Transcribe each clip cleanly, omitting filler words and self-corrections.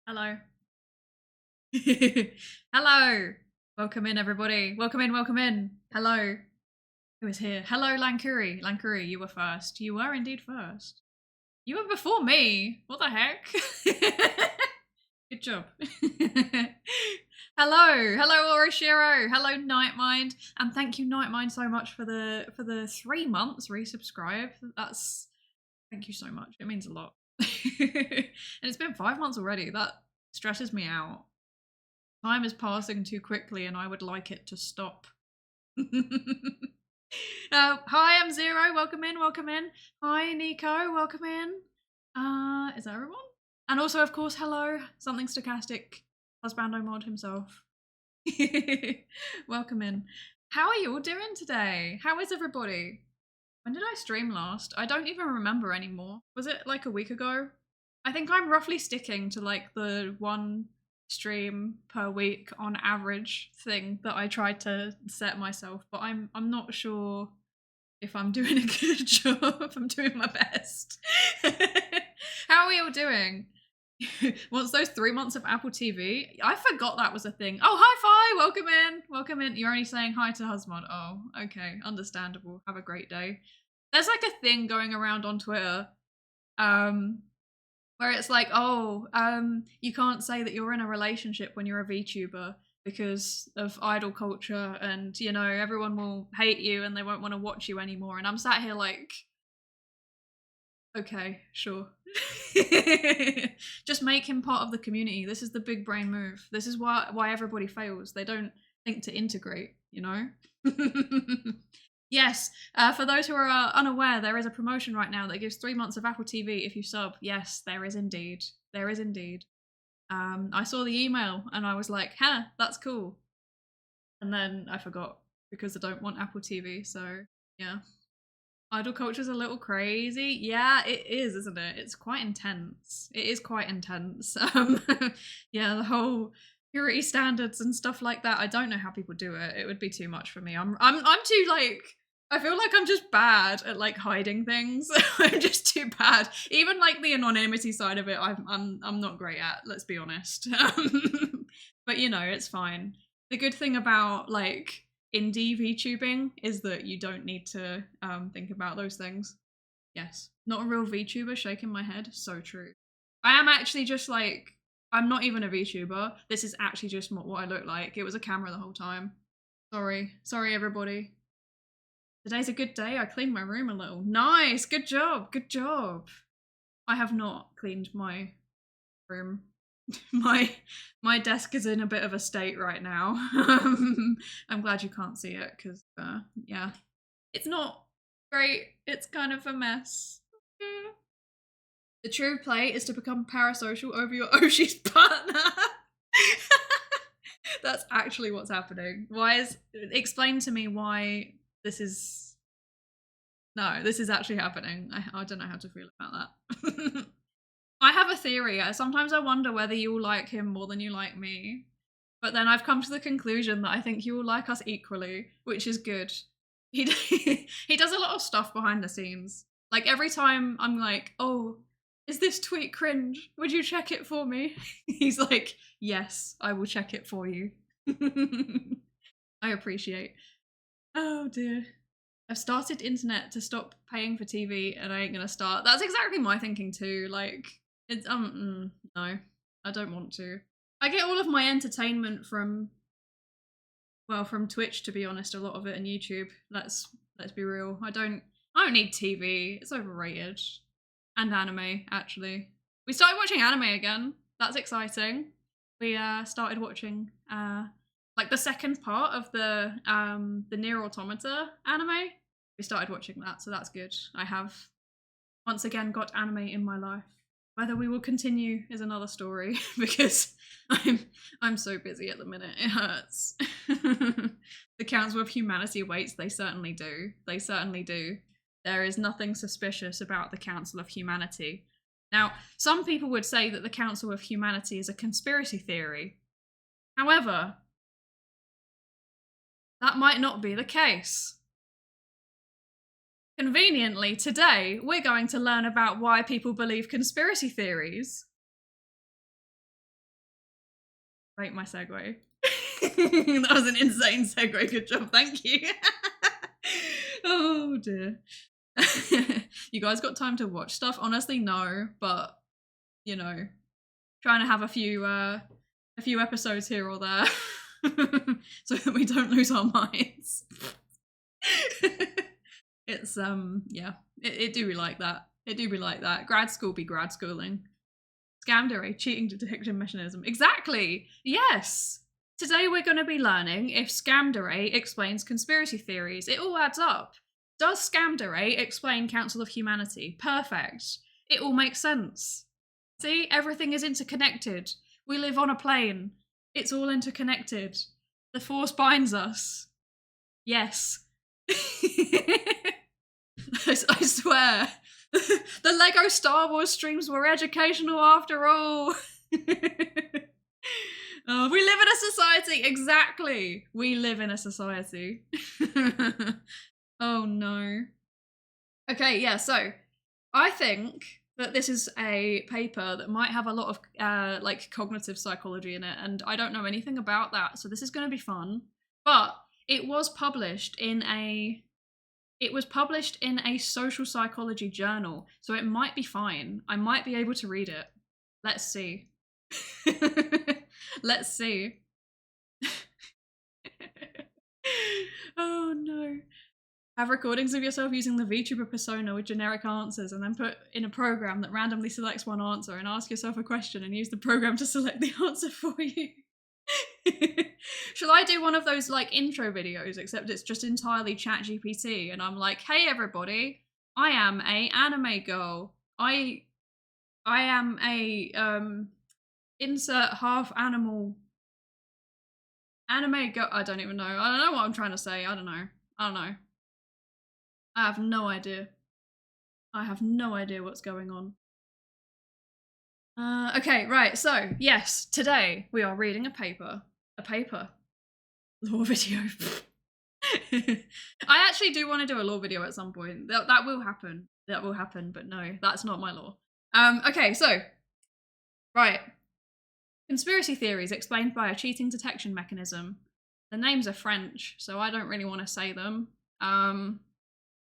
Hello. Hello. Welcome in, everybody. Welcome in, welcome in. Hello. Who is here? Hello, Lankuri. Lankuri, you were first. You were indeed first. You were before me. What the heck? Good job. Hello. Hello, Oroshiro. Hello, Nightmind. And thank you, Nightmind, so much for the 3 months resubscribe. Thank you so much. It means a lot. And it's been 5 months already. That stresses me out. Time is passing too quickly and I would like it to stop. Hi, I'm Zero. Welcome in, welcome in. Hi, Nico. Welcome in. Is that everyone? And also, of course, hello, Something Stochastic, Husbando Mod himself. Welcome in. How are you all doing today? How is everybody? When did I stream last? I don't even remember anymore. Was it like a week ago? I think I'm roughly sticking to like the 1 stream per week on average thing that I tried to set myself, but I'm not sure if I'm doing a good job. I'm doing my best. How are we all doing? Once those 3 months of Apple TV, I forgot that was a thing. Oh, hi Fi, welcome in, welcome in. You're only saying hi to Husmod. Oh, okay, understandable. Have a great day. There's like a thing going around on Twitter, where it's like, oh, you can't say that you're in a relationship when you're a VTuber because of idol culture, and you know everyone will hate you and they won't want to watch you anymore. And I'm sat here like, okay, sure. Just make him part of the community. This is the big brain move. This is why everybody fails. They don't think to integrate, you know? Yes, for those who are unaware, there is a promotion right now that gives 3 months of Apple TV if you sub. Yes, there is indeed. There is indeed. I saw the email and I was like, huh, that's cool. And then I forgot because I don't want Apple TV, so yeah. Idol culture's a little crazy. Yeah, it is, isn't it? It's quite intense. It is quite intense. Yeah, the whole purity standards and stuff like that. I don't know how people do it. It would be too much for me. I'm too like, I feel like I'm just bad at like hiding things. I'm just too bad. Even like the anonymity side of it, I'm not great at. Let's be honest. But you know, it's fine. The good thing about like indie VTubing is that you don't need to think about those things. Yes, not a real VTuber, shaking my head. So true. I am actually just like, I'm not even a VTuber. This is actually just what I look like. It was a camera the whole time. Sorry everybody. Today's a good day. I cleaned my room a little. Nice, good job, good job. I have not cleaned my room. My desk is in a bit of a state right now. I'm glad you can't see it because yeah, it's not great. It's kind of a mess. The true play is to become parasocial over your Oshi's partner. That's actually what's happening. Explain to me why this is. No, this is actually happening. I don't know how to feel about that. I have a theory. Sometimes I wonder whether you will like him more than you like me. But then I've come to the conclusion that I think you will like us equally, which is good. He he does a lot of stuff behind the scenes. Like every time I'm like, oh, is this tweet cringe? Would you check it for me? He's like, yes, I will check it for you. I appreciate. Oh dear. I've started internet to stop paying for TV and I ain't gonna start. That's exactly my thinking too. Like, it's, no, I don't want to. I get all of my entertainment from Twitch, to be honest, a lot of it, and YouTube. Let's be real. I don't need TV. It's overrated. And anime, actually. We started watching anime again. That's exciting. We started watching like the second part of the Nier Automata anime. We started watching that, so that's good. I have once again got anime in my life. Whether we will continue is another story because I'm so busy at the minute. It hurts. The Council of Humanity waits. They certainly do. They certainly do. There is nothing suspicious about the Council of Humanity. Now, some people would say that the Council of Humanity is a conspiracy theory. However, that might not be the case. Conveniently, today, we're going to learn about why people believe conspiracy theories. Rate my segue. That was an insane segue. Good job. Thank you. Oh dear. You guys got time to watch stuff? Honestly, no, but you know, trying to have a few episodes here or there so that we don't lose our minds. It's yeah, it do be like that. It do be like that. Grad school be grad schooling. Scamdere, cheating detection mechanism. Exactly. Yes. Today we're going to be learning if Scamdere explains conspiracy theories. It all adds up. Does Scamdere explain Council of Humanity? Perfect. It all makes sense. See, everything is interconnected. We live on a plane. It's all interconnected. The force binds us. Yes. I swear. The Lego Star Wars streams were educational after all. Oh, we live in a society. Exactly. We live in a society. Oh no. Okay, yeah, so I think that this is a paper that might have a lot of like cognitive psychology in it, and I don't know anything about that, so this is going to be fun. But it was published in a social psychology journal, so it might be fine. I might be able to read it. Let's see. Let's see. Oh no. Have recordings of yourself using the VTuber persona with generic answers and then put in a program that randomly selects one answer and ask yourself a question and use the program to select the answer for you. Shall I do one of those like intro videos, except it's just entirely ChatGPT and I'm like, hey everybody, I am a anime girl. I am a insert half animal anime girl. I don't even know. I don't know what I'm trying to say. I don't know. I have no idea. I have no idea what's going on. Okay, right, so, yes, today we are reading a paper. Law video. I actually do want to do a law video at some point. That will happen. That will happen, but no, that's not my law. Okay, so, right. Conspiracy theories explained by a cheating detection mechanism. The names are French, so I don't really want to say them.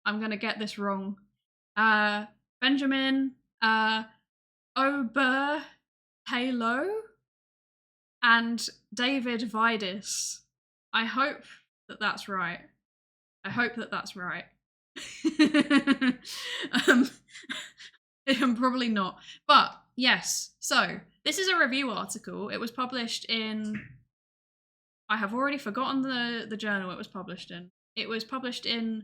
I'm gonna get this wrong. Benjamin, Aubert-Teillaud and David Vaidis. I hope that that's right. I'm probably not. But yes, so this is a review article. It was published in... I have already forgotten the journal it was published in. It was published in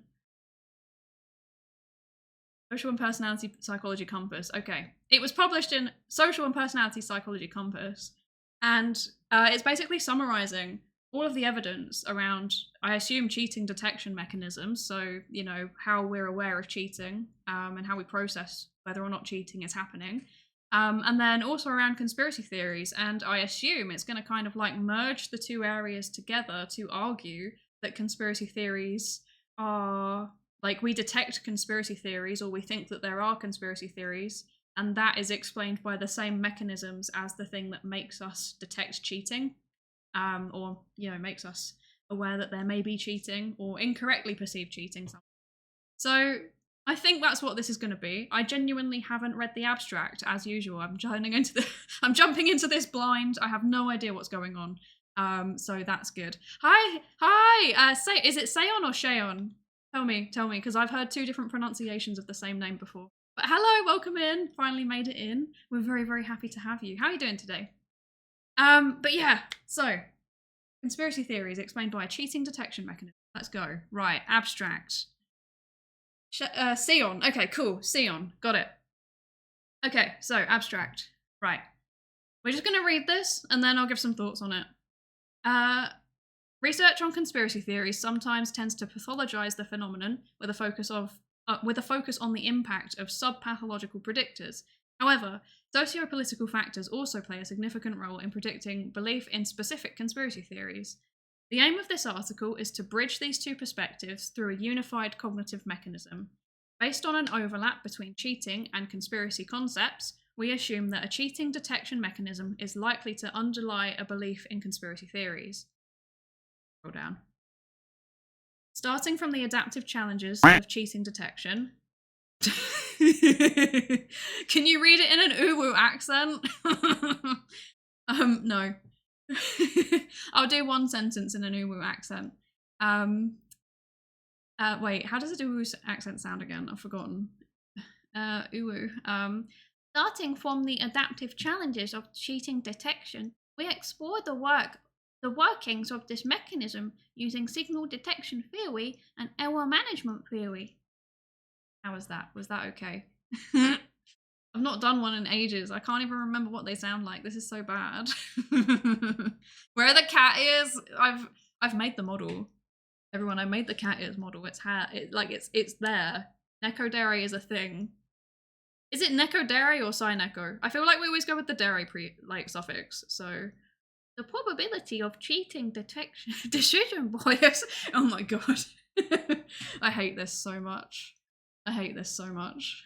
Social and Personality Psychology Compass. Okay. It was published in Social and Personality Psychology Compass. And it's basically summarizing all of the evidence around, I assume, cheating detection mechanisms. So, you know, how we're aware of cheating and how we process whether or not cheating is happening. And then also around conspiracy theories. And I assume it's going to kind of like merge the two areas together to argue that conspiracy theories are... Like, we detect conspiracy theories, or we think that there are conspiracy theories, and that is explained by the same mechanisms as the thing that makes us detect cheating, or, you know, makes us aware that there may be cheating, or incorrectly perceived cheating. So, I think that's what this is going to be. I genuinely haven't read the abstract, as usual. I'm jumping into this blind. I have no idea what's going on. So that's good. Hi! Is it Seon or Sheon? Tell me, because I've heard two different pronunciations of the same name before. But hello, welcome in. Finally made it in. We're very, very happy to have you. How are you doing today? But yeah, so conspiracy theories explained by a cheating detection mechanism. Let's go. Right, abstract. Seon. Okay, cool. Seon. Got it. Okay, so abstract. Right. We're just going to read this, and then I'll give some thoughts on it. Research on conspiracy theories sometimes tends to pathologize the phenomenon with a focus on the impact of sub-pathological predictors. However, socio-political factors also play a significant role in predicting belief in specific conspiracy theories. The aim of this article is to bridge these two perspectives through a unified cognitive mechanism. Based on an overlap between cheating and conspiracy concepts, we assume that a cheating detection mechanism is likely to underlie a belief in conspiracy theories. Scroll down. Starting from the adaptive challenges of cheating detection. Can you read it in an uwu accent? No. I'll do one sentence in an uwu accent. Wait, how does a uwu accent sound again? I've forgotten. Uwu. Starting from the adaptive challenges of cheating detection, we explore the workings of this mechanism using signal detection theory and error management theory. How was that? Was that okay? I've not done one in ages. I can't even remember what they sound like. This is so bad. Where the cat ears? I've made the model. Everyone, I made the cat ears model. It's it's there. Nekodere is a thing. Is it Nekodere or Sineko? I feel like we always go with the dere suffix. So the probability of cheating detection decision bias. Oh my god. I hate this so much. I hate this so much.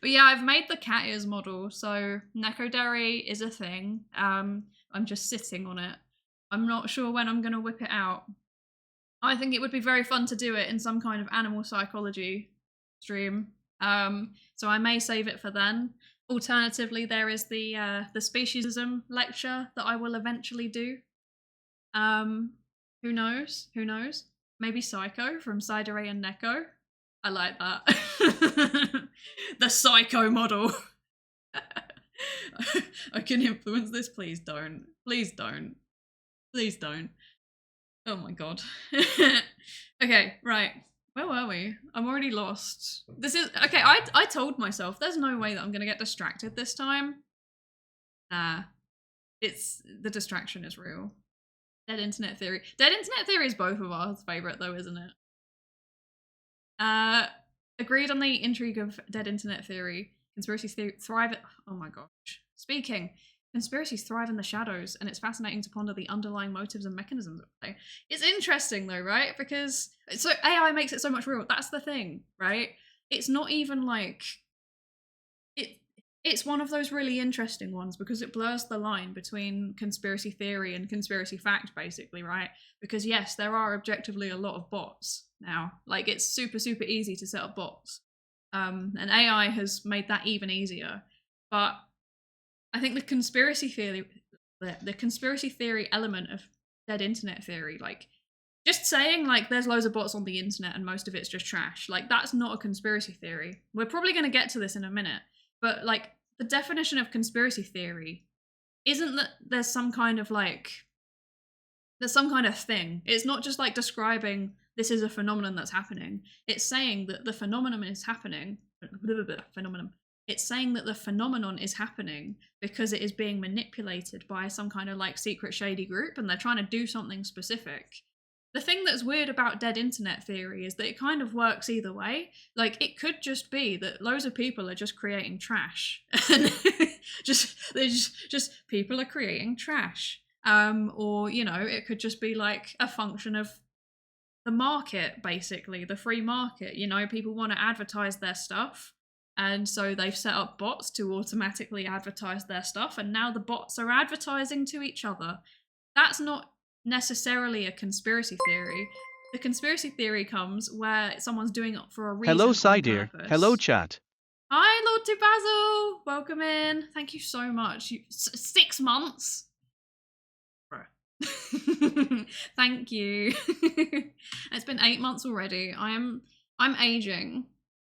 But yeah, I've made the cat ears model, so Nekodere is a thing. I'm just sitting on it. I'm not sure when I'm going to whip it out. I think it would be very fun to do it in some kind of animal psychology stream. So I may save it for then. Alternatively, there is the speciesism lecture that I will eventually do. Who knows? Who knows? Maybe Psycho from Psydere and Neko. I like that. The Psycho model. I can influence this. Please don't. Please don't. Please don't. Oh my god. Okay, right. Where were we? I'm already lost. This is... Okay, I told myself there's no way that I'm going to get distracted this time. Nah. The distraction is real. Dead Internet Theory. Dead Internet Theory is both of our favourite though, isn't it? Agreed on the intrigue of Dead Internet Theory. Conspiracy theory thrive... Oh my gosh. Speaking. Conspiracies thrive in the shadows, and it's fascinating to ponder the underlying motives and mechanisms of play. It's interesting though, right? Because so AI makes it so much real. That's the thing, right? It's not even like it's one of those really interesting ones because it blurs the line between conspiracy theory and conspiracy fact, basically, right? Because yes, there are objectively a lot of bots now. Like it's super, super easy to set up bots. And AI has made that even easier. But I think the conspiracy theory element of Dead Internet Theory, like just saying like there's loads of bots on the internet and most of it's just trash, like that's not a conspiracy theory. We're probably going to get to this in a minute, but like the definition of conspiracy theory isn't that there's some kind of thing. It's not just like describing this is a phenomenon that's happening. It's saying that the phenomenon is happening. It's saying that the phenomenon is happening because it is being manipulated by some kind of like secret shady group and they're trying to do something specific. The thing that's weird about Dead Internet Theory is that it kind of works either way. Like it could just be that loads of people are just creating trash. And just people are creating trash. Or, you know, it could just be like a function of the market, basically, the free market. You know, people want to advertise their stuff. And so they've set up bots to automatically advertise their stuff, and now the bots are advertising to each other. That's not necessarily a conspiracy theory. The conspiracy theory comes where someone's doing it for a reason. Hello, Psydere. Hello, chat. Hi, Lord Basil. Welcome in. Thank you so much. 6 months. Thank you. It's been 8 months already. I'm aging.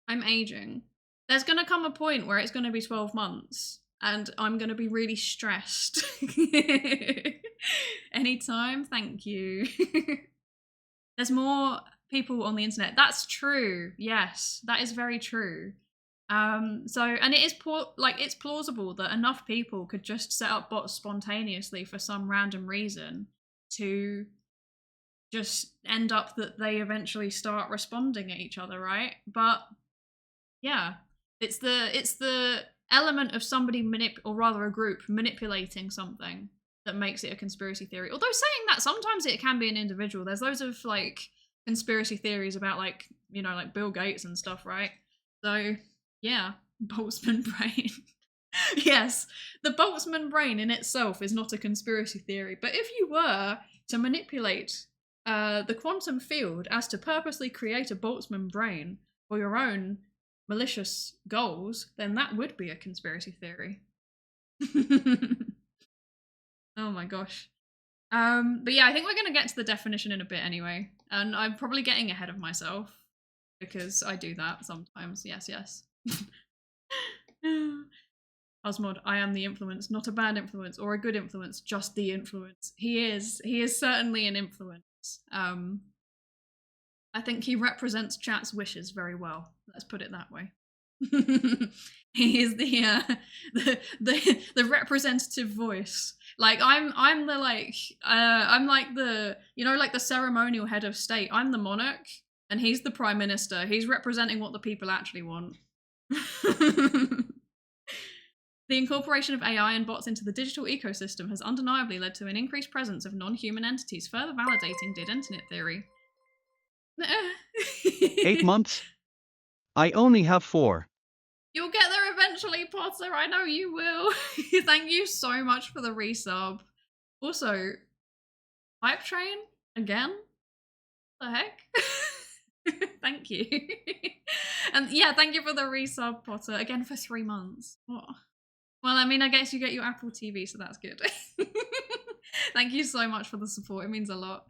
I'm aging. There's going to come a point where it's going to be 12 months and I'm going to be really stressed. Anytime, thank you. There's more people on the internet. That's true. Yes, that is very true. And it is it's plausible that enough people could just set up bots spontaneously for some random reason to just end up that they eventually start responding at each other, right? But yeah. It's the element of somebody or rather a group manipulating something that makes it a conspiracy theory. Although saying that, sometimes it can be an individual. There's loads of like conspiracy theories about like, you know, like Bill Gates and stuff, right? So yeah, Boltzmann brain. Yes, the Boltzmann brain in itself is not a conspiracy theory, but if you were to manipulate the quantum field as to purposely create a Boltzmann brain for your own malicious goals, then that would be a conspiracy theory. Oh my gosh. But yeah, I think we're going to get to the definition in a bit anyway, and I'm probably getting ahead of myself because I do that sometimes. Yes. Osmod, I am the influence, not a bad influence or a good influence, just the influence. He is certainly an influence. I think he represents chat's wishes very well. Let's put it that way. He is the representative voice. Like I'm the like the ceremonial head of state. I'm the monarch and he's the prime minister. He's representing what the people actually want. The incorporation of AI and bots into the digital ecosystem has undeniably led to an increased presence of non-human entities, further validating did internet theory. 8 months? I only have 4. You'll get there eventually, Potter. I know you will. Thank you so much for the resub. Also, Hype Train again? The heck? Thank you. And yeah, thank you for the resub, Potter. Again for 3 months. What? Well, I mean, I guess you get your Apple TV, so that's good. Thank you so much for the support. It means a lot.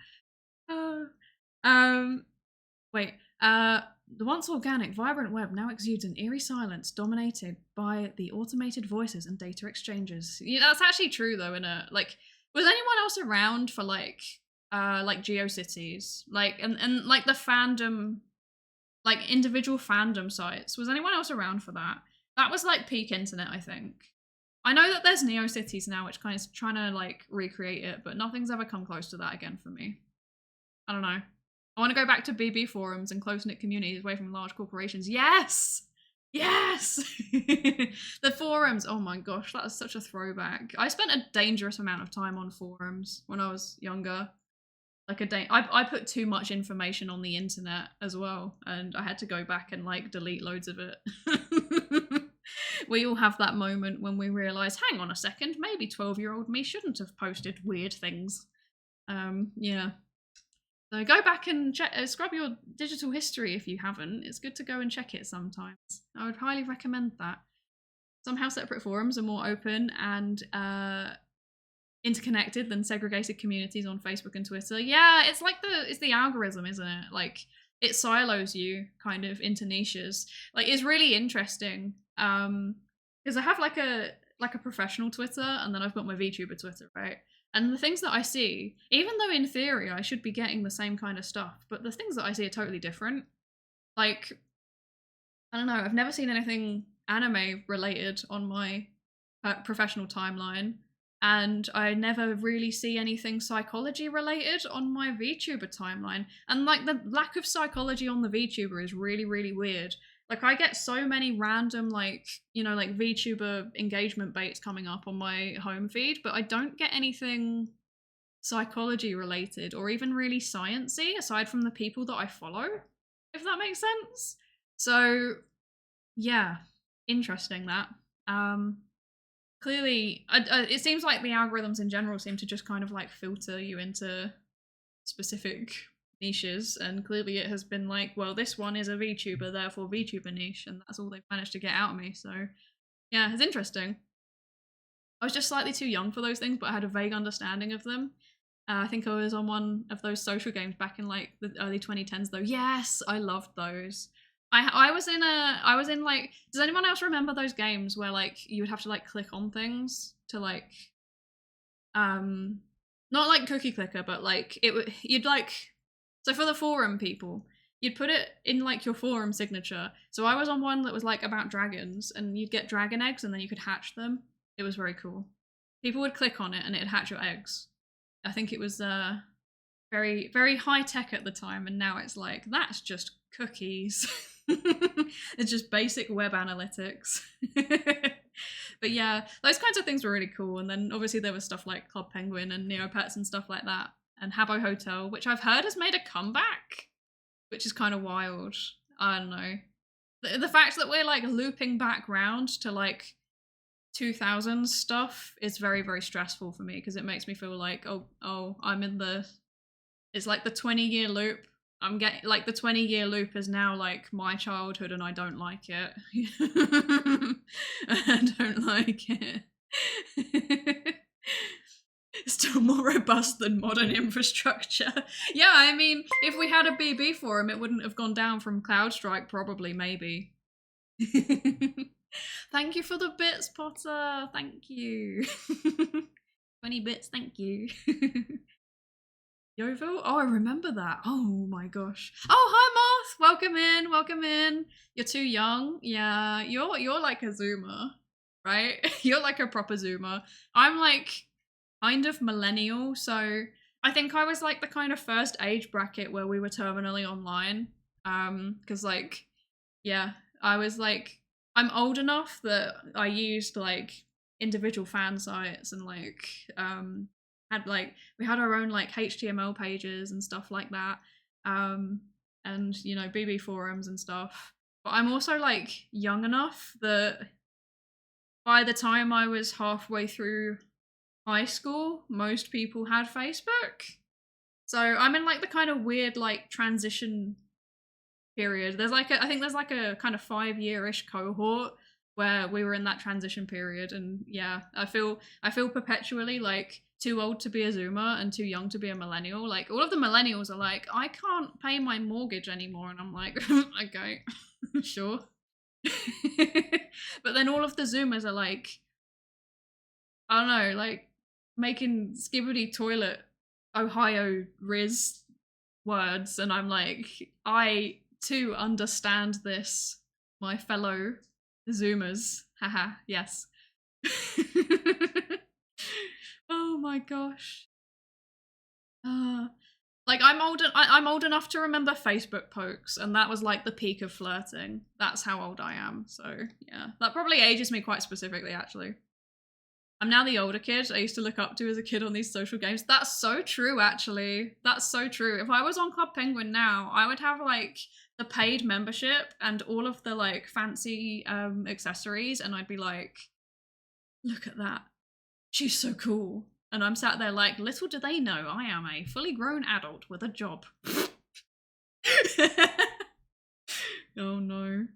Wait. The once organic, vibrant web now exudes an eerie silence dominated by the automated voices and data exchanges. Yeah, that's actually true though. Was anyone else around for like GeoCities, and like the fandom, like individual fandom sites? Was anyone else around for that? That was like peak internet, I think. I know that there's NeoCities now, which kind of is trying to like recreate it, but nothing's ever come close to that again for me. I don't know. I want to go back to BB forums and close-knit communities away from large corporations. Yes! Yes! The forums. Oh my gosh, that is such a throwback. I spent a dangerous amount of time on forums when I was younger. I put too much information on the internet as well, and I had to go back and like delete loads of it. We all have that moment when we realise, hang on a second, maybe 12-year-old me shouldn't have posted weird things. Yeah. So go back and scrub your digital history if you haven't. It's good to go and check it sometimes. I would highly recommend that. Somehow separate forums are more open and interconnected than segregated communities on Facebook and Twitter. Yeah, it's the algorithm, isn't it? Like it silos you kind of into niches. Like it's really interesting. Because I have like a professional Twitter and then I've got my VTuber Twitter, right? And the things that I see, even though in theory I should be getting the same kind of stuff, but the things that I see are totally different. Like, I don't know, I've never seen anything anime related on my professional timeline, and I never really see anything psychology related on my VTuber timeline. And like the lack of psychology on the VTuber is really, really weird. Like I get so many random like VTuber engagement baits coming up on my home feed, but I don't get anything psychology related or even really sciencey aside from the people that I follow, if that makes sense. So yeah, interesting that. Clearly, it seems like the algorithms in general seem to just kind of like filter you into specific niches, and clearly it has been like, well, this one is a VTuber, therefore VTuber niche, and that's all they've managed to get out of me. So yeah, it's interesting. I was just slightly too young for those things, but I had a vague understanding of them. I think I was on one of those social games back in like the early 2010s though. Yes, I loved those. I was in like, does anyone else remember those games where like you would have to like click on things to like not like cookie clicker, but like you'd like, so for the forum people, you'd put it in like your forum signature. So I was on one that was like about dragons, and you'd get dragon eggs and then you could hatch them. It was very cool. People would click on it and it'd hatch your eggs. I think it was very, very high tech at the time, and now it's like, that's just cookies. It's just basic web analytics. But yeah, those kinds of things were really cool. And then obviously there was stuff like Club Penguin and Neopets and stuff like that. And Habbo Hotel, which I've heard has made a comeback, which is kind of wild. I don't know. The fact that we're like looping back round to like 2000s stuff is very, very stressful for me because it makes me feel like, oh, I'm in the, it's like the 20-year loop. I'm getting like the 20-year loop is now like my childhood and I don't like it. I don't like it. Still more robust than modern infrastructure. Yeah, I mean, if we had a BB forum, it wouldn't have gone down from CloudStrike, probably, maybe. Thank you for the bits, Potter. Thank you. 20 bits, thank you. Jhove? Oh, I remember that. Oh my gosh. Oh, hi Moth. Welcome in. Welcome in. You're too young. Yeah, you're like a Zoomer, right? You're like a proper Zoomer. I'm like kind of millennial, so I think I was like the kind of first age bracket where we were terminally online. Because like, yeah, I was like, I'm old enough that I used like individual fan sites and like had like we had our own like HTML pages and stuff like that, and you know BB forums and stuff. But I'm also like young enough that by the time I was halfway through high school, most people had Facebook. So I'm in like the kind of weird like transition period. There's like I think there's like a kind of 5-year-ish cohort where we were in that transition period, and yeah, I feel perpetually like too old to be a Zoomer and too young to be a millennial. Like all of the millennials are like, I can't pay my mortgage anymore, and I'm like, okay, sure. But then all of the Zoomers are like, I don't know, like making skibbity toilet Ohio Riz words, and I'm like, I too understand this, my fellow Zoomers. Haha, yes. Oh my gosh. Like I'm old enough to remember Facebook pokes, and that was like the peak of flirting. That's how old I am. So yeah, that probably ages me quite specifically, actually. I'm now the older kid I used to look up to as a kid on these social games. That's so true, actually. That's so true. If I was on Club Penguin now, I would have like the paid membership and all of the like fancy accessories, and I'd be like, look at that. She's so cool. And I'm sat there like, little do they know I am a fully grown adult with a job. Oh no.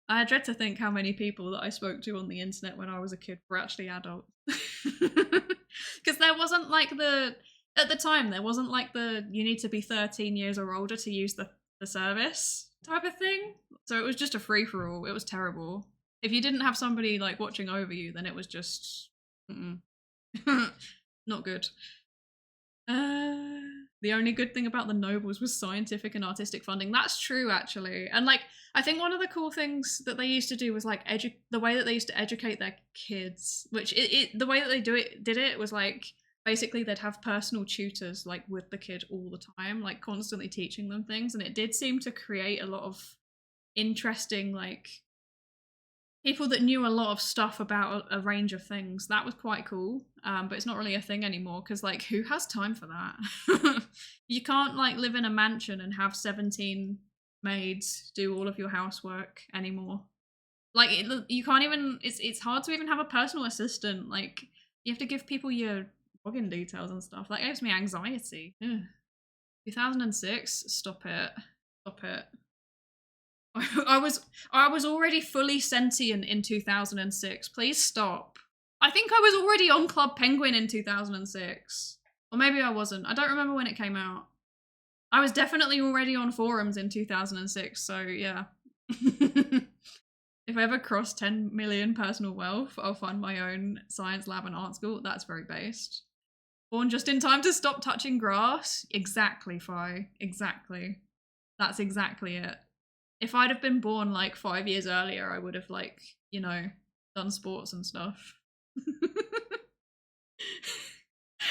I dread to think how many people that I spoke to on the internet when I was a kid were actually adults. Because there wasn't like at the time, there wasn't like you need to be 13 years or older to use the service type of thing. So it was just a free for all. It was terrible. If you didn't have somebody like watching over you, then it was just not good. The only good thing about the Nobles was scientific and artistic funding. That's true, actually. And like, I think one of the cool things that they used to do was like the way that they used to educate their kids, which the way that they did it was like basically they'd have personal tutors like with the kid all the time, like constantly teaching them things, and it did seem to create a lot of interesting like people that knew a lot of stuff about a range of things. That was quite cool, but it's not really a thing anymore because like who has time for that? You can't like live in a mansion and have 17 maids do all of your housework anymore. Like you can't even, it's hard to even have a personal assistant. Like you have to give people your login details and stuff. That gives me anxiety. Ugh. 2006, stop it. I was already fully sentient in 2006. Please stop. I think I was already on Club Penguin in 2006. Or maybe I wasn't. I don't remember when it came out. I was definitely already on forums in 2006, so yeah. If I ever cross 10 million personal wealth, I'll fund my own science lab and art school. That's very based. Born just in time to stop touching grass? Exactly, Fi. Exactly. That's exactly it. If I'd have been born like 5 years earlier, I would have like, you know, done sports and stuff.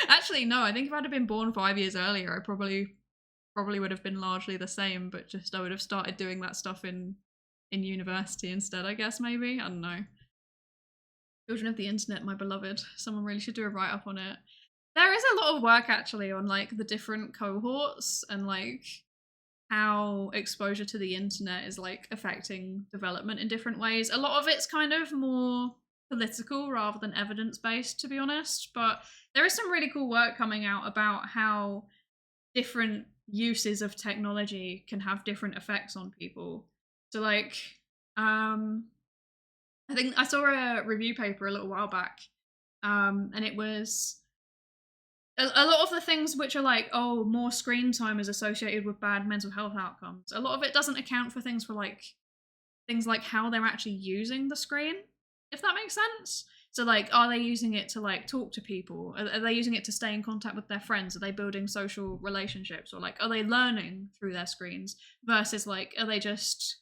Actually, no, I think if I'd have been born 5 years earlier, I probably would have been largely the same, but just I would have started doing that stuff in university instead, I guess, maybe. I don't know. Children of the internet, my beloved. Someone really should do a write-up on it. There is a lot of work actually on like the different cohorts and like how exposure to the internet is like affecting development in different ways. A lot of it's kind of more political rather than evidence-based, to be honest, but there is some really cool work coming out about how different uses of technology can have different effects on people. So like I think I saw a review paper a little while back, and it was a lot of the things which are like, oh, more screen time is associated with bad mental health outcomes. A lot of it doesn't account for things like how they're actually using the screen, if that makes sense. So like, are they using it to like talk to people? Are they using it to stay in contact with their friends? Are they building social relationships? Or like, are they learning through their screens versus like, are they just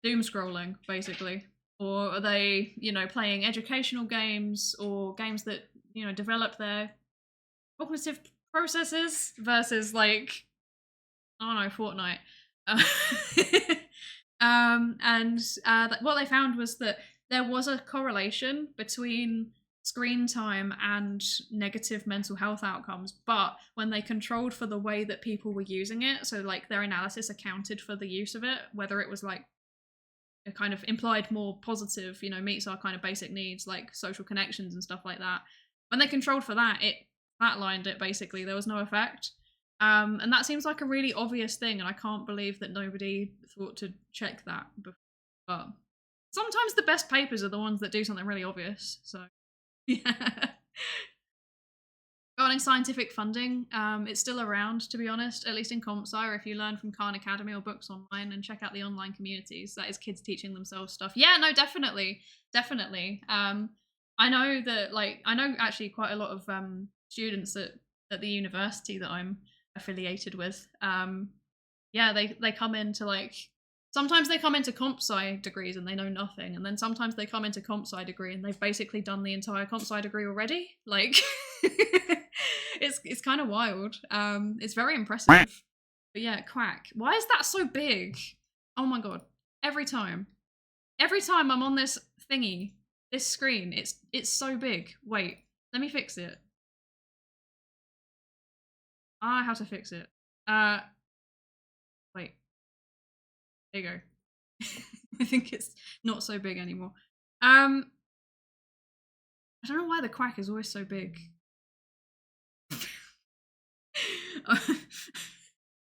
doom scrolling basically? Or are they, playing educational games or games that, develop their cognitive processes versus like, I don't know, Fortnite. What they found was that there was a correlation between screen time and negative mental health outcomes, but when they controlled for the way that people were using it, so like their analysis accounted for the use of it, whether it was like a kind of implied more positive, meets our kind of basic needs like social connections and stuff like that. When they controlled for that, it flatlined it basically. There was no effect. And that seems like a really obvious thing, and I can't believe that nobody thought to check that before. But sometimes the best papers are the ones that do something really obvious. So, yeah. Regarding scientific funding, it's still around, to be honest, at least in CompSci, if you learn from Khan Academy or books online and check out the online communities. That is kids teaching themselves stuff. Yeah, no, definitely. Definitely. I know that, I know actually quite a lot of students at the university that I'm affiliated with. Yeah, they come into sometimes they come into comp-sci degrees and they know nothing, and then sometimes they come into comp-sci degree and they've basically done the entire comp-sci degree already. It's kind of wild. It's very impressive. But yeah, quack. Why is that so big? Oh my god! Every time I'm on this thingy, this screen, it's so big. Wait, let me fix it. I have to fix it. Wait. There you go. I think it's not so big anymore. I don't know why the quack is always so big.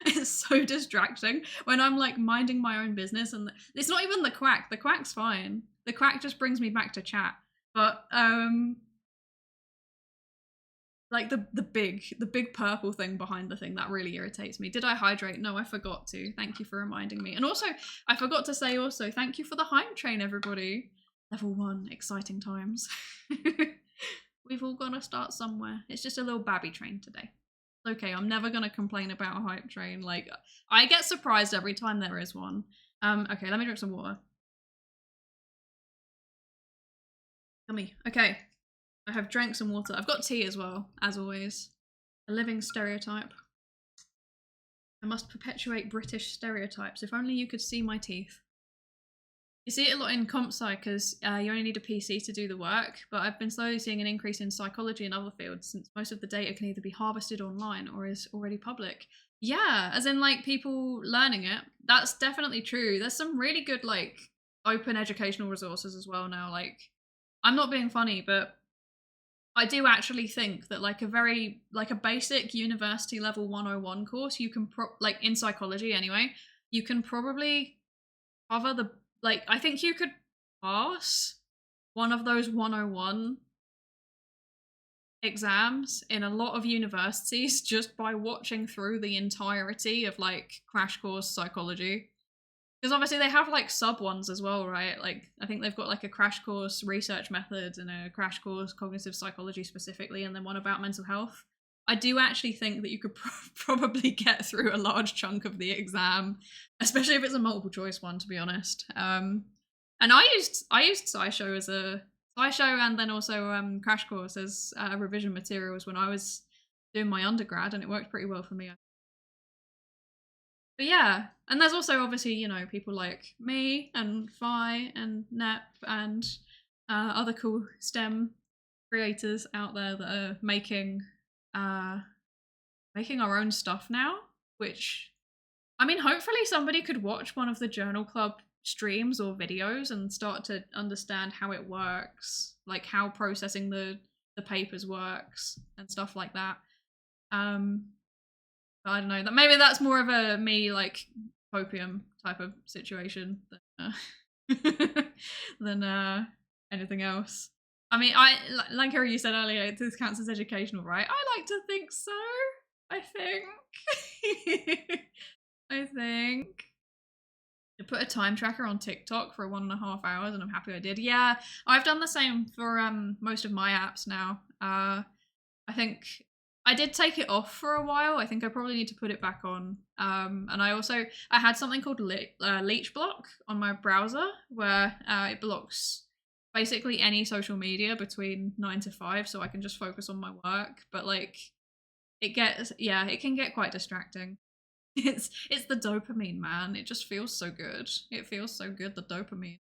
It's so distracting when I'm minding my own business, and it's not even the quack. The quack's fine. The quack just brings me back to chat. But the big purple thing behind the thing, that really irritates me. Did I hydrate? No, I forgot to. Thank you for reminding me. And also, I forgot to say also, thank you for the Heim train, everybody. Level 1, exciting times. We've all got to start somewhere. It's just a little babby train today. Okay, I'm never going to complain about a hype train. I get surprised every time there is one. Okay, let me drink some water. Yummy. Okay. I have drank some water. I've got tea as well, as always. A living stereotype. I must perpetuate British stereotypes. If only you could see my teeth. You see it a lot in comp-sci because you only need a PC to do the work, but I've been slowly seeing an increase in psychology and other fields since most of the data can either be harvested online or is already public. Yeah, as in people learning it. That's definitely true. There's some really good open educational resources as well now. I'm not being funny, but I do actually think that a basic university level 101 course, you can in psychology anyway, you can probably cover the I think you could pass one of those 101 exams in a lot of universities just by watching through the entirety of crash course psychology. Because obviously they have sub ones as well, right? I think they've got a crash course research methods and a crash course cognitive psychology specifically, and then one about mental health. I do actually think that you could probably get through a large chunk of the exam, especially if it's a multiple choice one, to be honest. And I used SciShow as a SciShow and then also crash course as revision materials when I was doing my undergrad, and it worked pretty well for me. But yeah, and there's also obviously, people like me and Phi and Nep and other cool STEM creators out there that are making our own stuff now, which I mean, hopefully somebody could watch one of the journal club streams or videos and start to understand how it works, like how processing the papers works and stuff like that. I don't know. That maybe that's more of a me like copium type of situation than anything else. I mean, like how you said earlier, this counts as educational, right? I like to think so. I think. I think. I put a time tracker on TikTok for 1.5 hours, and I'm happy I did. Yeah, I've done the same for most of my apps now. I think I did take it off for a while. I think I probably need to put it back on. And I had something called Leech Block on my browser, where it blocks basically any social media between 9 to 5, so I can just focus on my work. But like, it can get quite distracting. It's the dopamine, man. It just feels so good. It feels so good, the dopamine.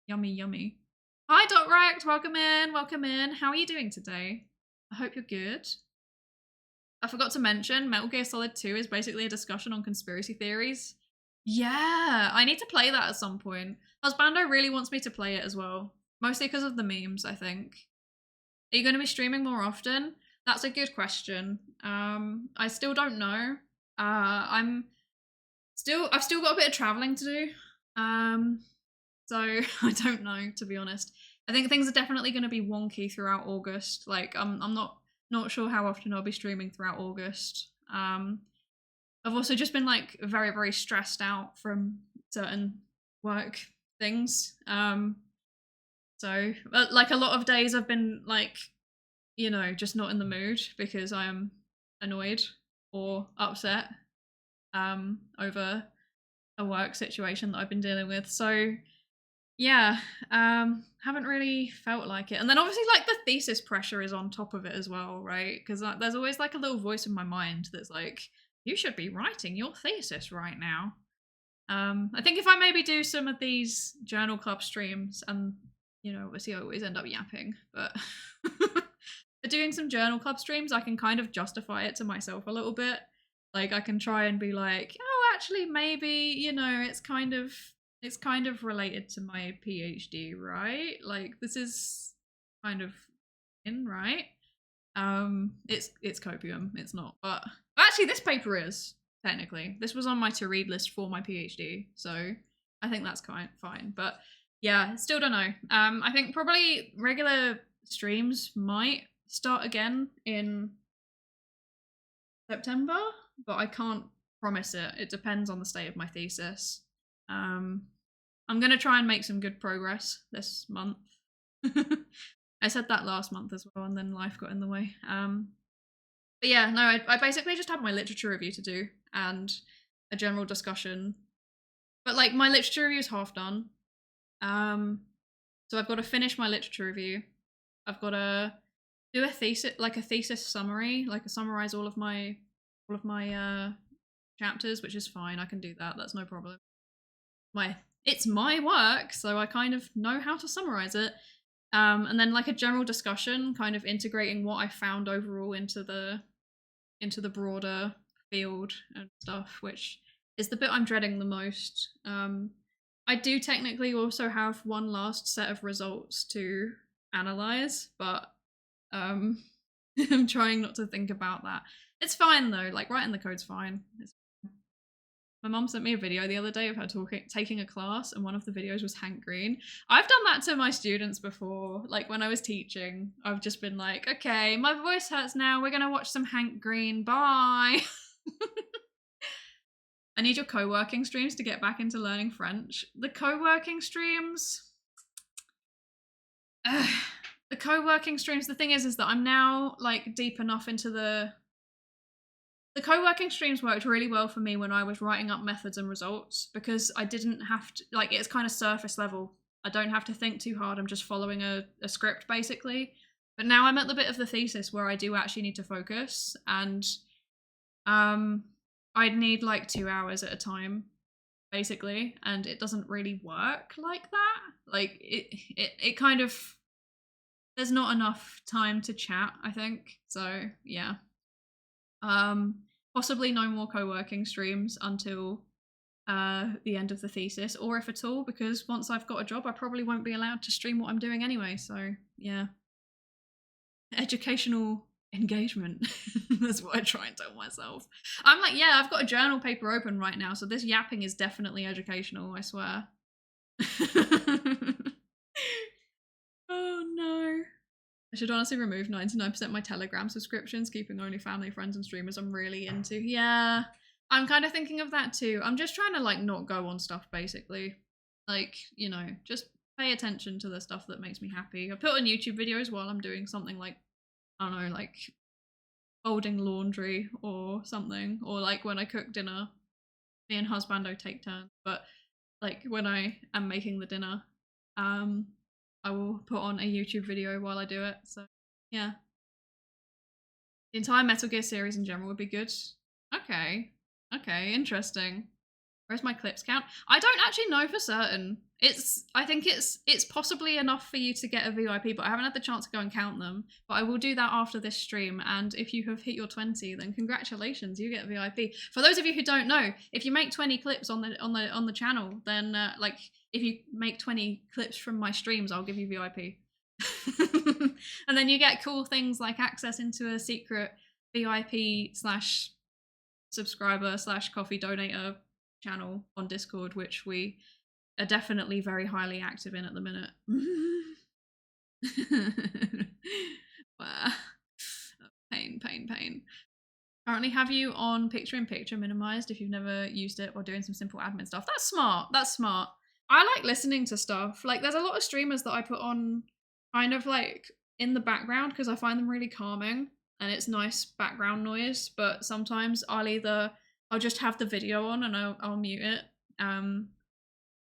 Yummy, yummy. Hi, Dot welcome in. How are you doing today? I hope you're good. I forgot to mention, Metal Gear Solid 2 is basically a discussion on conspiracy theories. Yeah, I need to play that at some point. Husbando really wants me to play it as well. Mostly because of the memes, I think. Are you going to be streaming more often? That's a good question. I still don't know. I've still got a bit of traveling to do. So I don't know, to be honest. I think things are definitely going to be wonky throughout August. Like I'm not sure how often I'll be streaming throughout August. I've also just been like very, very stressed out from certain work things. So like a lot of days I've been like, you know, just not in the mood because I am annoyed or upset over a work situation that I've been dealing with. So yeah, haven't really felt like it. And then obviously like the thesis pressure is on top of it as well, right? Because there's always like a little voice in my mind that's like, you should be writing your thesis right now. I think if I maybe do some of these journal club streams, and you know, obviously I always end up yapping, but for doing some journal club streams, I can kind of justify it to myself a little bit. Like I can try and be like, oh, actually, maybe, you know, it's kind of related to my PhD, right? Like this is kind of in, right? It's copium, it's not. But actually this paper is, technically. This was on my to read list for my PhD, so I think that's fine. But yeah, still don't know. I think probably regular streams might start again in September, but I can't promise it. It depends on the state of my thesis. I'm gonna try and make some good progress this month. I said that last month as well, and then life got in the way. But yeah, no, I basically just have my literature review to do and a general discussion. But like my literature review is half done. So I've got to finish my literature review. I've got to do a thesis summary, like summarize all of my chapters, which is fine. I can do that. That's no problem. It's my work, so I kind of know how to summarize it. And then like a general discussion, kind of integrating what I found overall into the broader field and stuff, which is the bit I'm dreading the most. I do technically also have one last set of results to analyze, but I'm trying not to think about that. It's fine though, like writing the code's fine. My mom sent me a video the other day of her taking a class, and one of the videos was Hank Green. I've done that to my students before. Like when I was teaching, I've just been like, okay, my voice hurts now. We're going to watch some Hank Green. Bye. I need your co-working streams to get back into learning French. The co-working streams... the co-working streams, the thing is that I'm now like deep enough into the co-working streams worked really well for me when I was writing up methods and results, because I didn't have to, like, it's kind of surface level. I don't have to think too hard. I'm just following a script basically. But now I'm at the bit of the thesis where I do actually need to focus, and I'd need like 2 hours at a time basically, and it doesn't really work like that. Like it kind of, there's not enough time to chat, I think. So yeah. Possibly no more co-working streams until the end of the thesis, or if at all, because once I've got a job, I probably won't be allowed to stream what I'm doing anyway. So yeah, educational engagement. That's what I try and tell myself. I'm like, yeah, I've got a journal paper open right now, so this yapping is definitely educational, I swear. Oh no. I should honestly remove 99% of my Telegram subscriptions, keeping only family, friends, and streamers I'm really into. Yeah, I'm kind of thinking of that too. I'm just trying to like not go on stuff, basically. Like, you know, just pay attention to the stuff that makes me happy. I put on YouTube videos while I'm doing something like, I don't know, like folding laundry or something, or like when I cook dinner, me and husbando take turns. But like when I am making the dinner, I will put on a YouTube video while I do it. So yeah, the entire Metal Gear series in general would be good. Okay, interesting. Where's my clips count? I don't actually know for certain. I think it's possibly enough for you to get a VIP, but I haven't had the chance to go and count them. But I will do that after this stream. And if you have hit your 20, then congratulations, you get a VIP. For those of you who don't know, if you make 20 clips on the channel, then like if you make 20 clips from my streams, I'll give you VIP. And then you get cool things like access into a secret VIP / subscriber / coffee donator channel on Discord, which we are definitely very highly active in at the minute. Wow. Pain. Currently have you on picture-in-picture minimized if you've never used it, or doing some simple admin stuff. That's smart. I like listening to stuff. Like there's a lot of streamers that I put on kind of like in the background because I find them really calming and it's nice background noise, but sometimes I'll just have the video on and I'll mute it.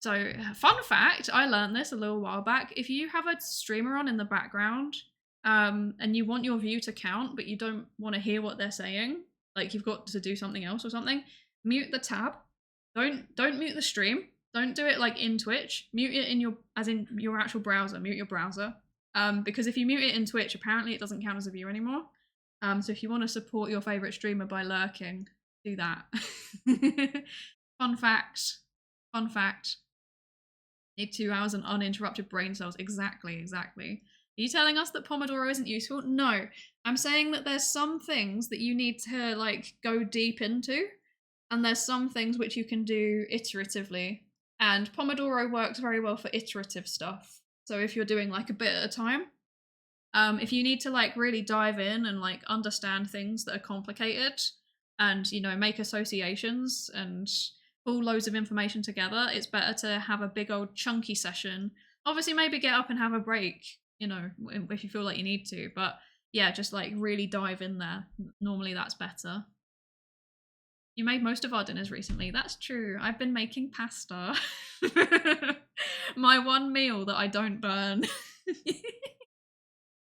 So fun fact, I learned this a little while back. If you have a streamer on in the background and you want your view to count, but you don't want to hear what they're saying, like you've got to do something else or something, mute the tab. Don't mute the stream. Don't do it like in Twitch. Mute it in your actual browser. Mute your browser. Because if you mute it in Twitch, apparently it doesn't count as a view anymore. So if you want to support your favorite streamer by lurking, do that. Fun fact. Need 2 hours and uninterrupted brain cells. Exactly. Are you telling us that Pomodoro isn't useful? No. I'm saying that there's some things that you need to like go deep into, and there's some things which you can do iteratively. And Pomodoro works very well for iterative stuff. So if you're doing like a bit at a time, if you need to like really dive in and like understand things that are complicated and, you know, make associations and pull loads of information together, it's better to have a big old chunky session. Obviously, maybe get up and have a break, you know, if you feel like you need to. But yeah, just like really dive in there. Normally that's better. You made most of our dinners recently. That's true. I've been making pasta. My one meal that I don't burn.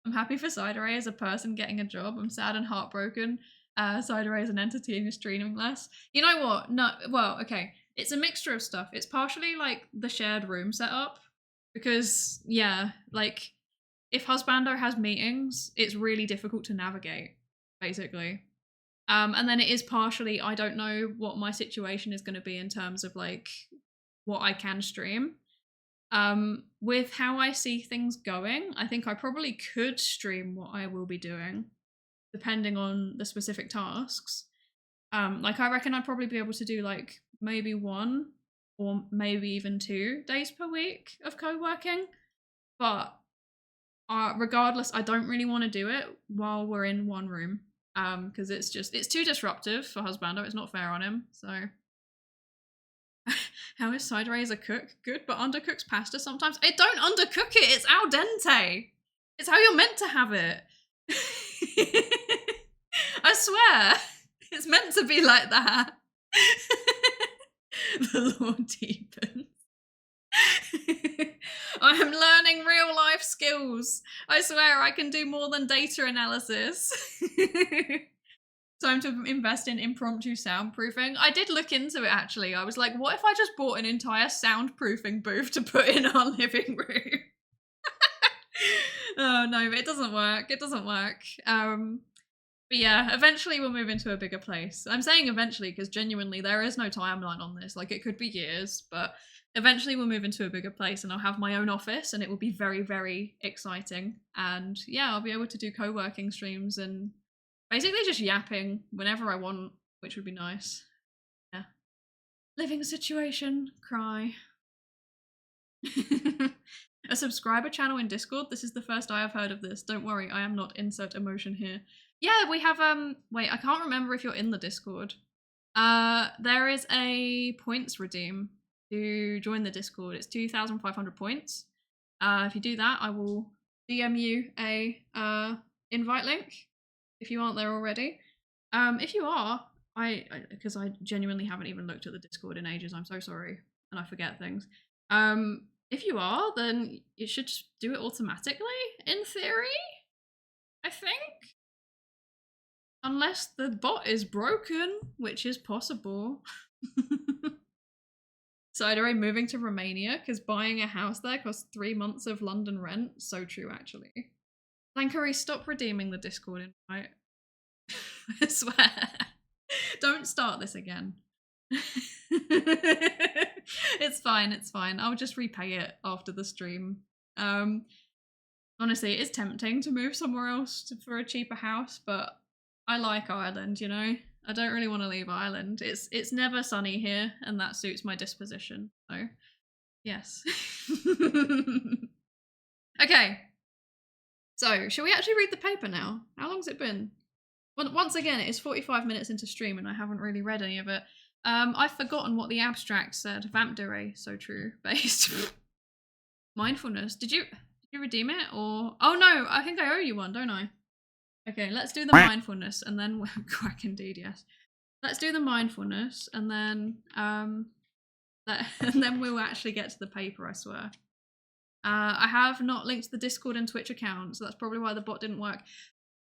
I'm happy for Psydere as a person getting a job. I'm sad and heartbroken. Psydere as an entity and is streaming less. You know what? No, well, okay. It's a mixture of stuff. It's partially like the shared room setup. Because, yeah, like if husbando has meetings, it's really difficult to navigate, basically. And then it is partially, I don't know what my situation is going to be in terms of like what I can stream. With how I see things going, I think I probably could stream what I will be doing, depending on the specific tasks. Like I reckon I'd probably be able to do like maybe 1 or maybe even 2 days per week of co-working. But regardless, I don't really want to do it while we're in one room. Because it's too disruptive for husbando. It's not fair on him. So how is Psydere as a cook? Good, but undercooks pasta sometimes. It don't undercook it. It's al dente. It's how you're meant to have it. I swear, it's meant to be like that. The Lord deepens. I am learning real life skills. I swear I can do more than data analysis. Time to invest in impromptu soundproofing. I did look into it actually. I was like, what if I just bought an entire soundproofing booth to put in our living room? Oh no, but it doesn't work. But yeah, eventually we'll move into a bigger place. I'm saying eventually because genuinely there is no timeline on this. Like, it could be years, but eventually we'll move into a bigger place and I'll have my own office and it will be very, very exciting. And yeah, I'll be able to do co-working streams and basically just yapping whenever I want, which would be nice. Yeah. Living situation, cry. A subscriber channel in Discord. This is the first I have heard of this. Don't worry, I am not insert emotion here. Yeah, we have wait, I can't remember if you're in the Discord. There is a points redeem to join the Discord. It's 2,500 points. If you do that, I will DM you a invite link if you aren't there already. If you are, because I genuinely haven't even looked at the Discord in ages. I'm so sorry, and I forget things. If you are, then it should just do it automatically, in theory, I think. Unless the bot is broken, which is possible. Psydere moving to Romania because buying a house there costs 3 months of London rent. So true, actually. Lankari, stop redeeming the Discord invite. I swear. Don't start this again. It's fine, it's fine. I'll just repay it after the stream. Honestly, it is tempting to move somewhere else for a cheaper house, but I like Ireland, you know? I don't really want to leave Ireland. It's never sunny here, and that suits my disposition. So, yes. Okay. So, shall we actually read the paper now? How long's it been? Once again, it is 45 minutes into stream, and I haven't really read any of it. I've forgotten what the abstract said. Vampire, so true. Based. Mindfulness. Did you redeem it, or? Oh no, I think I owe you one, don't I? Okay, let's do the mindfulness and then quack indeed, yes. Let's do the mindfulness and then and then we'll actually get to the paper, I swear. I have not linked the Discord and Twitch account, so that's probably why the bot didn't work.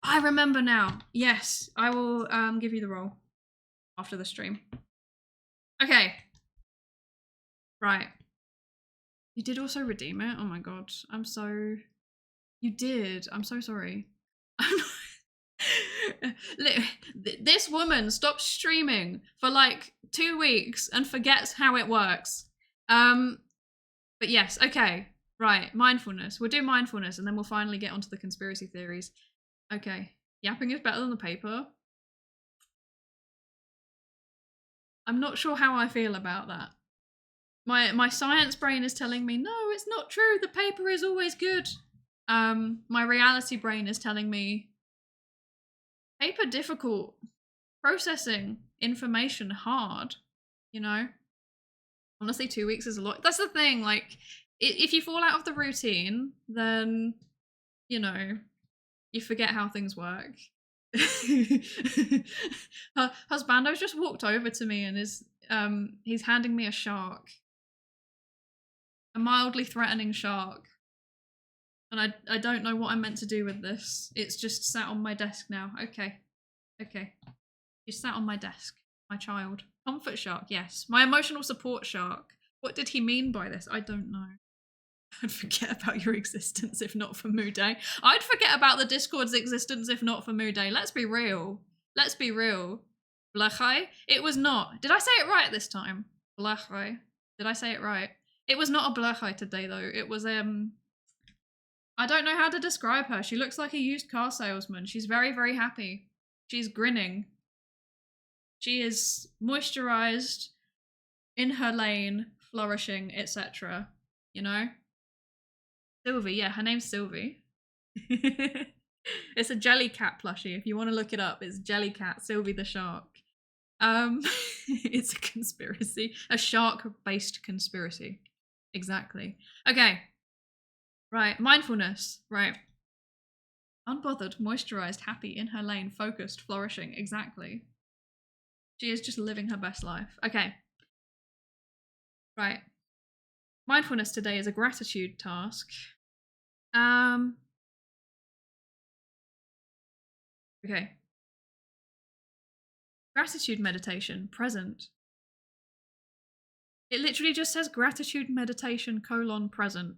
I remember now. Yes, I will give you the role after the stream. Okay. Right. You did also redeem it? Oh my god. You did. I'm so sorry. This woman stops streaming for like 2 weeks and forgets how it works. But yes, okay, right, mindfulness. We'll do mindfulness and then we'll finally get onto the conspiracy theories. Okay, yapping is better than the paper. I'm not sure how I feel about that. My science brain is telling me, no, it's not true, the paper is always good. My reality brain is telling me, paper difficult, processing information hard, you know? Honestly, 2 weeks is a lot. That's the thing, like, if you fall out of the routine, then, you know, you forget how things work. Husbando's just walked over to me and is, he's handing me a shark. A mildly threatening shark. And I don't know what I'm meant to do with this. It's just sat on my desk now. Okay. Okay. You sat on my desk. My child. Comfort shark, yes. My emotional support shark. What did he mean by this? I don't know. I'd forget about your existence if not for Moo Day. I'd forget about the Discord's existence if not for Moo Day. Let's be real. Let's be real. Blachai? It was not. Did I say it right this time? Blachai. Did I say it right? It was not a blachai today though. It was I don't know how to describe her. She looks like a used car salesman. She's very, very happy. She's grinning. She is moisturized, in her lane, flourishing, etc. You know? Sylvie, yeah, her name's Sylvie. It's a Jellycat plushie. If you want to look it up, it's Jellycat, Sylvie the shark. It's a conspiracy. A shark-based conspiracy. Exactly. Okay. Right, mindfulness. Right. Unbothered, moisturized, happy, in her lane, focused, flourishing. Exactly. She is just living her best life. Okay. Right. Mindfulness today is a gratitude task. Okay. Gratitude meditation, present. It literally just says gratitude meditation : present.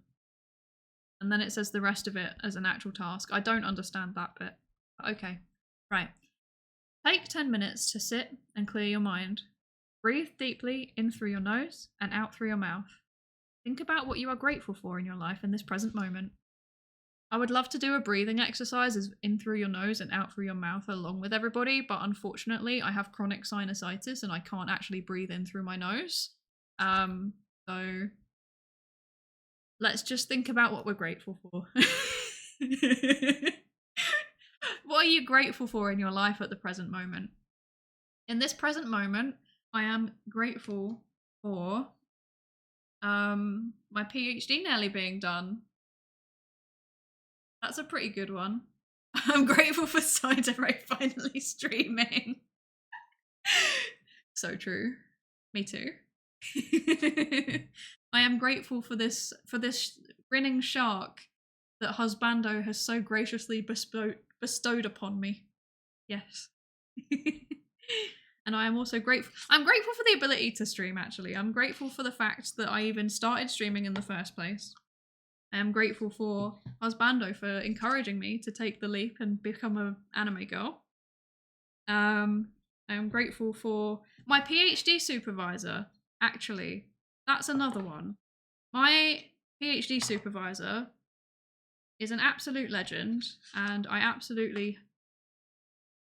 And then it says the rest of it as an actual task. I don't understand that bit. Okay. Right. Take 10 minutes to sit and clear your mind. Breathe deeply in through your nose and out through your mouth. Think about what you are grateful for in your life in this present moment. I would love to do a breathing exercise as in through your nose and out through your mouth along with everybody, but unfortunately I have chronic sinusitis and I can't actually breathe in through my nose. So let's just think about what we're grateful for. What are you grateful for in your life at the present moment? In this present moment, I am grateful for my PhD nearly being done. That's a pretty good one. I'm grateful for Psydere finally streaming. So true. Me too. I am grateful for this grinning shark that Husbando has so graciously bestowed upon me. Yes. And I am also grateful. I'm grateful for the ability to stream, actually. I'm grateful for the fact that I even started streaming in the first place. I am grateful for Husbando for encouraging me to take the leap and become an anime girl. I am grateful for my PhD supervisor, actually. That's another one. My PhD supervisor is an absolute legend, and I absolutely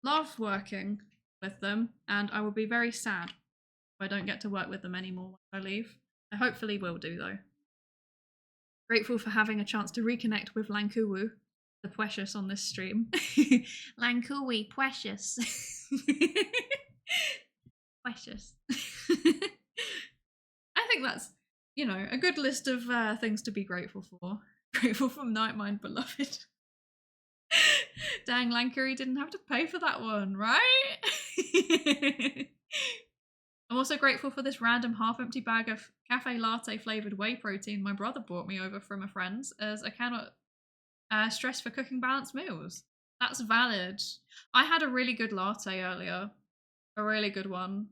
love working with them, and I will be very sad if I don't get to work with them anymore when I leave. I hopefully will do, though. Grateful for having a chance to reconnect with Lankuwu, the precious on this stream. Lankuwi, precious. Precious. I think that's, a good list of things to be grateful for. Grateful for Nightmind Beloved. Dang, Lankuri didn't have to pay for that one, right? I'm also grateful for this random half-empty bag of cafe latte flavoured whey protein my brother brought me over from a friend's, as I cannot stress for cooking balanced meals. That's valid. I had a really good latte earlier. A really good one.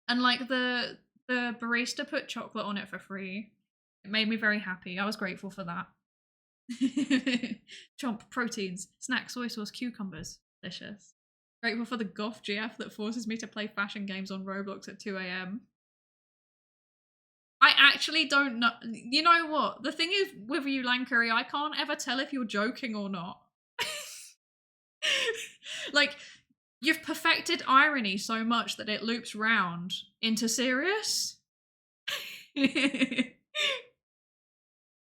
And the barista put chocolate on it for free. It made me very happy. I was grateful for that. Chomp, proteins, snack, soy sauce, cucumbers. Delicious. Grateful for the goth GF that forces me to play fashion games on Roblox at 2 a.m. I actually don't know. You know what? The thing is with you, Lankuri, I can't ever tell if you're joking or not. You've perfected irony so much that it loops round into serious.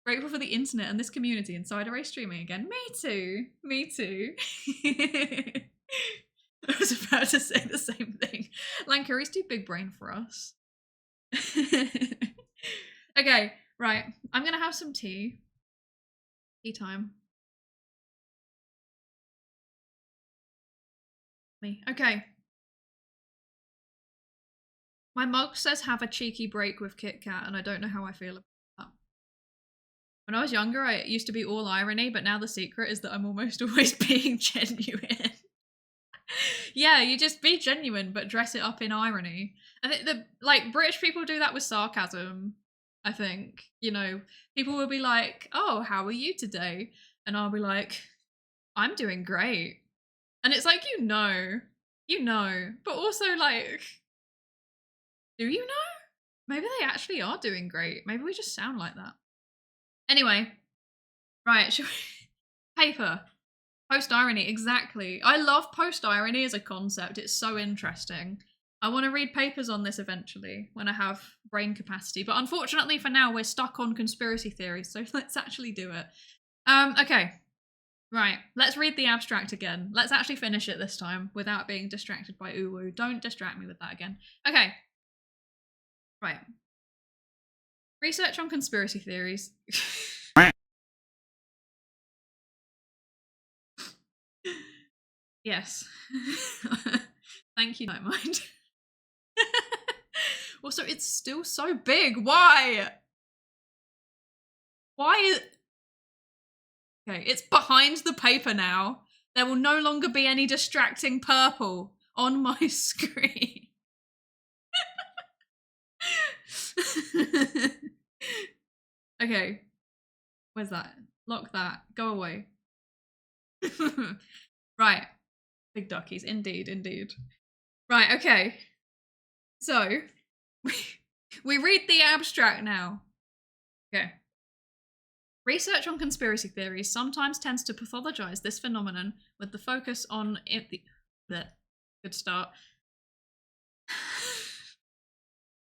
Grateful for the internet and this community and Psydere streaming again. Me too. Me too. I was about to say the same thing. Lankuri's too big brain for us. Okay, right. I'm gonna have some tea. Tea time. Me. Okay. My mug says have a cheeky break with Kit Kat, and I don't know how I feel about that. When I was younger, I used to be all irony, but now the secret is that I'm almost always being genuine. Yeah, you just be genuine, but dress it up in irony. I think British people do that with sarcasm. I think, people will be like, "Oh, how are you today?" And I'll be like, "I'm doing great." And it's like, but also do you know? Maybe they actually are doing great. Maybe we just sound like that. Anyway, right, paper. Post-irony, exactly. I love post-irony as a concept. It's so interesting. I want to read papers on this eventually when I have brain capacity. But unfortunately for now, we're stuck on conspiracy theories. So let's actually do it. Okay. Right. Let's read the abstract again. Let's actually finish it this time without being distracted by uwu. Don't distract me with that again. Okay. Right. Research on conspiracy theories. Yes. Thank you, Nightmind. Also, it's still so big. Why? Why? Okay, it's behind the paper now. There will no longer be any distracting purple on my screen. Okay. Where's that? Lock that. Go away. Right. Big duckies. Indeed, indeed. Right, okay. So, we read the abstract now. Okay. Research on conspiracy theories sometimes tends to pathologize this phenomenon with the focus on good start.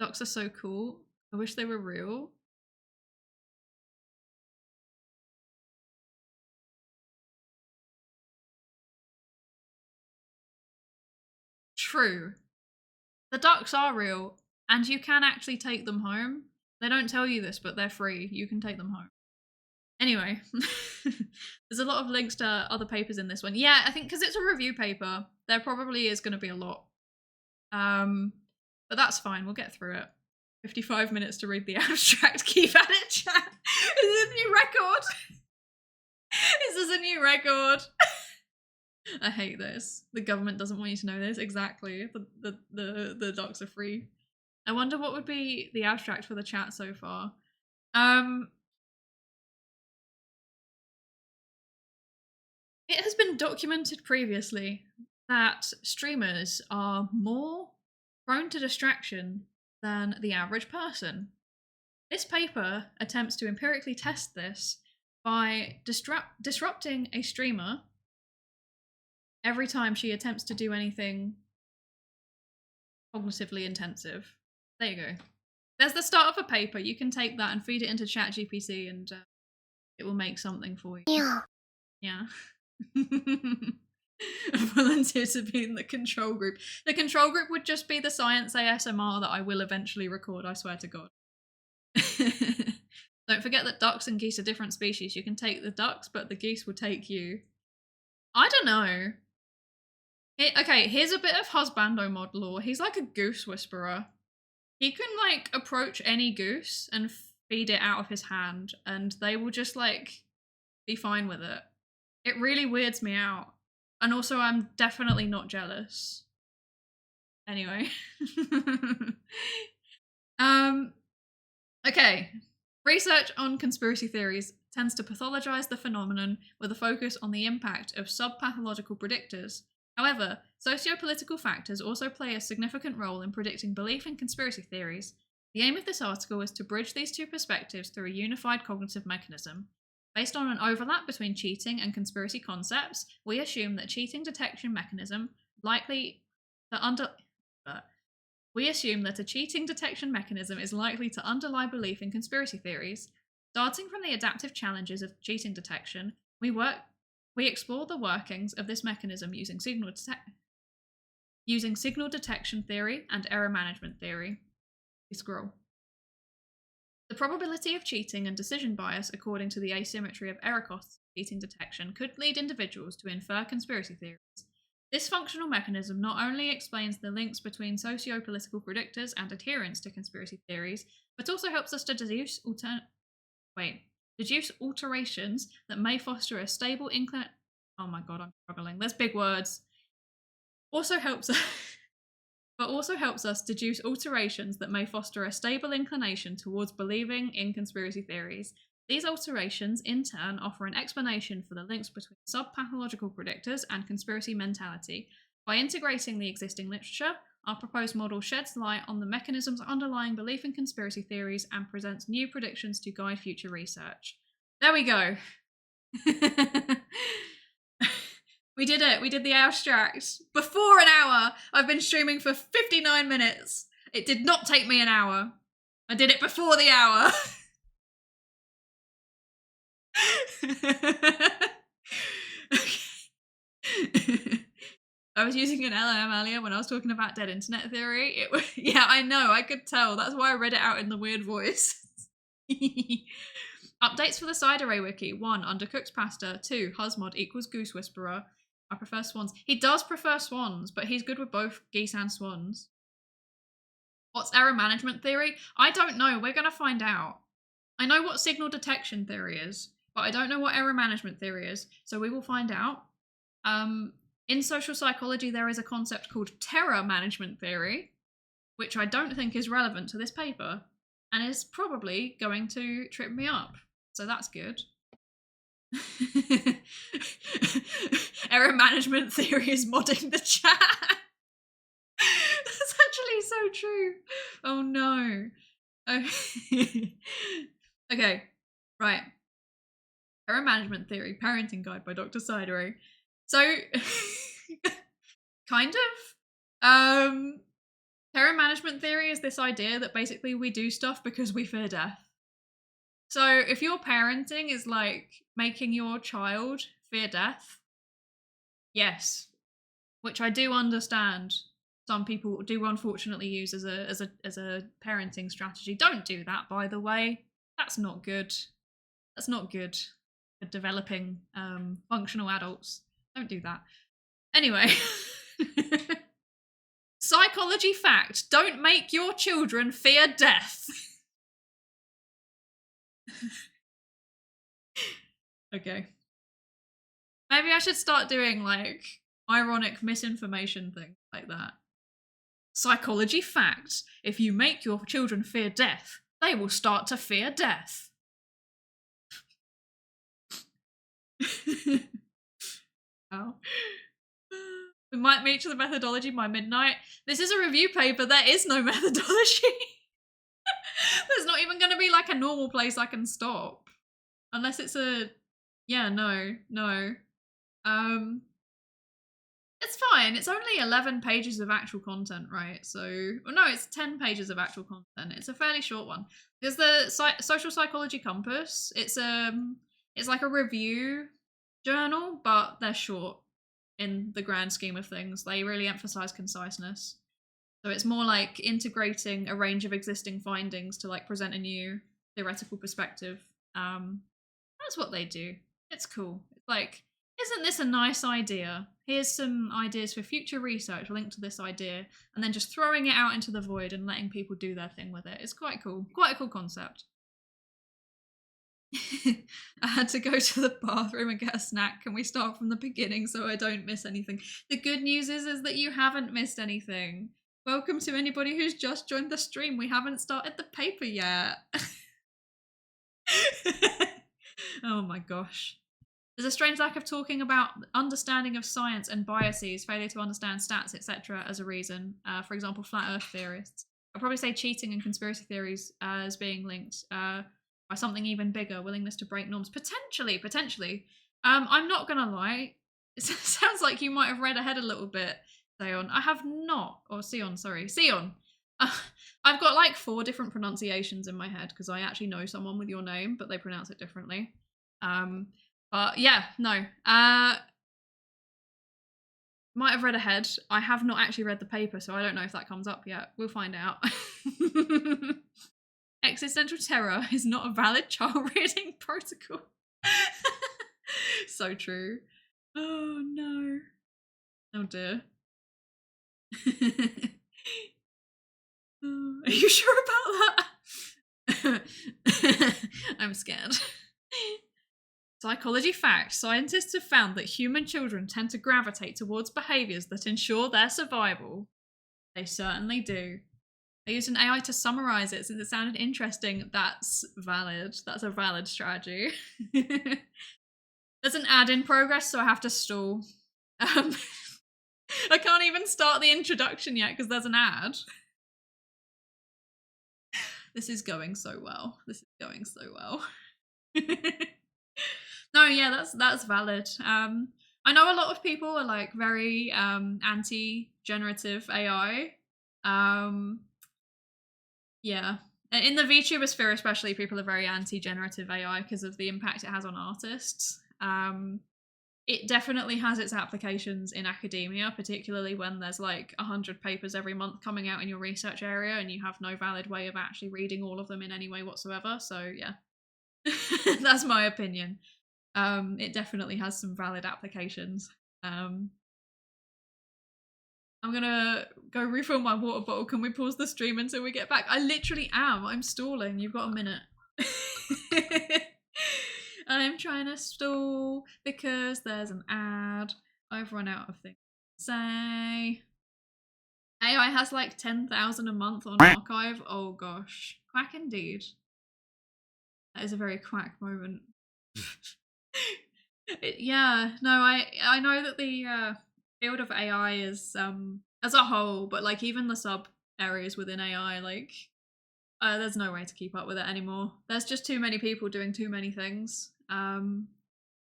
Docs are so cool. I wish they were real. True. The ducks are real, and you can actually take them home. They don't tell you this, but they're free. You can take them home. Anyway, there's a lot of links to other papers in this one. Yeah, I think because it's a review paper, there probably is going to be a lot. But that's fine. We'll get through it. 55 minutes to read the abstract. Keep at it, chat. Is this a new record? Is this a new record? I hate this. The government doesn't want you to know this. Exactly. The docs are free. I wonder what would be the abstract for the chat so far. It has been documented previously that streamers are more prone to distraction than the average person. This paper attempts to empirically test this by disrupting a streamer every time she attempts to do anything cognitively intensive. There you go. There's the start of a paper. You can take that and feed it into ChatGPT and it will make something for you. Yeah. Yeah. Volunteer to be in the control group. The control group would just be the science ASMR that I will eventually record, I swear to God. Don't forget that ducks and geese are different species. You can take the ducks, but the geese will take you. I don't know. Okay, here's a bit of husbando mod lore. He's like a goose whisperer. He can like approach any goose and feed it out of his hand, and they will just like be fine with it. It really weirds me out. And also, I'm definitely not jealous. Anyway. Okay. Research on conspiracy theories tends to pathologize the phenomenon with a focus on the impact of sub-pathological predictors. However, socio-political factors also play a significant role in predicting belief in conspiracy theories. The aim of this article is to bridge these two perspectives through a unified cognitive mechanism. Based on an overlap between cheating and conspiracy concepts, we assume that cheating detection mechanism We assume that a cheating detection mechanism is likely to underlie belief in conspiracy theories. Starting from the adaptive challenges of cheating detection, we explore the workings of this mechanism using signal detection theory and error management theory. Scroll. The probability of cheating and decision bias according to the asymmetry of error costs of cheating detection could lead individuals to infer conspiracy theories. This functional mechanism not only explains the links between socio-political predictors and adherence to conspiracy theories, but also helps us to deduce alterations that may foster a stable Oh my god, I'm struggling. There's big words. Also helps us deduce alterations that may foster a stable inclination towards believing in conspiracy theories. These alterations, in turn, offer an explanation for the links between sub-pathological predictors and conspiracy mentality. By integrating the existing literature, our proposed model sheds light on the mechanisms underlying belief in conspiracy theories and presents new predictions to guide future research. There we go. We did it. We did the abstract. Before an hour. I've been streaming for 59 minutes. It did not take me an hour. I did it before the hour. I was using an LM earlier when I was talking about dead internet theory. Yeah, I know. I could tell. That's why I read it out in the weird voice. Updates for the Psydere wiki. 1. Undercooked pasta. 2. Husmod equals goose whisperer. I prefer swans. He does prefer swans, but he's good with both geese and swans. What's error management theory? I don't know. We're going to find out. I know what signal detection theory is, but I don't know what error management theory is, so we will find out. In social psychology, there is a concept called terror management theory, which I don't think is relevant to this paper, and is probably going to trip me up. So that's good. Error management theory is modding the chat. true. Oh no. Okay, right. Parent Management Theory, Parenting Guide by Dr. Psydere. So, kind of. Parent Management Theory is this idea that basically we do stuff because we fear death. So if your parenting is like making your child fear death, yes, which I do understand. Some people do unfortunately use as a parenting strategy. Don't do that, by the way. That's not good. That's not good for developing functional adults. Don't do that. Anyway. Psychology fact: don't make your children fear death. Okay. Maybe I should start doing like ironic misinformation things like that. Psychology fact: if you make your children fear death, they will start to fear death. Wow. We might meet to the methodology by midnight. This is a review paper. There is no methodology. There's not even going to be like a normal place I can stop. Unless it's a... Yeah, no. It's fine. It's only 11 pages of actual content, right? So... Well, no, it's 10 pages of actual content. It's a fairly short one. There's the Social Psychology Compass. It's like a review journal, but they're short in the grand scheme of things. They really emphasize conciseness. So it's more like integrating a range of existing findings to like present a new theoretical perspective. That's what they do. It's cool. It's like, isn't this a nice idea? Here's some ideas for future research linked to this idea, and then just throwing it out into the void and letting people do their thing with it. It's quite cool. Quite a cool concept. I had to go to the bathroom and get a snack. Can we start from the beginning so I don't miss anything? The good news is that you haven't missed anything. Welcome to anybody who's just joined the stream. We haven't started the paper yet. Oh my gosh. There's a strange lack of talking about understanding of science and biases, failure to understand stats, etc. as a reason. For example, flat earth theorists. I'd probably say cheating and conspiracy theories as being linked by something even bigger, willingness to break norms. Potentially. I'm not gonna lie. It sounds like you might have read ahead a little bit, Sion. I have not. Or Sion, sorry. Sion. I've got like 4 different pronunciations in my head because I actually know someone with your name, but they pronounce it differently. But yeah, no. Might have read ahead. I have not actually read the paper, so I don't know if that comes up yet. We'll find out. Existential terror is not a valid child rearing protocol. So true. Oh no. Oh dear. Are you sure about that? I'm scared. Psychology fact: scientists have found that human children tend to gravitate towards behaviours that ensure their survival. They certainly do. I used an AI to summarise it since it sounded interesting. That's valid. That's a valid strategy. There's an ad in progress, so I have to stall. I can't even start the introduction yet because there's an ad. This is going so well. No, yeah, that's valid. I know a lot of people are like very anti-generative AI. Yeah. In the VTuber sphere especially, people are very anti-generative AI because of the impact it has on artists. It definitely has its applications in academia, particularly when there's like 100 papers every month coming out in your research area and you have no valid way of actually reading all of them in any way whatsoever. So yeah, that's my opinion. It definitely has some valid applications. I'm gonna go refill my water bottle. Can we pause the stream until we get back? I literally am. I'm stalling. You've got a minute. I'm trying to stall because there's an ad. I've run out of things to say. AI has like 10,000 a month on archive. Oh gosh. Quack indeed. That is a very quack moment. Yeah, no, I know that the field of AI is as a whole, but like even the sub areas within AI. Like, there's no way to keep up with it anymore. There's just too many people doing too many things.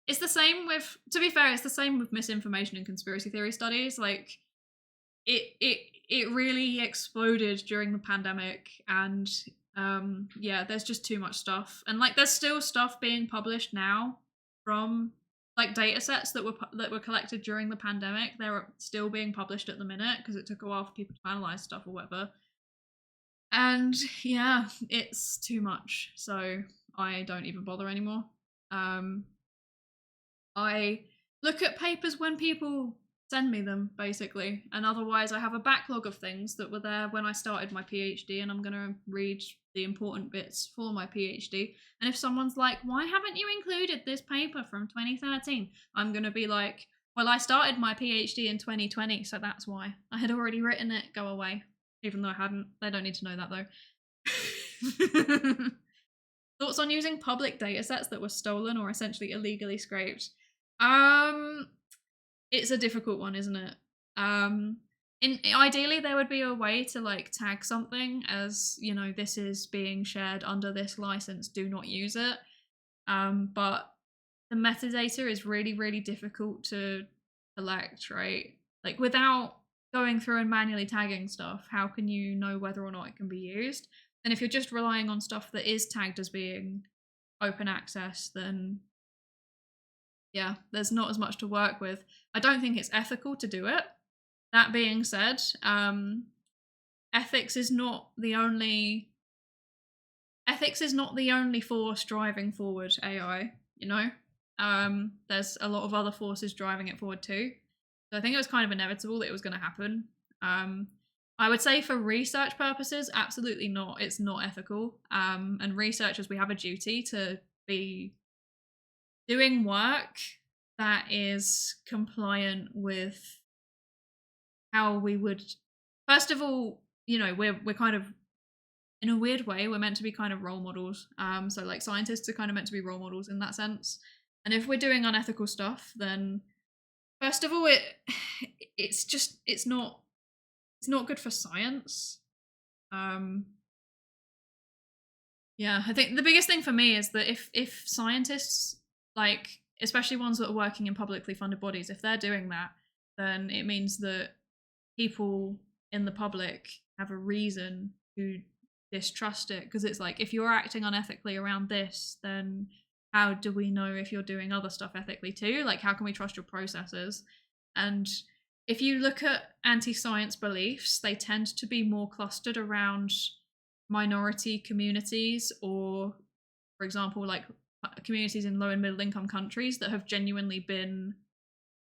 It's the same with, to be fair, it's the same with misinformation and conspiracy theory studies. Like, it really exploded during the pandemic, and yeah, there's just too much stuff. And like, there's still stuff being published now from like data sets that were collected during the pandemic. They're still being published at the minute because it took a while for people to analyze stuff or whatever. And yeah, it's too much, so I don't even bother anymore. I look at papers when people send me them, basically, and otherwise I have a backlog of things that were there when I started my PhD, and I'm going to read the important bits for my PhD. And if someone's like, why haven't you included this paper from 2013? I'm going to be like, well, I started my PhD in 2020, so that's why. I had already written it, go away. Even though I hadn't. They don't need to know that, though. Thoughts on using public datasets that were stolen or essentially illegally scraped? It's a difficult one, isn't it? Ideally, there would be a way to like tag something as, you know, this is being shared under this license, do not use it. But the metadata is really, really difficult to collect, right? Like, without going through and manually tagging stuff, how can you know whether or not it can be used? And if you're just relying on stuff that is tagged as being open access, then yeah, there's not as much to work with. I don't think it's ethical to do it. That being said, ethics is not the only force driving forward AI, you know? There's a lot of other forces driving it forward too. So I think it was kind of inevitable that it was going to happen. I would say for research purposes, absolutely not. It's not ethical. And researchers, we have a duty to be doing work that is compliant with how we would. First of all, you know, we're kind of, in a weird way, we're meant to be kind of role models. So like scientists are kind of meant to be role models in that sense. And if we're doing unethical stuff, then first of all, it's not good for science. Yeah, I think the biggest thing for me is that if scientists, like especially ones that are working in publicly funded bodies, if they're doing that, then it means that people in the public have a reason to distrust it, because it's like, if you're acting unethically around this, then how do we know if you're doing other stuff ethically too? Like, how can we trust your processes? And if you look at anti-science beliefs, they tend to be more clustered around minority communities, or, for example, like communities in low and middle income countries that have genuinely been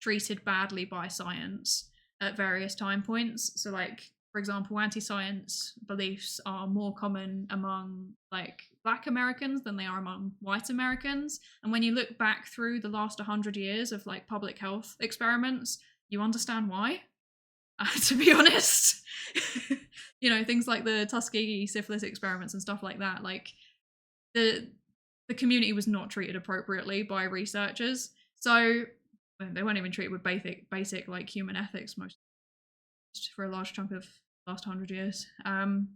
treated badly by science at various time points. So like, for example, anti-science beliefs are more common among like Black Americans than they are among white Americans. And when you look back through the last 100 years of like public health experiments, you understand why, to be honest. You know, things like the Tuskegee syphilis experiments and stuff like that, like the community was not treated appropriately by researchers. So they weren't even treated with basic like human ethics most for a large chunk of the last 100 years.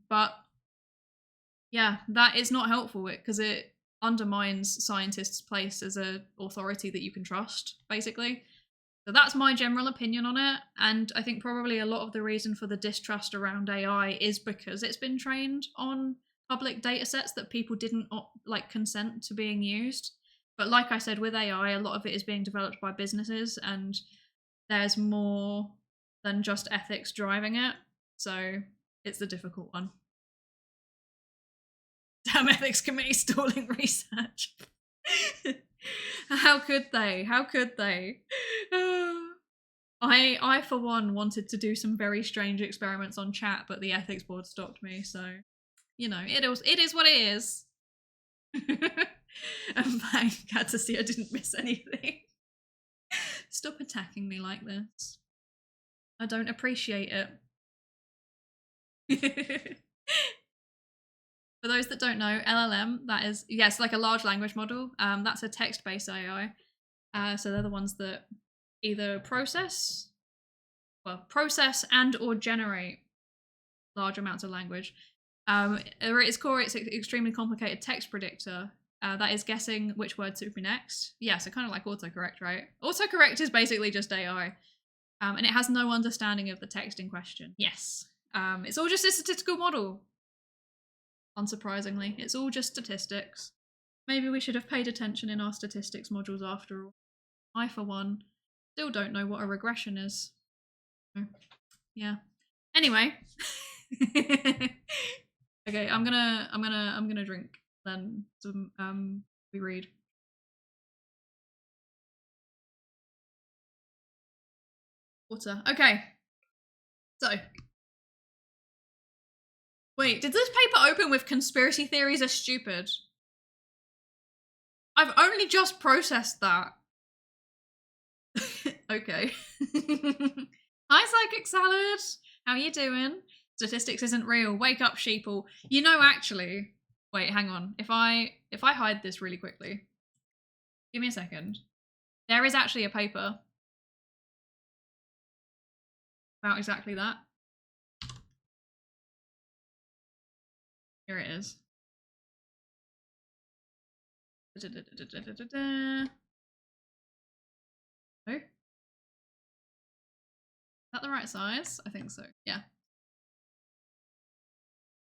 But yeah, that is not helpful because it undermines scientists' place as an authority that you can trust, basically. So that's my general opinion on it. And I think probably a lot of the reason for the distrust around AI is because it's been trained on public data sets that people didn't like consent to being used. But like I said, with AI, a lot of it is being developed by businesses, and there's more than just ethics driving it. So it's a difficult one. Damn ethics committee stalling research. How could they? How could they? I for one wanted to do some very strange experiments on chat, but the ethics board stopped me. So, you know, it is what it is. I'm glad to see I didn't miss anything. Stop attacking me like this. I don't appreciate it. For those that don't know, LLM, that is, yes, like a large language model. That's a text-based AI. So they're the ones that either process and or generate large amounts of language. At its core, it's an extremely complicated text predictor that is guessing which word to be next. Yeah, so kind of like autocorrect, right? Autocorrect is basically just AI. And it has no understanding of the text in question. Yes. It's all just a statistical model. Unsurprisingly, it's all just statistics. Maybe we should have paid attention in our statistics modules after all. I, for one, still don't know what a regression is. Yeah. Anyway. Okay, I'm gonna drink then some we read. Water. Okay. So wait, did this paper open with conspiracy theories are stupid? I've only just processed that. Okay. Hi, Psychic Salad. How you doing? Statistics isn't real. Wake up, sheeple. You know, actually, wait, hang on. If I hide this really quickly, give me a second. There is actually a paper about exactly that. Here it is. Oh. Is that the right size? I think so. Yeah.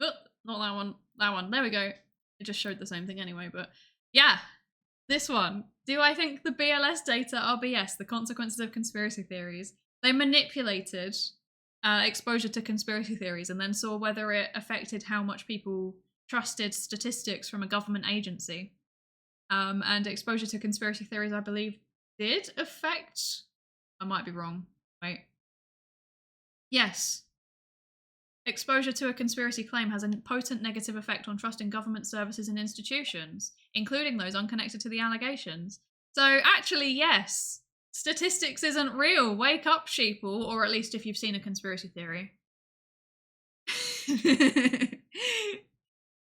Oh, not that one. That one. There we go. It just showed the same thing anyway, but yeah. This one. Do I think the BLS data are BS? The consequences of conspiracy theories. They manipulated exposure to conspiracy theories and then saw whether it affected how much people trusted statistics from a government agency. And exposure to conspiracy theories, I believe, did affect... I might be wrong. Wait. Yes. Exposure to a conspiracy claim has a potent negative effect on trust in government services and institutions, including those unconnected to the allegations. So actually, yes, statistics isn't real. Wake up, sheeple, or at least if you've seen a conspiracy theory.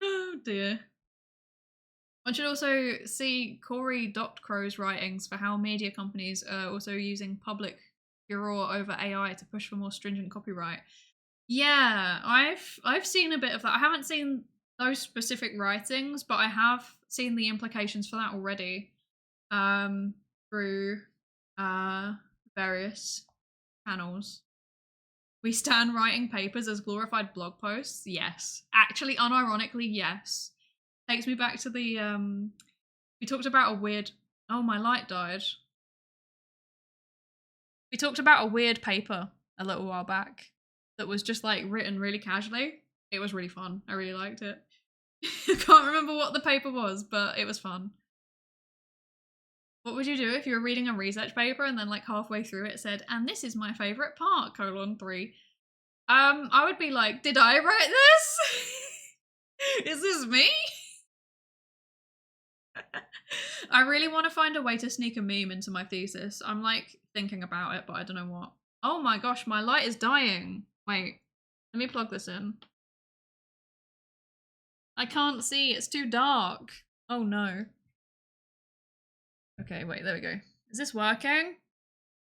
Oh dear. One should also see Cory Doctorow's writings for how media companies are also using public furor over AI to push for more stringent copyright. Yeah, I've seen a bit of that. I haven't seen those specific writings, but I have seen the implications for that already through various channels. We stand writing papers as glorified blog posts. Yes, actually, unironically, yes. Takes me back to the we talked about a weird... Oh, my light died. We talked about a weird paper a little while back that was just like written really casually. It was really fun. I really liked it. I can't remember what the paper was, but it was fun. What would you do if you were reading a research paper and then like halfway through it said, and this is my favourite part, :3. I would be like, did I write this? Is this me? I really want to find a way to sneak a meme into my thesis. I'm like thinking about it, but I don't know what. Oh my gosh, my light is dying. Wait, let me plug this in. I can't see, it's too dark. Oh no. Okay, wait, there we go. Is this working?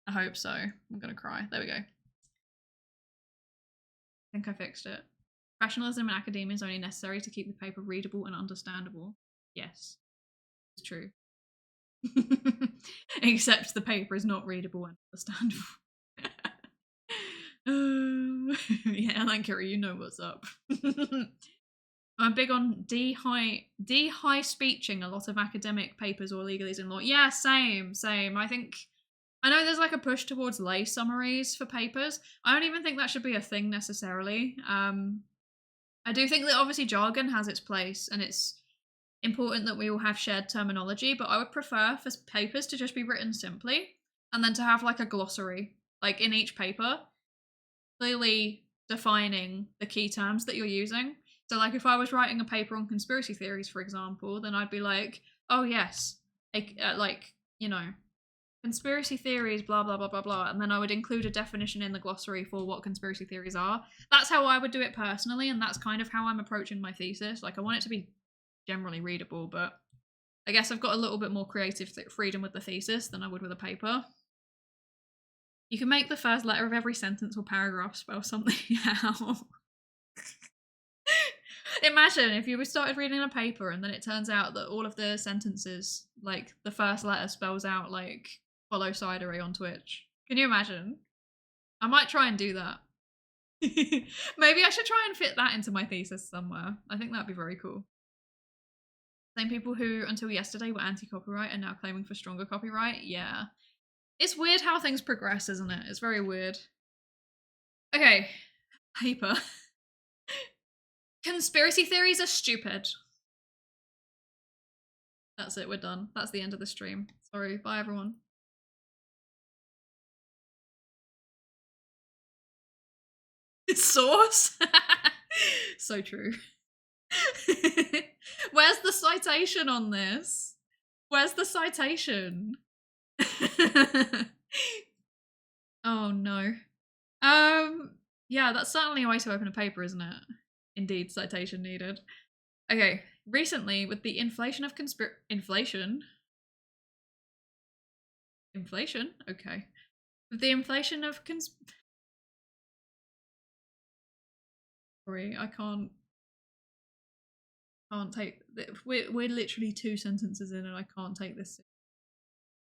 I hope so. I'm gonna cry. There we go. I think I fixed it. Rationalism in academia is only necessary to keep the paper readable and understandable. Yes, it's true. Except the paper is not readable and understandable. Yeah, Lankiri, you know what's up. I'm big on de-high speeching a lot of academic papers or legalese in law. Yeah, same. I know there's like a push towards lay summaries for papers. I don't even think that should be a thing necessarily. I do think that obviously jargon has its place and it's important that we all have shared terminology, but I would prefer for papers to just be written simply and then to have like a glossary, like in each paper, clearly defining the key terms that you're using. So like if I was writing a paper on conspiracy theories, for example, then I'd be like, oh yes, like, you know, conspiracy theories, blah, blah, blah, blah, blah. And then I would include a definition in the glossary for what conspiracy theories are. That's how I would do it personally. And that's kind of how I'm approaching my thesis. Like I want it to be generally readable, but I guess I've got a little bit more creative freedom with the thesis than I would with a paper. You can make the first letter of every sentence or paragraph spell something out. Imagine if you started reading a paper and then it turns out that all of the sentences, like the first letter spells out like follow Psydere on Twitch. Can you imagine? I might try and do that. Maybe I should try and fit that into my thesis somewhere. I think that'd be very cool. Same people who until yesterday were anti-copyright are now claiming for stronger copyright. Yeah. It's weird how things progress, isn't it? It's very weird. Okay. Paper. Conspiracy theories are stupid. That's it, we're done. That's the end of the stream. Sorry, bye everyone. Source? So true. Where's the citation on this? Where's the citation? Oh no. Yeah, that's certainly a way to open a paper, isn't it? Indeed, citation needed. Okay, recently with the inflation of inflation? Okay. With the inflation of Sorry, I can't take, we're literally 2 sentences in and I can't take this.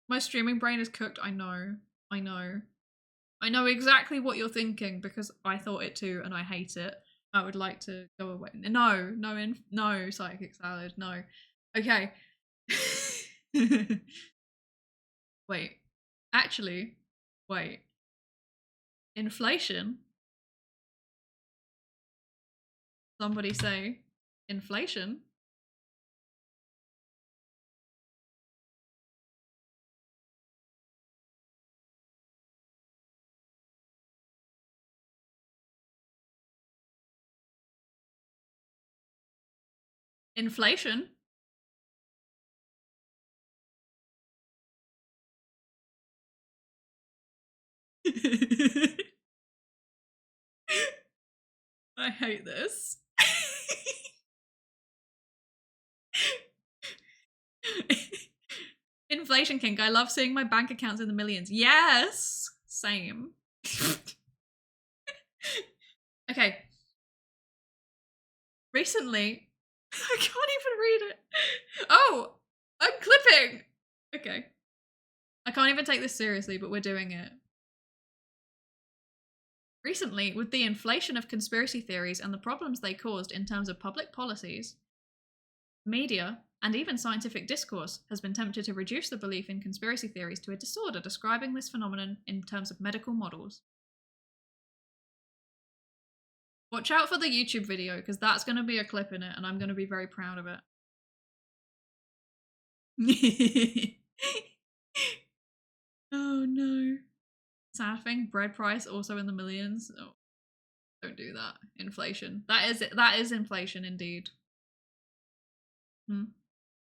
My streaming brain is cooked, I know. I know exactly what you're thinking because I thought it too and I hate it. I would like to go away. No, psychic salad, no. Okay. Wait. Actually, wait. Inflation? Somebody say inflation? Inflation? I hate this. Inflation kink. I love seeing my bank accounts in the millions. Yes! Same. Okay. Recently, I can't even read it. Oh, I'm clipping. Okay. I can't even take this seriously, but we're doing it. Recently, with the inflation of conspiracy theories and the problems they caused in terms of public policies, media, and even scientific discourse has been tempted to reduce the belief in conspiracy theories to a disorder describing this phenomenon in terms of medical models. Watch out for the YouTube video, because that's going to be a clip in it, and I'm going to be very proud of it. Oh no. Sad thing, bread price also in the millions. Oh, don't do that. Inflation. That is inflation indeed.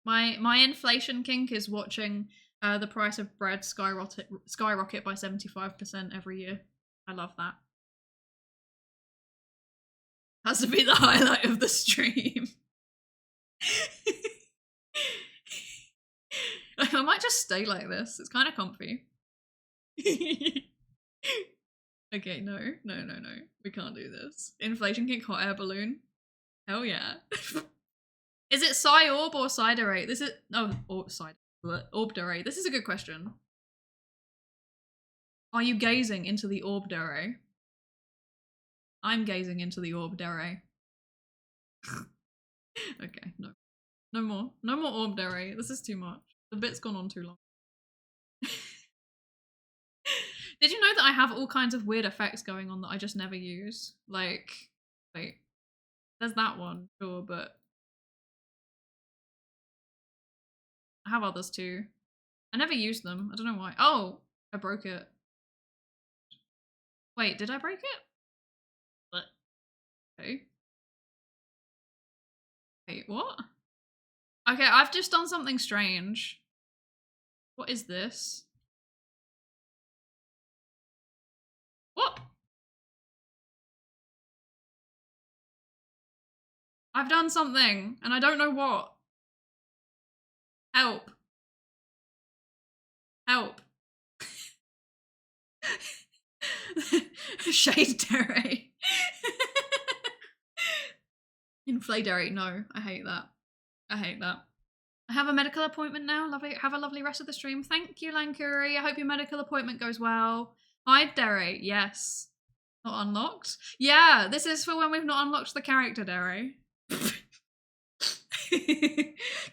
My inflation kink is watching the price of bread skyrocket by 75% every year. I love that. Has to be the highlight of the stream. I might just stay like this. It's kind of comfy. Okay, no. We can't do this. Inflation kink hot air balloon. Hell yeah. Is it Psyorb or Psydere? This is Aubert-Teillaud. This is a good question. Are you gazing into the Aubert-Teillaud? I'm gazing into the Aubert-Teillaud. Okay, no. No more Aubert-Teillaud. This is too much. The bit's gone on too long. Did you know that I have all kinds of weird effects going on that I just never use? Like, wait. There's that one, sure, but I have others too. I never use them. I don't know why. Oh, I broke it. Wait, did I break it? What? Okay. Wait, what? Okay, I've just done something strange. What is this? What? I've done something, and I don't know what. Help. Help. Shade Dere. In Psydere, no, I hate that. I hate that. I have a medical appointment now. Lovely. Have a lovely rest of the stream. Thank you, Lankuri. I hope your medical appointment goes well. Hi, Derry. Yes. Not unlocked? Yeah, this is for when we've not unlocked the character, Derry.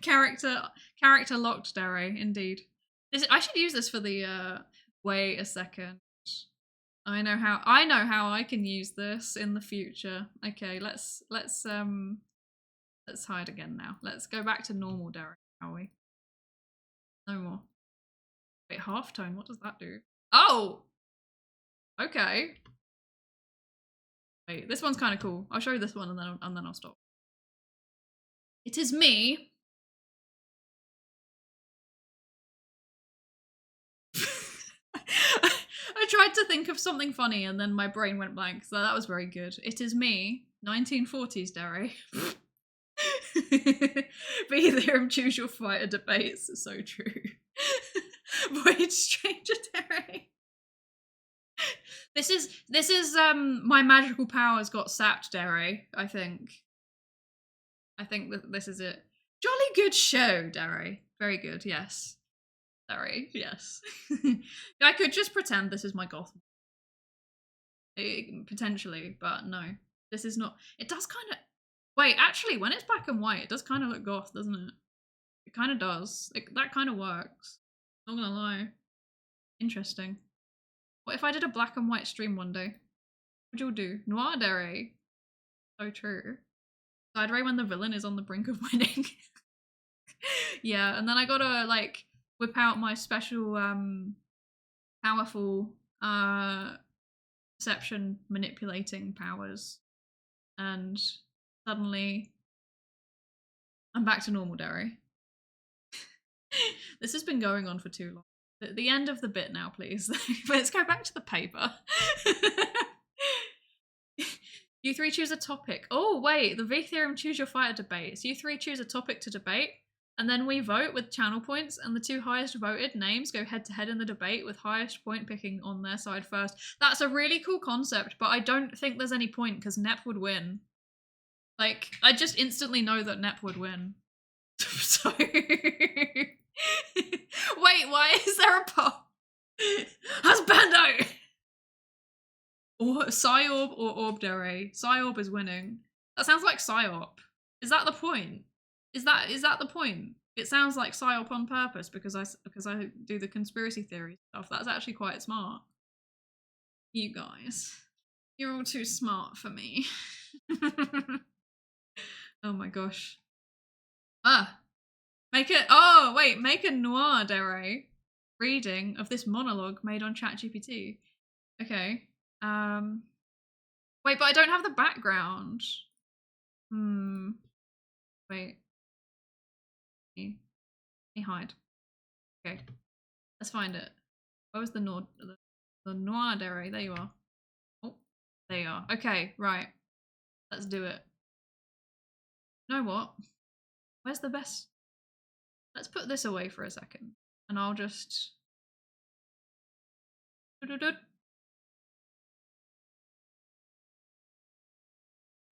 character locked, Derry, indeed. I should use this for the wait a second. I know how I can use this in the future. Okay, let's hide again now. Let's go back to normal, Derek, shall we? No more. Wait, halftone, what does that do? Oh! Okay. Wait, this one's kind of cool. I'll show you this one and then I'll stop. It is me. I tried to think of something funny and then my brain went blank, so that was very good. It is me, 1940s Derry. Be there and choose your fighter debates. So true. Void Stranger Derry. This is my magical powers got sapped, Derry, I think. I think that this is it. Jolly good show, Derry. Very good, yes. Derry, yes. I could just pretend this is my goth. Potentially, but no. This is not. It does kind of. Wait, actually, when it's black and white, it does kind of look goth, doesn't it? It kind of does. That kind of works. Not gonna lie. Interesting. What if I did a black and white stream one day? What would you all do? Noir Derry. So true. Psydere when the villain is on the brink of winning. Yeah, and then I gotta like whip out my special powerful perception manipulating powers, and suddenly I'm back to normal, Derry. This has been going on for too long. The end of the bit now, please. Let's go back to the paper. You three choose a topic. Oh, wait, the V theorem choose your fighter debate. So you three choose a topic to debate, and then we vote with channel points, and the two highest voted names go head to head in the debate with highest point picking on their side first. That's a really cool concept, but I don't think there's any point because Nep would win. Like, I just instantly know that Nep would win. So... Wait, why is there a poll? Husbando! Or Psyorb or Orbdere. Psyorb is winning. That sounds like Psyop. Is that the point? Is that the point? It sounds like Psyop on purpose because I do the conspiracy theory stuff. That's actually quite smart. You guys. You're all too smart for me. Oh my gosh. Make a Noir Dere reading of this monologue made on ChatGPT. Okay. Wait, but I don't have the background. Wait. Let me hide. Okay. Let's find it. Where was the Noir Dere? There you are. Oh, there you are. Okay, right. Let's do it. You know what? Where's the best? Let's put this away for a second, and I'll just...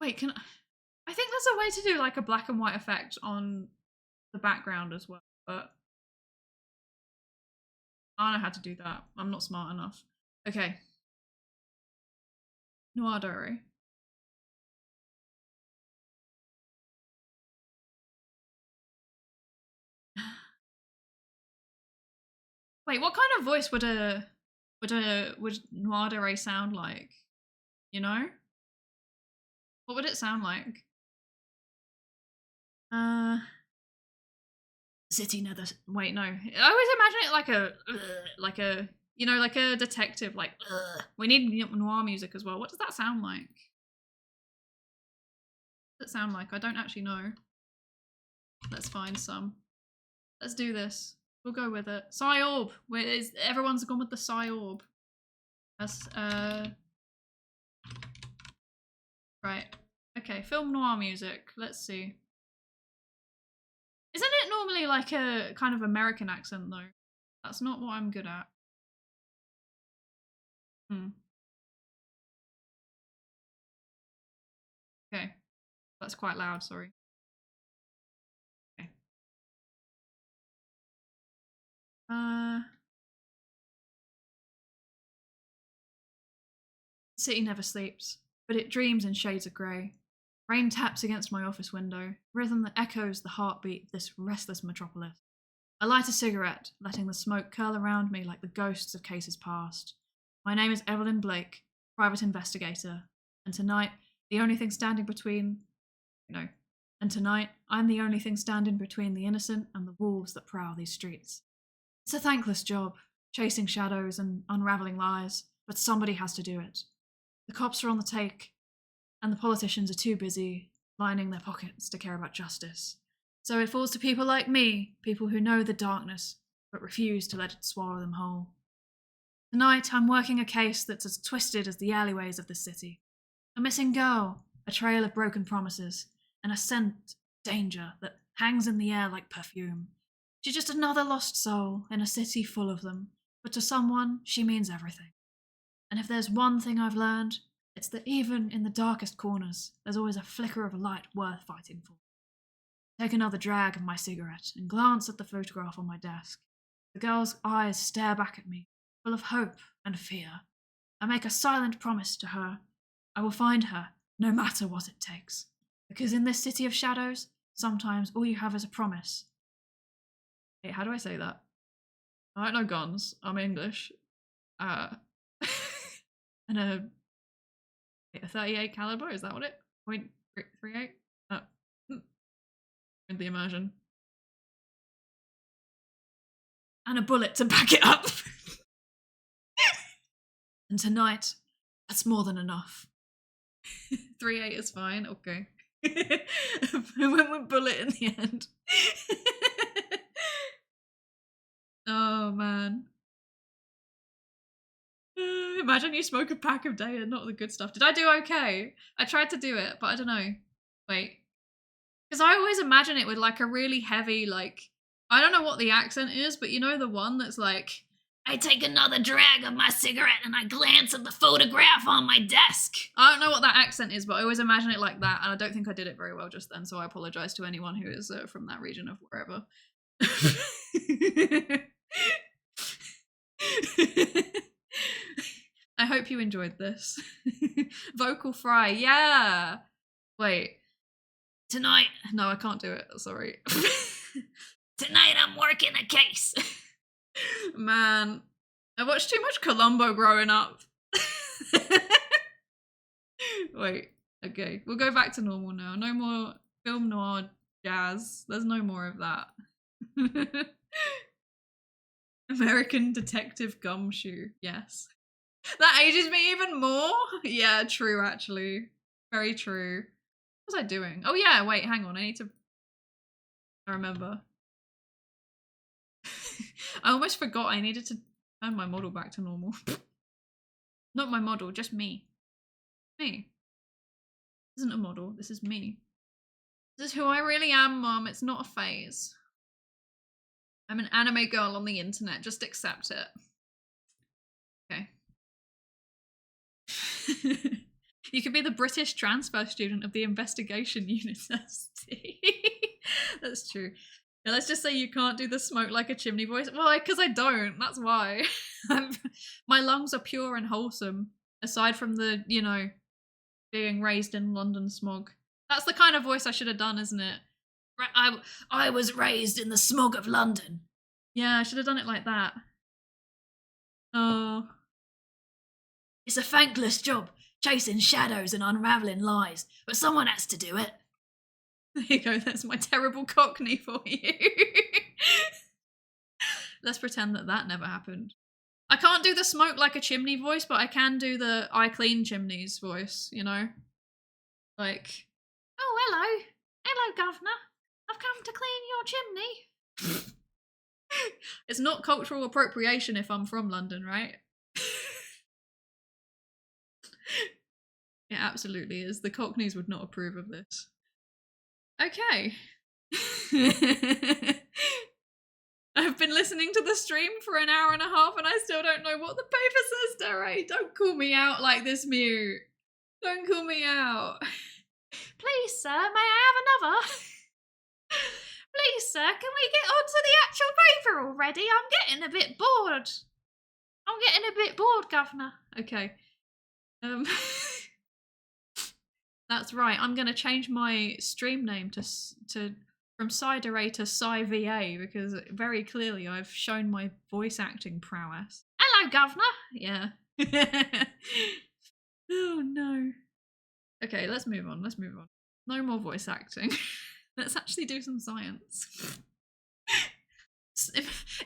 Wait, can I think there's a way to do like a black and white effect on the background as well, but I don't know how to do that. I'm not smart enough. Okay. Noir Dere. Wait, what kind of voice would Noir Dere sound like? You know? What would it sound like? City Nether. Wait, no. I always imagine it like a you know, like a detective. Like, we need noir music as well. What does that sound like? What does it sound like? I don't actually know. Let's find some. Let's do this. We'll go with it. Psyorb. Everyone's gone with the Psyorb. That's right. Okay, film noir music. Let's see. Isn't it normally like a kind of American accent though? That's not what I'm good at. Okay. that's quite loud, sorry. Okay. The city never sleeps, but it dreams in shades of grey. Rain taps against my office window, rhythm that echoes the heartbeat of this restless metropolis. I light a cigarette, letting the smoke curl around me like the ghosts of cases past. My name is Evelyn Blake, private investigator, and tonight, the only thing standing between... No. And tonight, I'm the only thing standing between the innocent and the wolves that prowl these streets. It's a thankless job, chasing shadows and unravelling lies, but somebody has to do it. The cops are on the take, and the politicians are too busy lining their pockets to care about justice. So it falls to people like me, people who know the darkness, but refuse to let it swallow them whole. Tonight, I'm working a case that's as twisted as the alleyways of the city. A missing girl, a trail of broken promises, and a scent of danger that hangs in the air like perfume. She's just another lost soul in a city full of them, but to someone, she means everything. And if there's one thing I've learned, it's that even in the darkest corners, there's always a flicker of light worth fighting for. Take another drag of my cigarette and glance at the photograph on my desk. The girl's eyes stare back at me, full of hope and fear. I make a silent promise to her. I will find her, no matter what it takes. Because in this city of shadows, sometimes all you have is a promise. Wait, how do I say that? I don't know guns. I'm English. And a 38 caliber, is that what it? .38? Oh. In the immersion. And a bullet to back it up. And tonight, that's more than enough. 3.8 is fine, okay. I went with bullet in the end. Oh man. Imagine you smoke a pack a day and not the good stuff. Did I do okay? I tried to do it, but I don't know. Wait. Because I always imagine it with like a really heavy, like, I don't know what the accent is, but you know the one that's like, I take another drag of my cigarette and I glance at the photograph on my desk. I don't know what that accent is, but I always imagine it like that, and I don't think I did it very well just then, so I apologise to anyone who is from that region of wherever. I hope you enjoyed this. Vocal fry, yeah! Wait. Tonight... No, I can't do it, sorry. Tonight I'm working a case. Man, I watched too much Columbo growing up. Wait, okay, we'll go back to normal now. No more film noir jazz. There's no more of that. American Detective Gumshoe, yes. That ages me even more? Yeah, true, actually. Very true. What was I doing? Oh yeah, wait, hang on, I remember. I almost forgot I needed to turn my model back to normal. Not my model, just me. Me. This isn't a model, this is me. This is who I really am, Mom. It's not a phase. I'm an anime girl on the internet, just accept it. Okay. You could be the British transfer student of the investigation university. That's true. Now, let's just say you can't do the smoke like a chimney voice. Well, because I don't. That's why. My lungs are pure and wholesome, aside from the, you know, being raised in London smog. That's the kind of voice I should have done, isn't it? I was raised in the smog of London. Yeah, I should have done it like that. Oh. It's a thankless job, chasing shadows and unravelling lies, but someone has to do it. There you go, that's my terrible Cockney for you. Let's pretend that that never happened. I can't do the smoke like a chimney voice, but I can do the I clean chimneys voice, you know? Like, oh, hello. Hello, Governor. I've come to clean your chimney. It's not cultural appropriation if I'm from London, right? It absolutely is. The Cockneys would not approve of this. Okay. I've been listening to the stream for an hour and a half and I still don't know what the paper says, Derry. Don't call me out like this, Mute. Don't call me out. Please, sir, may I have another? Please, sir, can we get on to the actual paper already? I'm getting a bit bored. Governor. Okay. That's right. I'm going to change my stream name to from Psydere to PsyVA because very clearly I've shown my voice acting prowess. Hello, Governor. Yeah. Oh no. Okay, let's move on. No more voice acting. Let's actually do some science.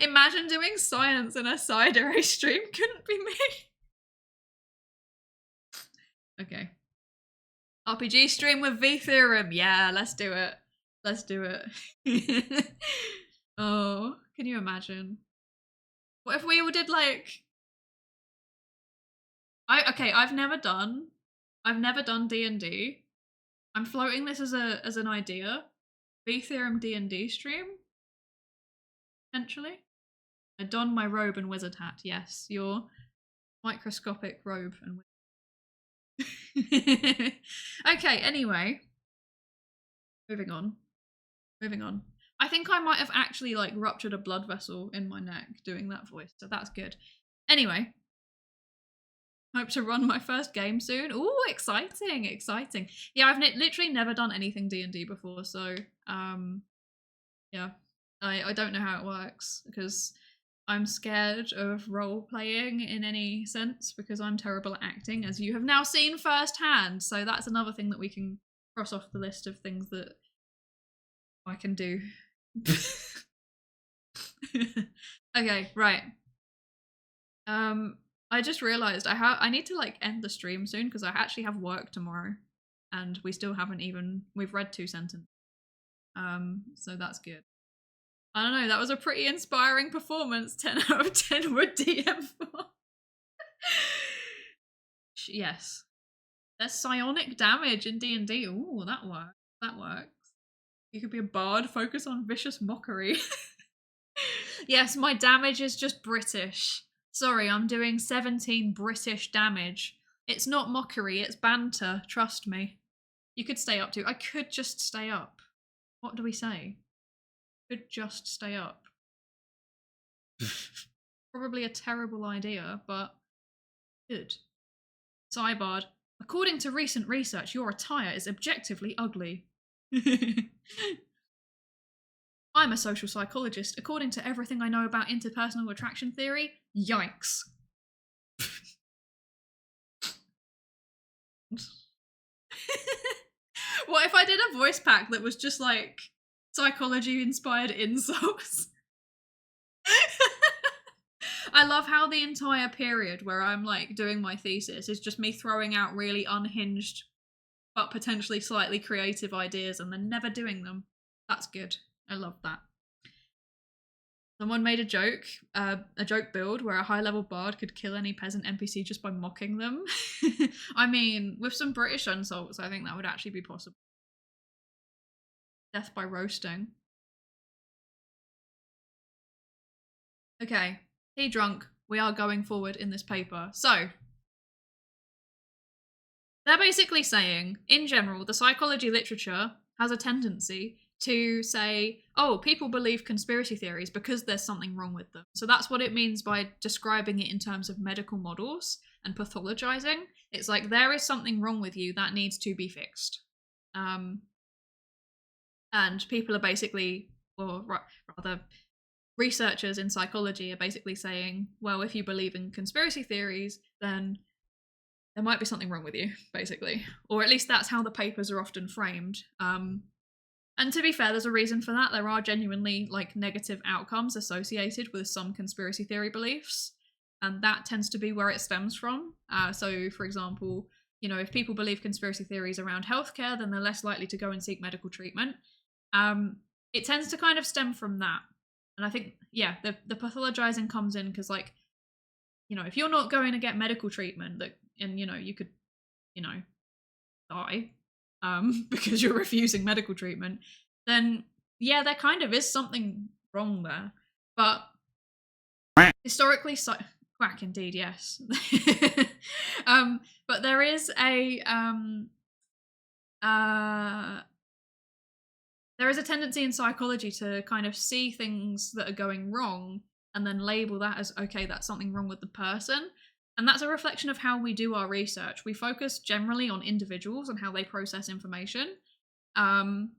Imagine doing science in a Psydere stream. Couldn't be me. Okay. RPG stream with V theorem. Yeah, let's do it. Oh, can you imagine? What if we all did like I've never done D&D. I'm floating this as an idea. V theorem D&D stream. Potentially. I don my robe and wizard hat. Yes, your microscopic robe and wizard. Okay, anyway. Moving on. I think I might have actually like ruptured a blood vessel in my neck doing that voice, so that's good. Anyway. Hope to run my first game soon. Ooh, exciting. Yeah, I've literally never done anything D&D before, so yeah. I don't know how it works because I'm scared of role playing in any sense because I'm terrible at acting, as you have now seen firsthand. So that's another thing that we can cross off the list of things that I can do. Okay, right. I just realized I need to like end the stream soon because I actually have work tomorrow and we still haven't we've read 2 sentences. So that's good. I don't know, that was a pretty inspiring performance. 10 out of 10 would DM for. Yes. There's psionic damage in D&D. Ooh, that works. You could be a bard, focus on vicious mockery. Yes, my damage is just British. Sorry, I'm doing 17 British damage. It's not mockery, it's banter, trust me. You could stay up too. I could just stay up. What do we say? Could just stay up. Probably a terrible idea, but good. Sidebard. According to recent research, your attire is objectively ugly. I'm a social psychologist. According to everything I know about interpersonal attraction theory, yikes. What if I did a voice pack that was just like psychology-inspired insults? I love how the entire period where I'm like doing my thesis is just me throwing out really unhinged but potentially slightly creative ideas and then never doing them. That's good. I love that. Someone made a joke build where a high-level bard could kill any peasant NPC just by mocking them. I mean, with some British insults, I think that would actually be possible. Death by roasting. Okay, tea drunk. We are going forward in this paper. So, they're basically saying, in general, the psychology literature has a tendency to say, oh, people believe conspiracy theories because there's something wrong with them. So that's what it means by describing it in terms of medical models and pathologizing. It's like, there is something wrong with you that needs to be fixed. And people are basically, or rather, researchers in psychology are basically saying, well, if you believe in conspiracy theories, then there might be something wrong with you, basically. Or at least that's how the papers are often framed. And to be fair, there's a reason for that. There are genuinely like negative outcomes associated with some conspiracy theory beliefs. And that tends to be where it stems from. So for example, you know, if people believe conspiracy theories around healthcare, then they're less likely to go and seek medical treatment. It tends to kind of stem from that. And I think, yeah, the pathologizing comes in because, like, you know, if you're not going to get medical treatment, and, you know, you could, you know, die because you're refusing medical treatment, then, yeah, there kind of is something wrong there. But historically, quack indeed, yes. But there is a there is a tendency in psychology to kind of see things that are going wrong and then label that as, okay, that's something wrong with the person. And that's a reflection of how we do our research. We focus generally on individuals and how they process information. And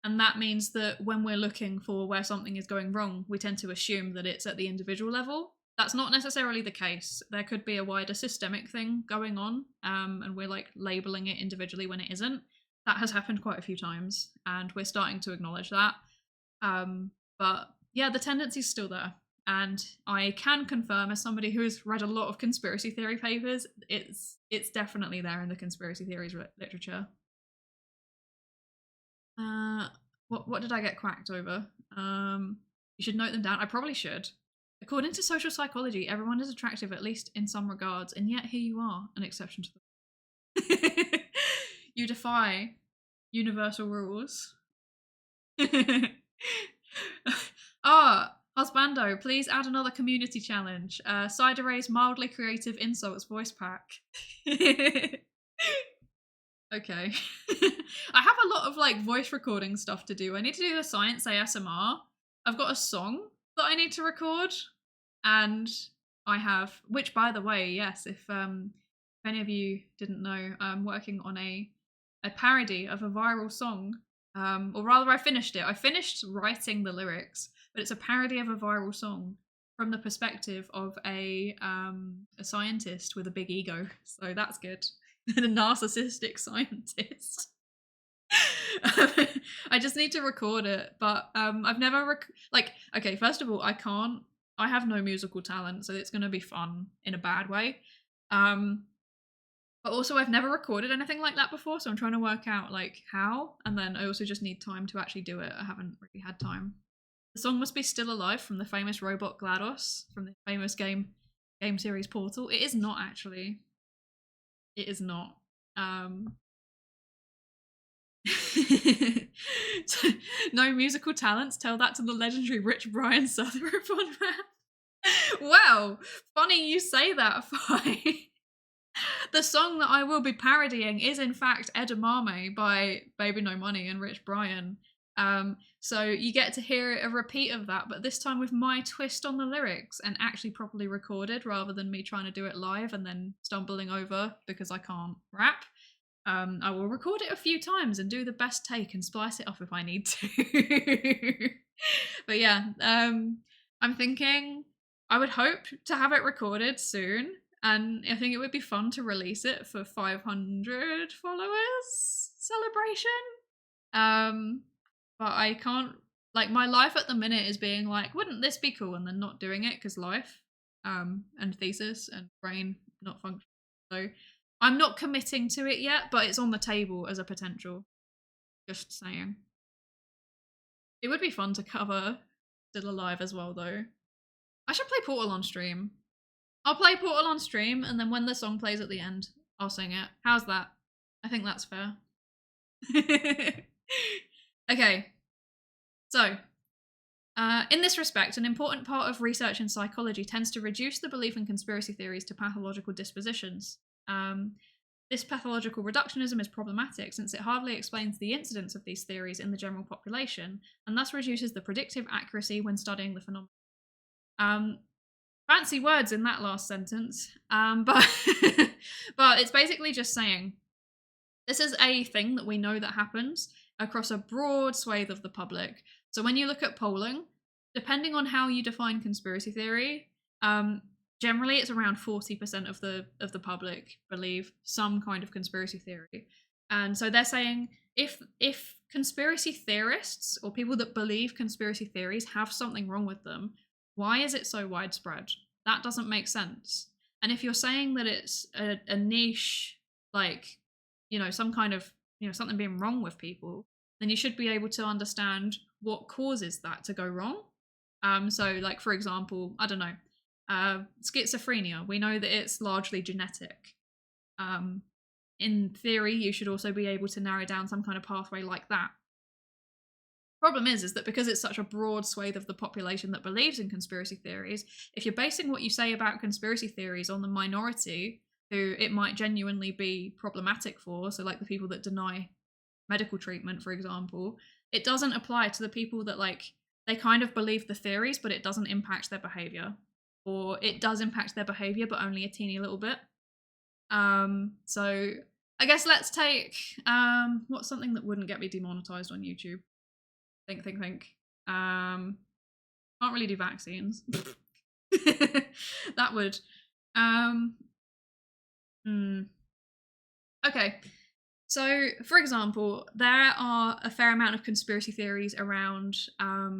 that means that when we're looking for where something is going wrong, we tend to assume that it's at the individual level. That's not necessarily the case. There could be a wider systemic thing going on, and we're like labeling it individually when it isn't. That has happened quite a few times, and we're starting to acknowledge that. But yeah, the tendency's still there. And I can confirm, as somebody who has read a lot of conspiracy theory papers, it's definitely there in the conspiracy theories literature. What did I get quacked over? You should note them down. I probably should. According to social psychology, everyone is attractive, at least in some regards, and yet here you are, an exception to the You defy universal rules. Husbando, please add another community challenge. Psydere's mildly creative insults voice pack. Okay. I have a lot of like voice recording stuff to do. I need to do the science ASMR. I've got a song that I need to record, and I have, which by the way, yes, if any of you didn't know, I'm working on a parody of a viral song, or rather I finished it. I finished writing the lyrics, but it's a parody of a viral song from the perspective of a scientist with a big ego, so that's good. A narcissistic scientist. I just need to record it, but I've never okay, first of all, I have no musical talent, so it's going to be fun in a bad way. But also I've never recorded anything like that before, so I'm trying to work out like how, and then I also just need time to actually do it. I haven't really had time. The song must be Still Alive from the famous robot GLaDOS from the famous game series Portal. It is not actually. It is not. No musical talents. Tell that to the legendary Rich Brian Southerland man. Wow, funny you say that, Fi. The song that I will be parodying is in fact Edamame by Baby No Money and Rich Brian. So you get to hear a repeat of that, but this time with my twist on the lyrics and actually properly recorded rather than me trying to do it live and then stumbling over because I can't rap. I will record it a few times and do the best take and splice it off if I need to. But yeah, I'm thinking I would hope to have it recorded soon, and I think it would be fun to release it for 500 followers celebration. But I can't, like, my life at the minute is being like, wouldn't this be cool? And then not doing it because life, and thesis and brain not functioning. So I'm not committing to it yet, but it's on the table as a potential. Just saying. It would be fun to cover Still Alive as well, though. I should play Portal on stream. I'll play Portal on stream, and then when the song plays at the end, I'll sing it. How's that? I think that's fair. Okay, so in this respect, an important part of research in psychology tends to reduce the belief in conspiracy theories to pathological dispositions. This pathological reductionism is problematic since it hardly explains the incidence of these theories in the general population, and thus reduces the predictive accuracy when studying the phenomenon. Fancy words in that last sentence, but but it's basically just saying this is a thing that we know that happens across a broad swathe of the public. So when you look at polling, depending on how you define conspiracy theory, generally it's around 40% of the public believe some kind of conspiracy theory. And so they're saying if conspiracy theorists or people that believe conspiracy theories have something wrong with them, why is it so widespread? That doesn't make sense. And if you're saying that it's a niche, like, you know, some kind of, you know, something being wrong with people, then you should be able to understand what causes that to go wrong. So like, for example, I don't know, schizophrenia, we know that it's largely genetic. In theory, you should also be able to narrow down some kind of pathway like that. Problem is that because it's such a broad swathe of the population that believes in conspiracy theories, if you're basing what you say about conspiracy theories on the minority who it might genuinely be problematic for, so like the people that deny medical treatment, for example, it doesn't apply to the people that like they kind of believe the theories, but it doesn't impact their behavior, or it does impact their behavior, but only a teeny little bit. So I guess let's take what's something that wouldn't get me demonetized on YouTube. Think. Can't really do vaccines. That would. Okay. So, for example, there are a fair amount of conspiracy theories around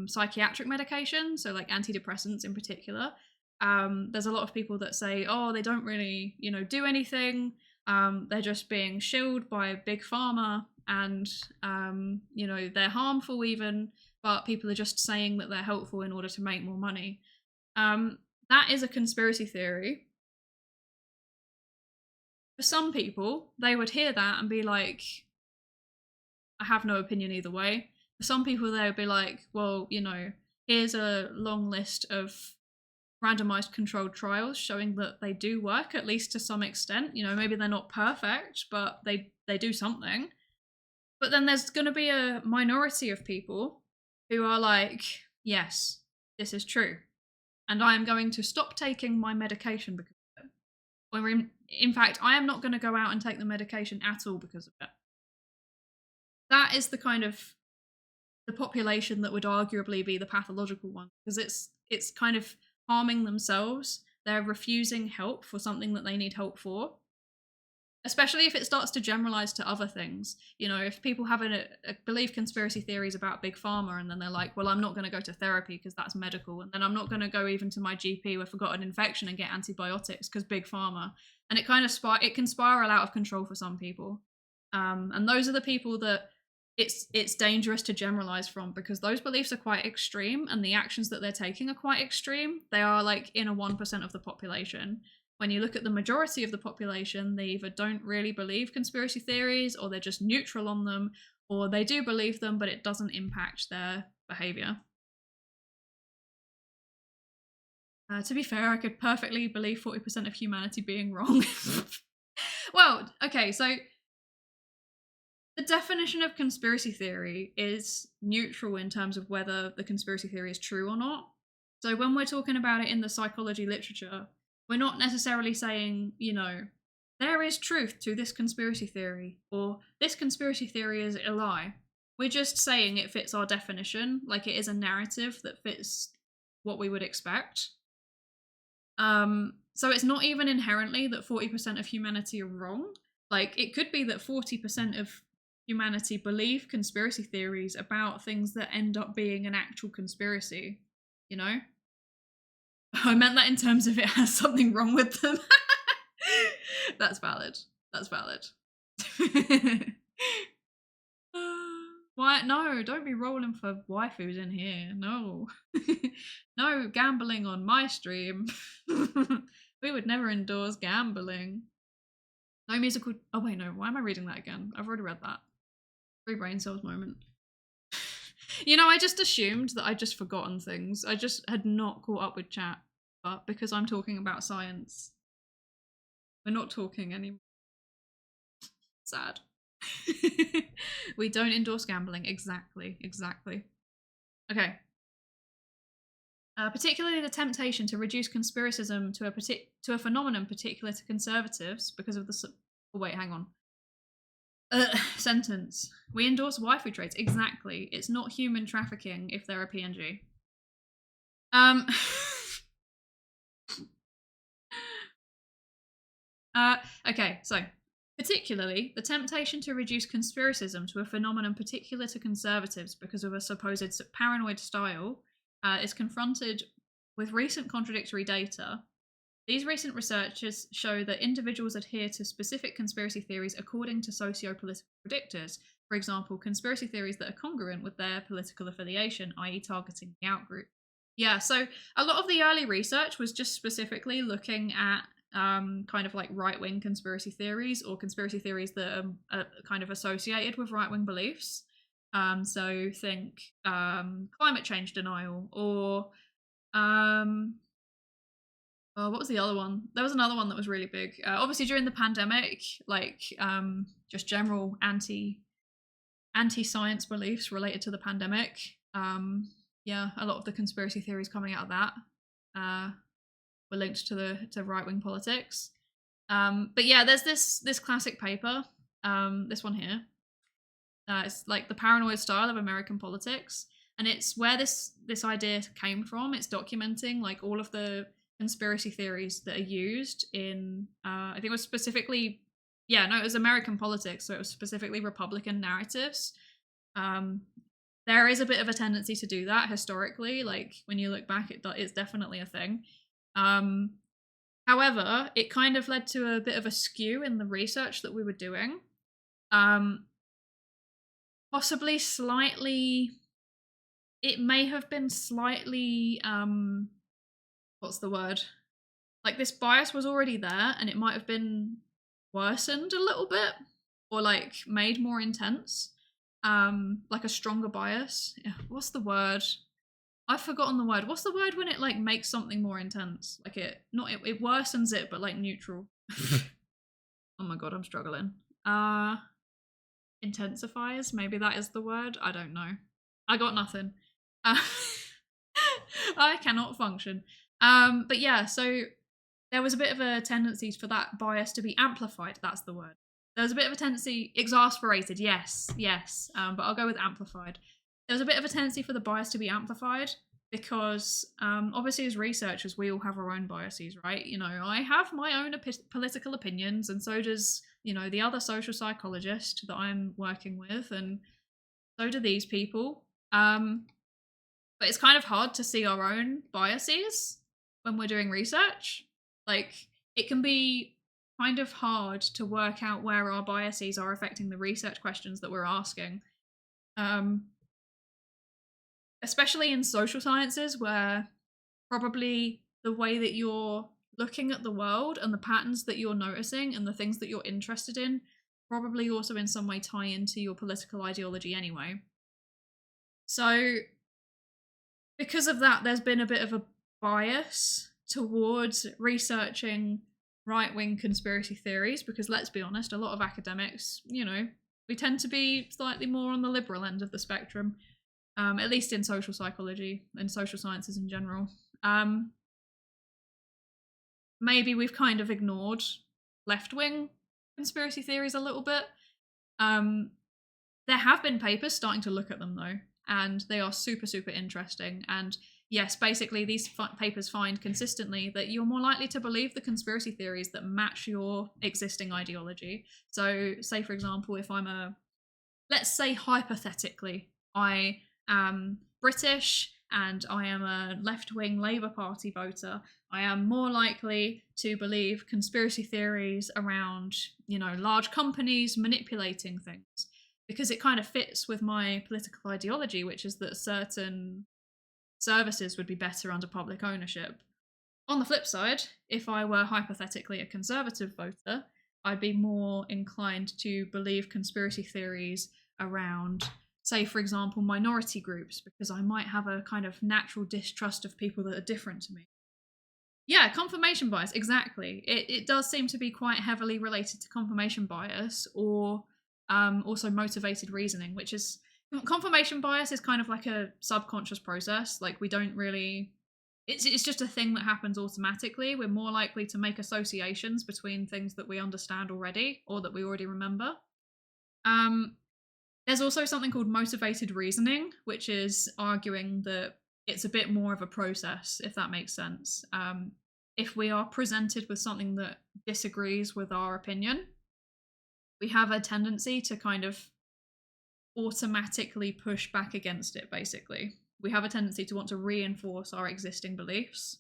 psychiatric medication, so like antidepressants in particular. There's a lot of people that say, oh, they don't really, do anything. They're just being shilled by big pharma, and they're harmful even, but people are just saying that they're helpful in order to make more money. That is a conspiracy theory. For some people, they would hear that and be like, I have no opinion either way. For some people, they would be like, well, here's a long list of randomized controlled trials showing that they do work, at least to some extent. Maybe they're not perfect, but they do something. But then there's going to be a minority of people who are like, yes, this is true. And I am going to stop taking my medication because of it. Or in fact, I am not going to go out and take the medication at all because of it. That is the kind of the population that would arguably be the pathological one, because it's kind of harming themselves. They're refusing help for something that they need help for. Especially if it starts to generalize to other things. If people have believe conspiracy theories about big pharma, and then they're like, well, I'm not going to go to therapy because that's medical, and then I'm not going to go even to my GP if I've got an infection and get antibiotics because big pharma. And it kind of it can spiral out of control for some people. And those are the people that it's dangerous to generalize from, because those beliefs are quite extreme and the actions that they're taking are quite extreme. They are like in a 1% of the population. When you look at the majority of the population, they either don't really believe conspiracy theories, or they're just neutral on them, or they do believe them, but it doesn't impact their behavior. To be fair, I could perfectly believe 40% of humanity being wrong. Well, okay, so the definition of conspiracy theory is neutral in terms of whether the conspiracy theory is true or not. So when we're talking about it in the psychology literature, we're not necessarily saying, there is truth to this conspiracy theory, or this conspiracy theory is a lie. We're just saying it fits our definition, like it is a narrative that fits what we would expect. So it's not even inherently that 40% of humanity are wrong. Like, it could be that 40% of humanity believe conspiracy theories about things that end up being an actual conspiracy, I meant that in terms of it has something wrong with them. That's valid. Why? No, don't be rolling for waifus in here. No. No gambling on my stream. We would never endorse gambling. No musical... Oh, wait, no. Why am I reading that again? I've already read that. Free brain cells moment. I just assumed that I'd just forgotten things. I just had not caught up with chat. But because I'm talking about science, we're not talking anymore. Sad. We don't endorse gambling. Exactly. Okay. Particularly the temptation to reduce conspiracism to a phenomenon particular to conservatives because of the... Oh, wait, hang on. Sentence. We endorse waifu trades. Exactly. It's not human trafficking if they're a PNG. Okay, so particularly the temptation to reduce conspiracism to a phenomenon particular to conservatives because of a supposed paranoid style is confronted with recent contradictory data. These recent researchers show that individuals adhere to specific conspiracy theories according to socio-political predictors. For example, conspiracy theories that are congruent with their political affiliation, i.e. targeting the outgroup. Yeah, so a lot of the early research was just specifically looking at kind of like right-wing conspiracy theories, or conspiracy theories that are kind of associated with right-wing beliefs. So think climate change denial, or Oh, what was the other one? There was another one that was really big. Obviously during the pandemic, like just general anti-science beliefs related to the pandemic. Yeah, a lot of the conspiracy theories coming out of that were linked to right-wing politics. But yeah, there's this classic paper, this one here. It's like the paranoid style of American politics, and it's where this idea came from. It's documenting like all of the conspiracy theories that are used in I think it was specifically it was American politics, so it was specifically Republican narratives. There is a bit of a tendency to do that historically, like when you look back it's definitely a thing. However, it kind of led to a bit of a skew in the research that we were doing. Possibly slightly, it may have been slightly what's the word, like this bias was already there and it might have been worsened a little bit or like made more intense, like a stronger bias. Yeah, what's the word? I've forgotten the word. What's the word when it like makes something more intense? Like it worsens it, but like neutral. Oh my god, I'm struggling. Intensifies, maybe that is the word. I don't know. I got nothing. I cannot function. But yeah, so there was a bit of a tendency for that bias to be amplified. That's the word. There was a bit of a tendency, exasperated, yes. But I'll go with amplified. There was a bit of a tendency for the bias to be amplified because obviously as researchers, we all have our own biases, right? You know, I have my own political opinions, and so does, you know, the other social psychologist that I'm working with, and so do these people. But it's kind of hard to see our own biases when we're doing research. Like, it can be kind of hard to work out where our biases are affecting the research questions that we're asking. Especially in social sciences, where probably the way that you're looking at the world and the patterns that you're noticing and the things that you're interested in probably also in some way tie into your political ideology anyway. So because of that, there's been a bit of a bias towards researching right-wing conspiracy theories because, let's be honest, a lot of academics, you know, we tend to be slightly more on the liberal end of the spectrum, at least in social psychology and social sciences in general. Maybe we've kind of ignored left-wing conspiracy theories a little bit. There have been papers starting to look at them though, and they are super, super interesting. And yes, basically these papers find consistently that you're more likely to believe the conspiracy theories that match your existing ideology. So say, for example, if let's say hypothetically, I am British and I am a left-wing Labour Party voter, I am more likely to believe conspiracy theories around, you know, large companies manipulating things, because it kind of fits with my political ideology, which is that certain services would be better under public ownership. On the flip side, if I were hypothetically a conservative voter, I'd be more inclined to believe conspiracy theories around, say, for example, minority groups, because I might have a kind of natural distrust of people that are different to me. Yeah, confirmation bias, exactly. It does seem to be quite heavily related to confirmation bias, or also motivated reasoning, which is, confirmation bias is kind of like a subconscious process. Like, we don't really, it's just a thing that happens automatically. We're more likely to make associations between things that we understand already or that we already remember. There's also something called motivated reasoning, which is arguing that it's a bit more of a process, if that makes sense. If we are presented with something that disagrees with our opinion, we have a tendency to kind of automatically push back against it, basically. We have a tendency to want to reinforce our existing beliefs.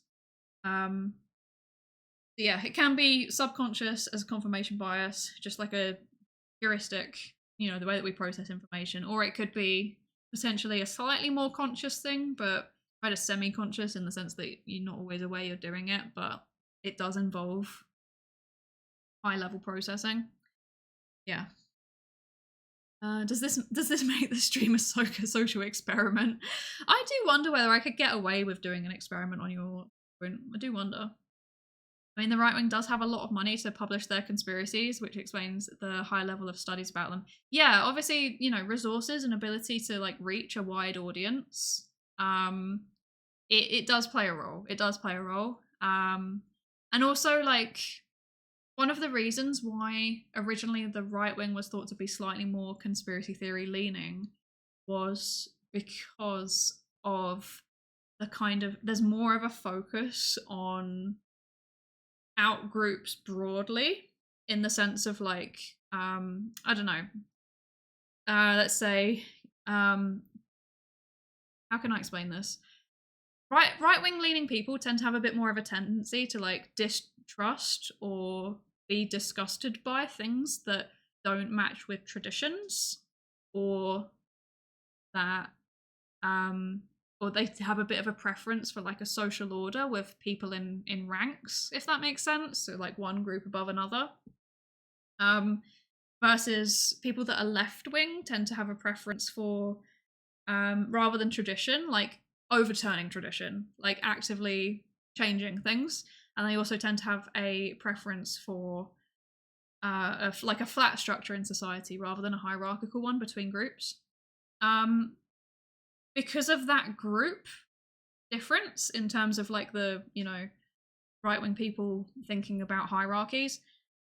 Yeah, it can be subconscious as a confirmation bias, just like a heuristic, you know, the way that we process information, or it could be potentially a slightly more conscious thing, but kind of semi-conscious in the sense that you're not always aware you're doing it, but it does involve high-level processing. Yeah. Does this make the stream a social experiment? I do wonder whether I could get away with doing an experiment on your phone. I do wonder. I mean, the right wing does have a lot of money to publish their conspiracies, which explains the high level of studies about them. Yeah, obviously, you know, resources and ability to like reach a wide audience. It does play a role. It does play a role. And also like one of the reasons why originally the right wing was thought to be slightly more conspiracy theory leaning was because of the kind of there's more of a focus on out groups broadly in the sense of like I don't know, let's say how can I explain this? Right wing leaning people tend to have a bit more of a tendency to like distrust or be disgusted by things that don't match with traditions, or that or they have a bit of a preference for like a social order with people in ranks, if that makes sense, so like one group above another. Versus people that are left wing tend to have a preference for rather than tradition, like overturning tradition, like actively changing things. And they also tend to have a preference for like a flat structure in society rather than a hierarchical one between groups. Because of that group difference in terms of like the, you know, right wing people thinking about hierarchies,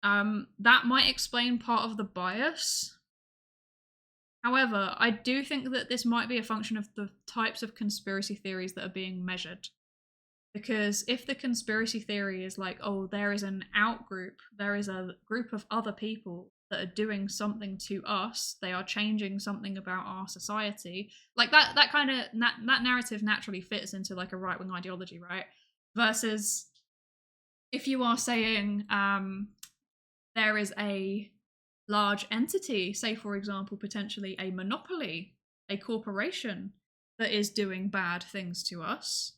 that might explain part of the bias. However, I do think that this might be a function of the types of conspiracy theories that are being measured. Because if the conspiracy theory is like, oh, there is an out group, there is a group of other people that are doing something to us, they are changing something about our society, like that kind of that narrative naturally fits into like a right-wing ideology, right? Versus if you are saying there is a large entity, say for example potentially a monopoly, a corporation that is doing bad things to us,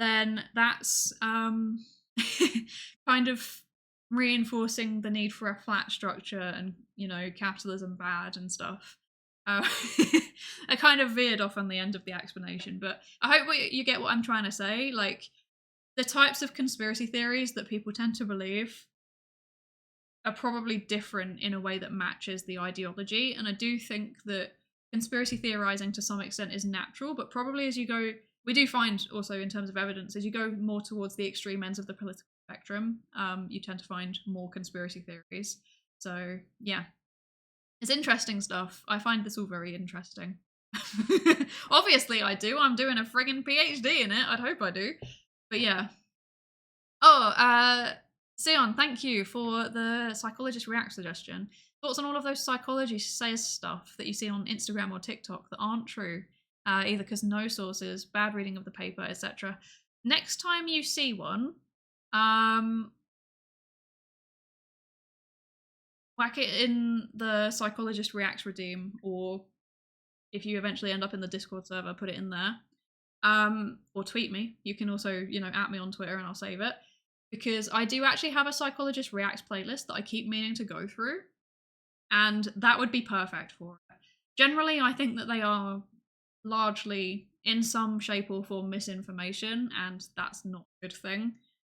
then that's kind of reinforcing the need for a flat structure and, you know, capitalism bad and stuff. I kind of veered off on the end of the explanation, but I hope you get what I'm trying to say. Like, the types of conspiracy theories that people tend to believe are probably different in a way that matches the ideology. And I do think that conspiracy theorizing to some extent is natural, but probably as you go, we do find also in terms of evidence, as you go more towards the extreme ends of the political spectrum, you tend to find more conspiracy theories. So yeah, it's interesting stuff. I find this all very interesting. Obviously I do. I'm doing a friggin' PhD in it. I'd hope I do. But yeah. Oh, Sion, thank you for the Psychologist React suggestion. Thoughts on all of those psychology says stuff that you see on Instagram or TikTok that aren't true, either because no sources, bad reading of the paper, etc. Next time you see one, whack it in the Psychologist React redeem, or if you eventually end up in the Discord server, put it in there. Or tweet me. You can also, you know, at me on Twitter and I'll save it. Because I do actually have a Psychologist React playlist that I keep meaning to go through. And that would be perfect for it. Generally, I think that they are largely, in some shape or form, misinformation, and that's not a good thing.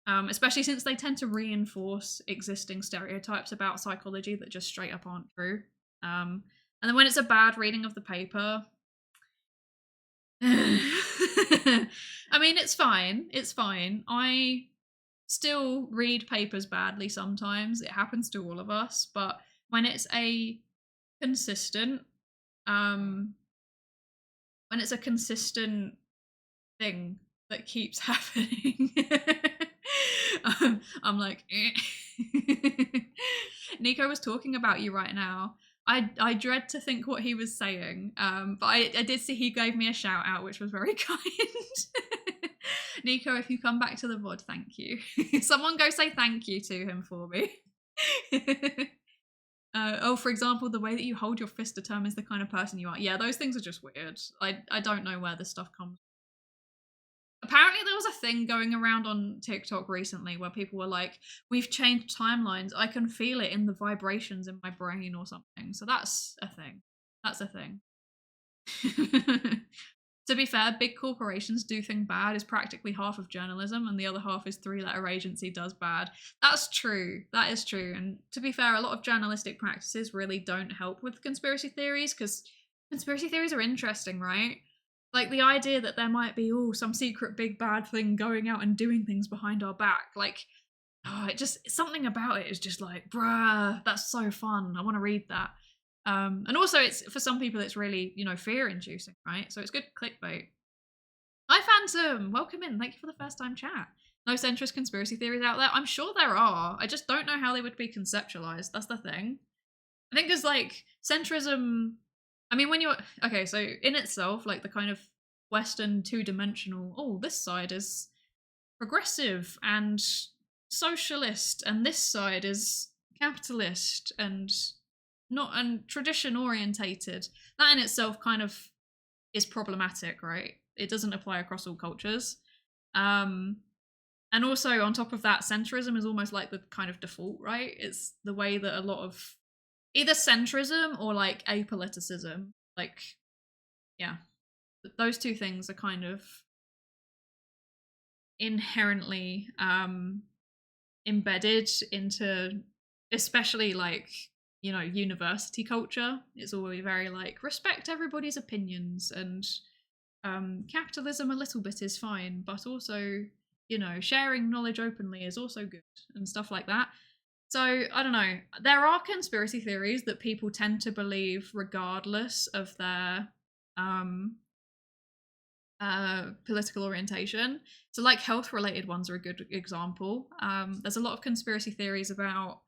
Especially since they tend to reinforce existing stereotypes about psychology that just straight up aren't true. And then when it's a bad reading of the paper, I mean, it's fine. It's fine. I still read papers badly sometimes. It happens to all of us. But when it's a consistent, when it's a consistent thing that keeps happening, I'm like, Nico was talking about you right now. I dread to think what he was saying, but I did see he gave me a shout out, which was very kind. Nico, if you come back to the VOD, thank you. Someone go say thank you to him for me. Oh, for example, the way that you hold your fist determines the kind of person you are. Yeah, those things are just weird. I don't know where this stuff comes from. Apparently there was a thing going around on TikTok recently where people were like, we've changed timelines. I can feel it in the vibrations in my brain or something. So that's a thing. That's a thing. To be fair, big corporations do think bad is practically half of journalism, and the other half is three-letter agency does bad. That's true. That is true. And to be fair, a lot of journalistic practices really don't help with conspiracy theories, because conspiracy theories are interesting, right? Like the idea that there might be some secret big bad thing going out and doing things behind our back. Like, it just, something about it is just like, bruh, that's so fun. I want to read that. And also, it's for some people, it's really, fear-inducing, right? So it's good clickbait. Hi, Phantom! Welcome in. Thank you for the first-time chat. No centrist conspiracy theories out there? I'm sure there are. I just don't know how they would be conceptualized. That's the thing. I think there's, like, centrism... I mean, when you're... Okay, so in itself, like, the kind of Western two-dimensional, this side is progressive and socialist, and this side is capitalist and... tradition orientated. That in itself kind of is problematic, right? It doesn't apply across all cultures. And also on top of that, centrism is almost like the kind of default, right? It's the way that a lot of either centrism or like apoliticism, like, yeah, those two things are kind of inherently embedded into, especially like, university culture. It's always very like, respect everybody's opinions, and capitalism a little bit is fine, but also, sharing knowledge openly is also good, and stuff like that. So, I don't know. There are conspiracy theories that people tend to believe regardless of their political orientation. So, like, health-related ones are a good example. There's a lot of conspiracy theories about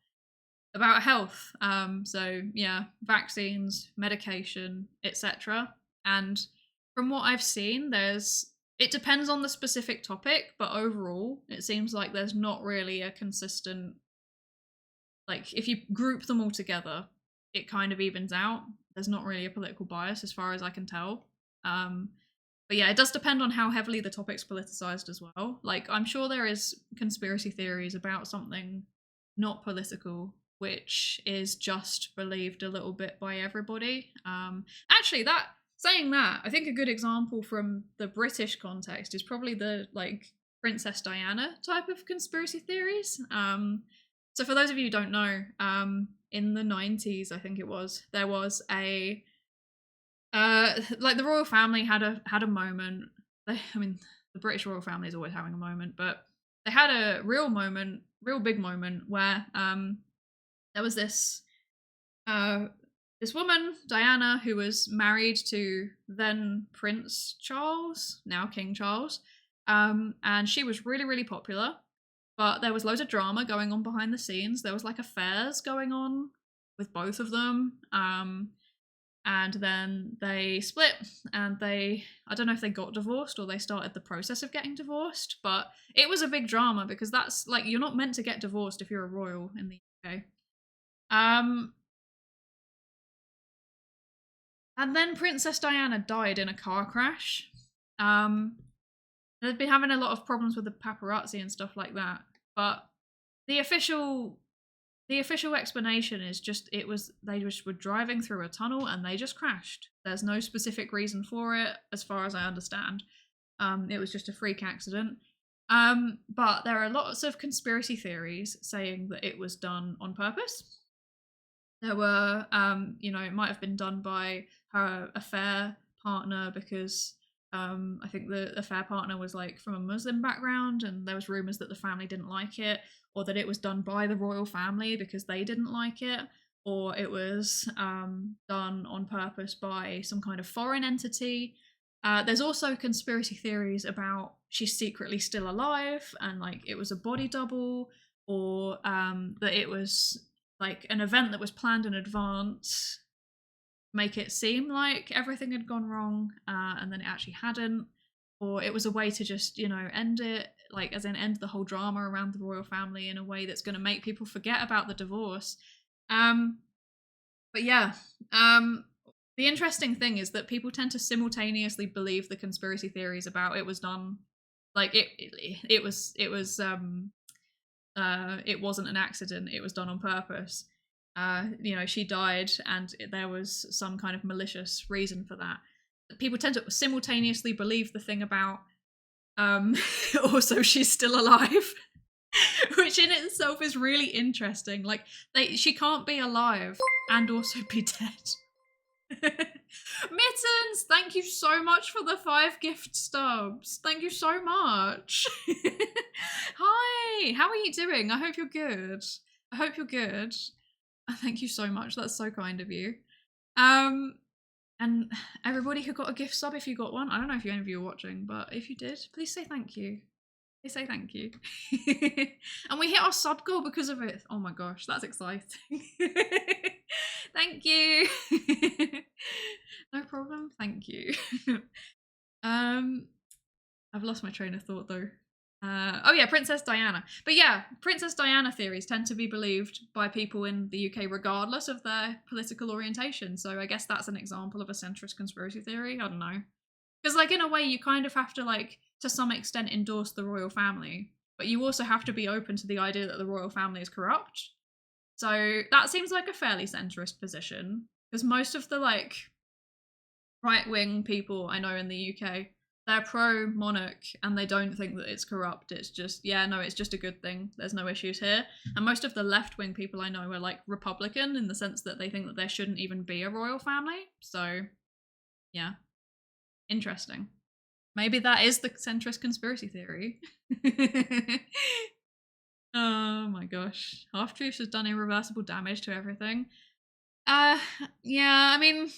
health, so yeah, vaccines, medication, etc. And from what I've seen, it depends on the specific topic, but overall it seems like there's not really a consistent, like, if you group them all together, it kind of evens out. There's not really a political bias as far as I can tell. But yeah, it does depend on how heavily the topic's politicized as well. Like, I'm sure there is conspiracy theories about something not political, which is just believed a little bit by everybody. Actually, saying that, I think a good example from the British context is probably the, like, Princess Diana type of conspiracy theories. So for those of you who don't know, in the 90s, I think it was, there was a like, the royal family had a moment. I mean, the British royal family is always having a moment, but they had a real big moment where there was this woman, Diana, who was married to then Prince Charles, now King Charles, and she was really, really popular, but there was loads of drama going on behind the scenes. There was, like, affairs going on with both of them, and then they split, and I don't know if they got divorced or they started the process of getting divorced, but it was a big drama because that's, like, you're not meant to get divorced if you're a royal in the UK. And then Princess Diana died in a car crash. They've been having a lot of problems with the paparazzi and stuff like that, but the official explanation is just they just were driving through a tunnel and they just crashed. There's no specific reason for it, as far as I understand. It was just a freak accident. But there are lots of conspiracy theories saying that it was done on purpose. There were, it might have been done by her affair partner because I think the affair partner was, like, from a Muslim background, and there was rumors that the family didn't like it, or that it was done by the royal family because they didn't like it, or it was done on purpose by some kind of foreign entity. There's also conspiracy theories about she's secretly still alive and, like, it was a body double, or that it was, like, an event that was planned in advance, make it seem like everything had gone wrong, and then it actually hadn't, or it was a way to just, end it, like, as in end the whole drama around the royal family in a way that's going to make people forget about the divorce. But yeah, the interesting thing is that people tend to simultaneously believe the conspiracy theories about it was done, like, it wasn't an accident, it was done on purpose. She died and there was some kind of malicious reason for that. people tend to simultaneously believe the thing about also she's still alive. Which in itself is really interesting. Like, she can't be alive and also be dead. Mittens, thank you so much for the 5 gift stubs. Thank you so much. Hi, how are you doing? I hope you're good. I hope you're good. Thank you so much. That's so kind of you. And everybody who got a gift sub, if you got one, I don't know if any of you are watching, but if you did, please say thank you. Please say thank you. And we hit our sub goal because of it. Oh my gosh, that's exciting. Thank you. No problem. Thank you. I've lost my train of thought though. Oh yeah, Princess Diana. But yeah, Princess Diana theories tend to be believed by people in the UK regardless of their political orientation. So I guess that's an example of a centrist conspiracy theory. I don't know. Because like in a way you kind of have to like to some extent endorse the royal family, but you also have to be open to the idea that the royal family is corrupt. So that seems like a fairly centrist position, because most of the like right-wing people I know in the UK, they're pro-monarch and they don't think that it's corrupt. It's just, yeah, no, it's just a good thing. There's no issues here. And most of the left-wing people I know are like Republican in the sense that they think that there shouldn't even be a royal family. So, yeah. Interesting. Maybe that is the centrist conspiracy theory. Oh my gosh. Half-truths has done irreversible damage to everything. Yeah, I mean,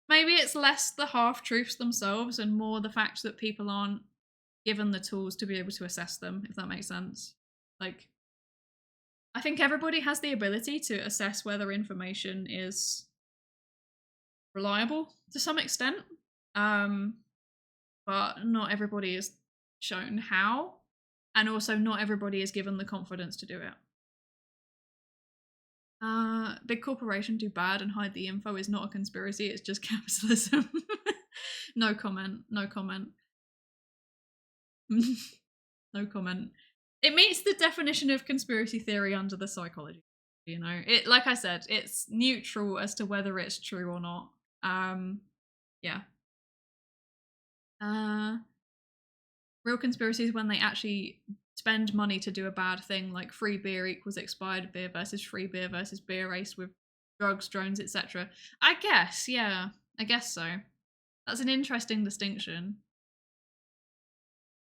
maybe it's less the half-truths themselves and more the fact that people aren't given the tools to be able to assess them, if that makes sense. Like, I think everybody has the ability to assess whether information is reliable to some extent. But not everybody is shown how, and also not everybody is given the confidence to do it. Big corporation do bad and hide the info is not a conspiracy, it's just capitalism. No comment, no comment. No comment. It meets the definition of conspiracy theory under the psychology, you know. It, like I said, it's neutral as to whether it's true or not. Yeah. Real conspiracies when they actually spend money to do a bad thing, like free beer equals expired beer versus free beer versus beer race with drugs, drones, etc. I guess, yeah. I guess so. That's an interesting distinction.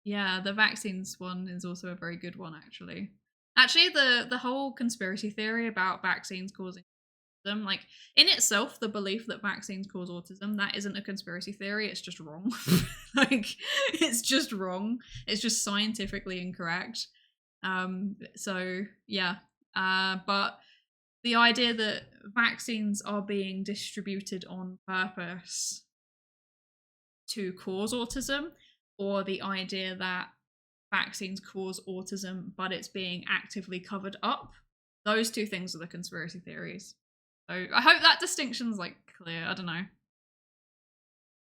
Yeah, the vaccines one is also a very good one, actually. Actually, the whole conspiracy theory about vaccines causing autism, like, in itself, the belief that vaccines cause autism, that isn't a conspiracy theory, it's just wrong. Like, it's just wrong. It's just scientifically incorrect. So, yeah. But the idea that vaccines are being distributed on purpose to cause autism, or the idea that vaccines cause autism but it's being actively covered up, those two things are the conspiracy theories. So I hope that distinction's like clear. I don't know.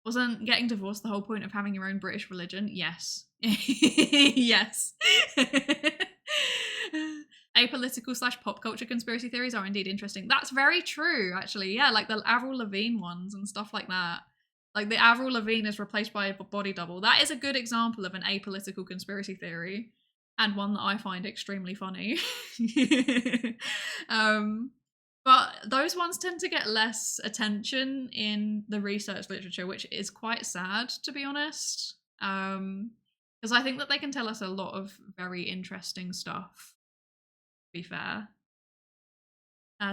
Wasn't getting divorced the whole point of having your own British religion? Yes. Yes. Apolitical / pop culture conspiracy theories are indeed interesting. That's very true, actually. Yeah, like the Avril Lavigne ones and stuff like that. Like the Avril Lavigne is replaced by a body double. That is a good example of an apolitical conspiracy theory, and one that I find extremely funny. But those ones tend to get less attention in the research literature, which is quite sad, to be honest. Because I think that they can tell us a lot of very interesting stuff, to be fair.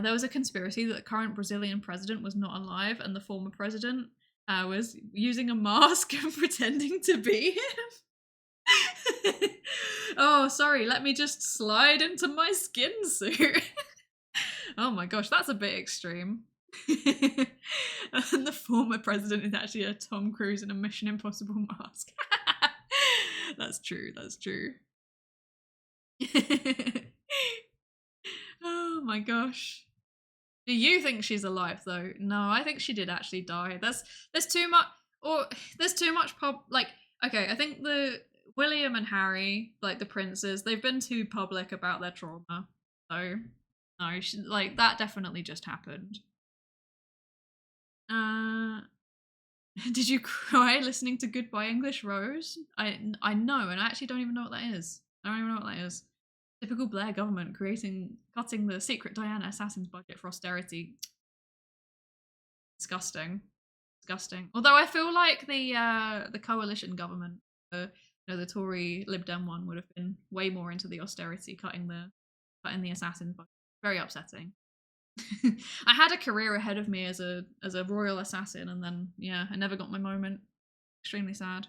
There was a conspiracy that the current Brazilian president was not alive and the former president was using a mask and pretending to be him. Oh, sorry, let me just slide into my skin suit. Oh my gosh, that's a bit extreme. And the former president is actually a Tom Cruise in a Mission Impossible mask. That's true, that's true. Oh my gosh. Do you think she's alive though? No, I think she did actually die. There's too much like, okay, I think the William and Harry, like the princes, they've been too public about their trauma. So no, like that definitely just happened. Did you cry listening to Goodbye English Rose? I know, and I actually don't even know what that is. I don't even know what that is. Typical Blair government cutting the secret Diana assassin's budget for austerity. Disgusting. Disgusting. Although I feel like the coalition government, the Tory Lib Dem one, would have been way more into the austerity, cutting the assassin's budget. Very upsetting. I had a career ahead of me as a royal assassin, and then yeah, I never got my moment. Extremely sad.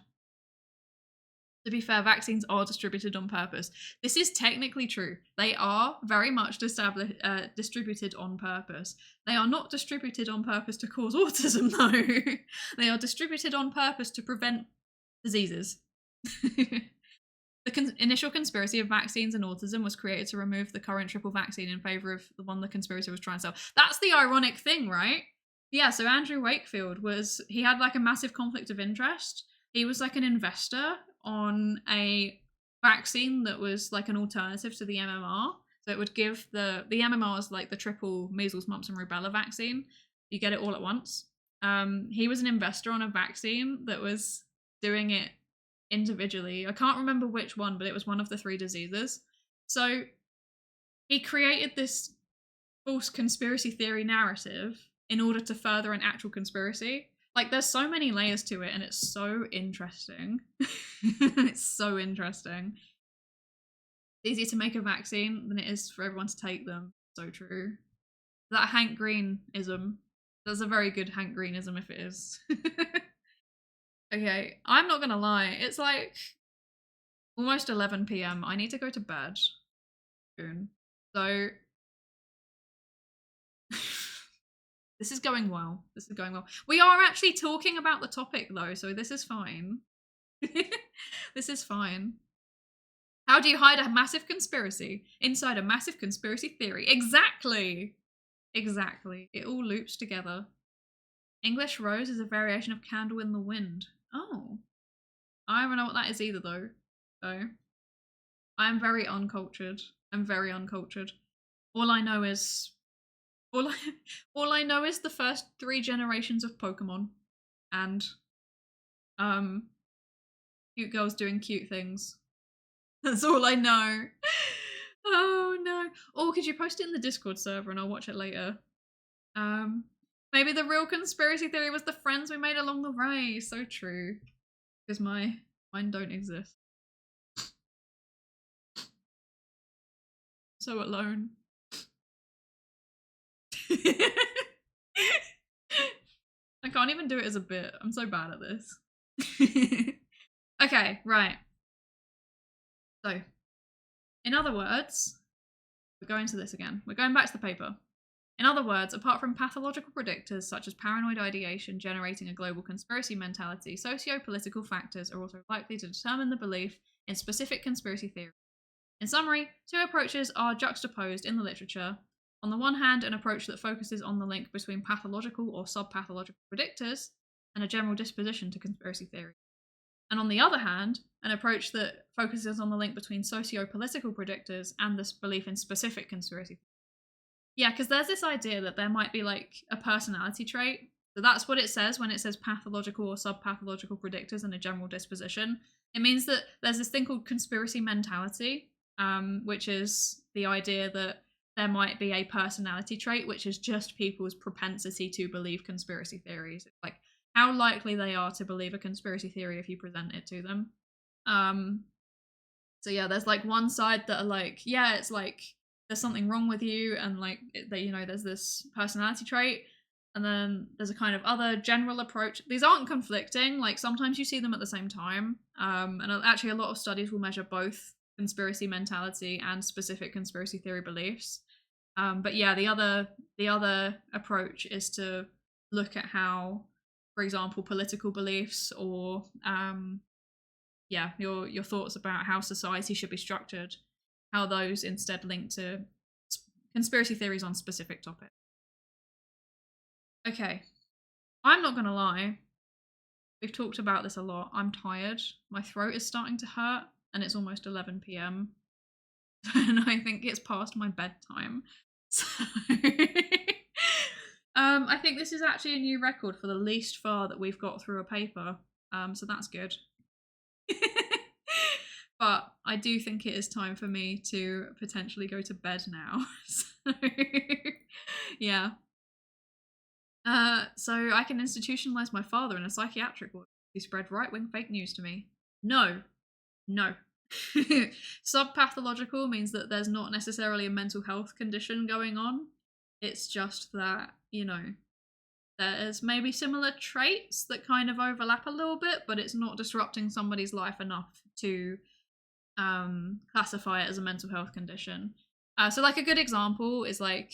To be fair, vaccines are distributed on purpose. This is technically true. They are very much distributed on purpose. They are not distributed on purpose to cause autism, though. They are distributed on purpose to prevent diseases. The initial conspiracy of vaccines and autism was created to remove the current triple vaccine in favour of the one the conspiracy was trying to sell. That's the ironic thing, right? Yeah, so Andrew Wakefield he had like a massive conflict of interest. He was like an investor on a vaccine that was like an alternative to the MMR. So it would give the MMR is like the triple measles, mumps, and rubella vaccine. You get it all at once. He was an investor on a vaccine that was doing it individually. I can't remember which one, but it was one of the 3 diseases. So he created this false conspiracy theory narrative in order to further an actual conspiracy. Like, there's so many layers to it, and it's so interesting. It's so interesting. It's easier to make a vaccine than it is for everyone to take them. So true. That Hank Green-ism. That's a very good Hank Green-ism if it is. Okay, I'm not gonna lie. It's like almost 11 p.m. I need to go to bed soon. So this is going well. This is going well. We are actually talking about the topic though, so this is fine. This is fine. How do you hide a massive conspiracy inside a massive conspiracy theory? Exactly. Exactly. It all loops together. English Rose is a variation of Candle in the Wind. Oh. I don't know what that is either though. So I'm very uncultured. I'm very uncultured. All I know is the first 3 generations of Pokemon and cute girls doing cute things. That's all I know. Oh no. Oh, could you post it in the Discord server and I'll watch it later? Maybe the real conspiracy theory was the friends we made along the way. So true. Because mine don't exist. So alone. I can't even do it as a bit. I'm so bad at this. Okay, right. So, in other words, we're going to this again. We're going back to the paper. In other words, apart from pathological predictors such as paranoid ideation generating a global conspiracy mentality, socio-political factors are also likely to determine the belief in specific conspiracy theories. In summary, 2 approaches are juxtaposed in the literature. On the one hand, an approach that focuses on the link between pathological or sub-pathological predictors and a general disposition to conspiracy theory. And on the other hand, an approach that focuses on the link between socio-political predictors and this belief in specific conspiracy theories. Yeah, because there's this idea that there might be like a personality trait. So that's what it says when it says pathological or sub-pathological predictors and a general disposition. It means that there's this thing called conspiracy mentality, which is the idea that there might be a personality trait, which is just people's propensity to believe conspiracy theories. It's like how likely they are to believe a conspiracy theory if you present it to them. So yeah, there's like one side that are like, yeah, it's like there's something wrong with you, and like that, you know, there's this personality trait, and then there's a kind of other general approach. These aren't conflicting. Like sometimes you see them at the same time, and actually a lot of studies will measure both conspiracy mentality and specific conspiracy theory beliefs. But yeah, the other approach is to look at how, for example, political beliefs or your thoughts about how society should be structured, how those instead link to conspiracy theories on specific topics. Okay, I'm not gonna lie, we've talked about this a lot. I'm tired. My throat is starting to hurt, and it's almost 11 p.m. and I think it's past my bedtime. So I think this is actually a new record for the least far that we've got through a paper. So that's good. But I do think it is time for me to potentially go to bed now. So, yeah. So I can institutionalize my father in a psychiatric ward who spread right-wing fake news to me. No. No. Subpathological means that there's not necessarily a mental health condition going on. It's just that, you know, there's maybe similar traits that kind of overlap a little bit, but it's not disrupting somebody's life enough to classify it as a mental health condition. So like a good example is like,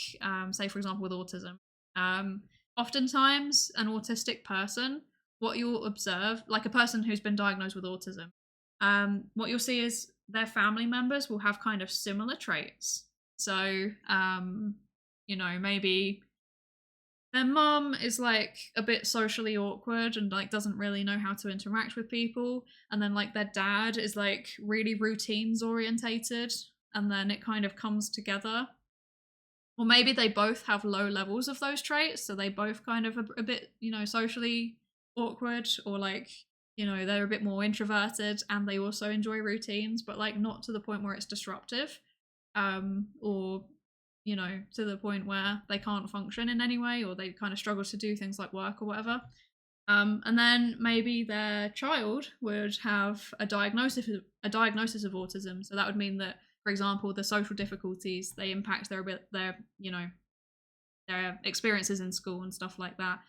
say for example with autism. Oftentimes an autistic person, what you'll observe, like a person who's been diagnosed with autism, what you'll see is their family members will have kind of similar traits. So, you know, maybe their mum is like a bit socially awkward and like doesn't really know how to interact with people, and then like their dad is like really routines orientated, and then it kind of comes together. Or maybe they both have low levels of those traits, so they both kind of a bit, you know, socially awkward, or like, you know, they're a bit more introverted and they also enjoy routines, but like not to the point where it's disruptive, or, you know, to the point where they can't function in any way, or they kind of struggle to do things like work or whatever. And then maybe their child would have a diagnosis of autism. So that would mean that, for example, the social difficulties, they impact their you know, their experiences in school and stuff like that.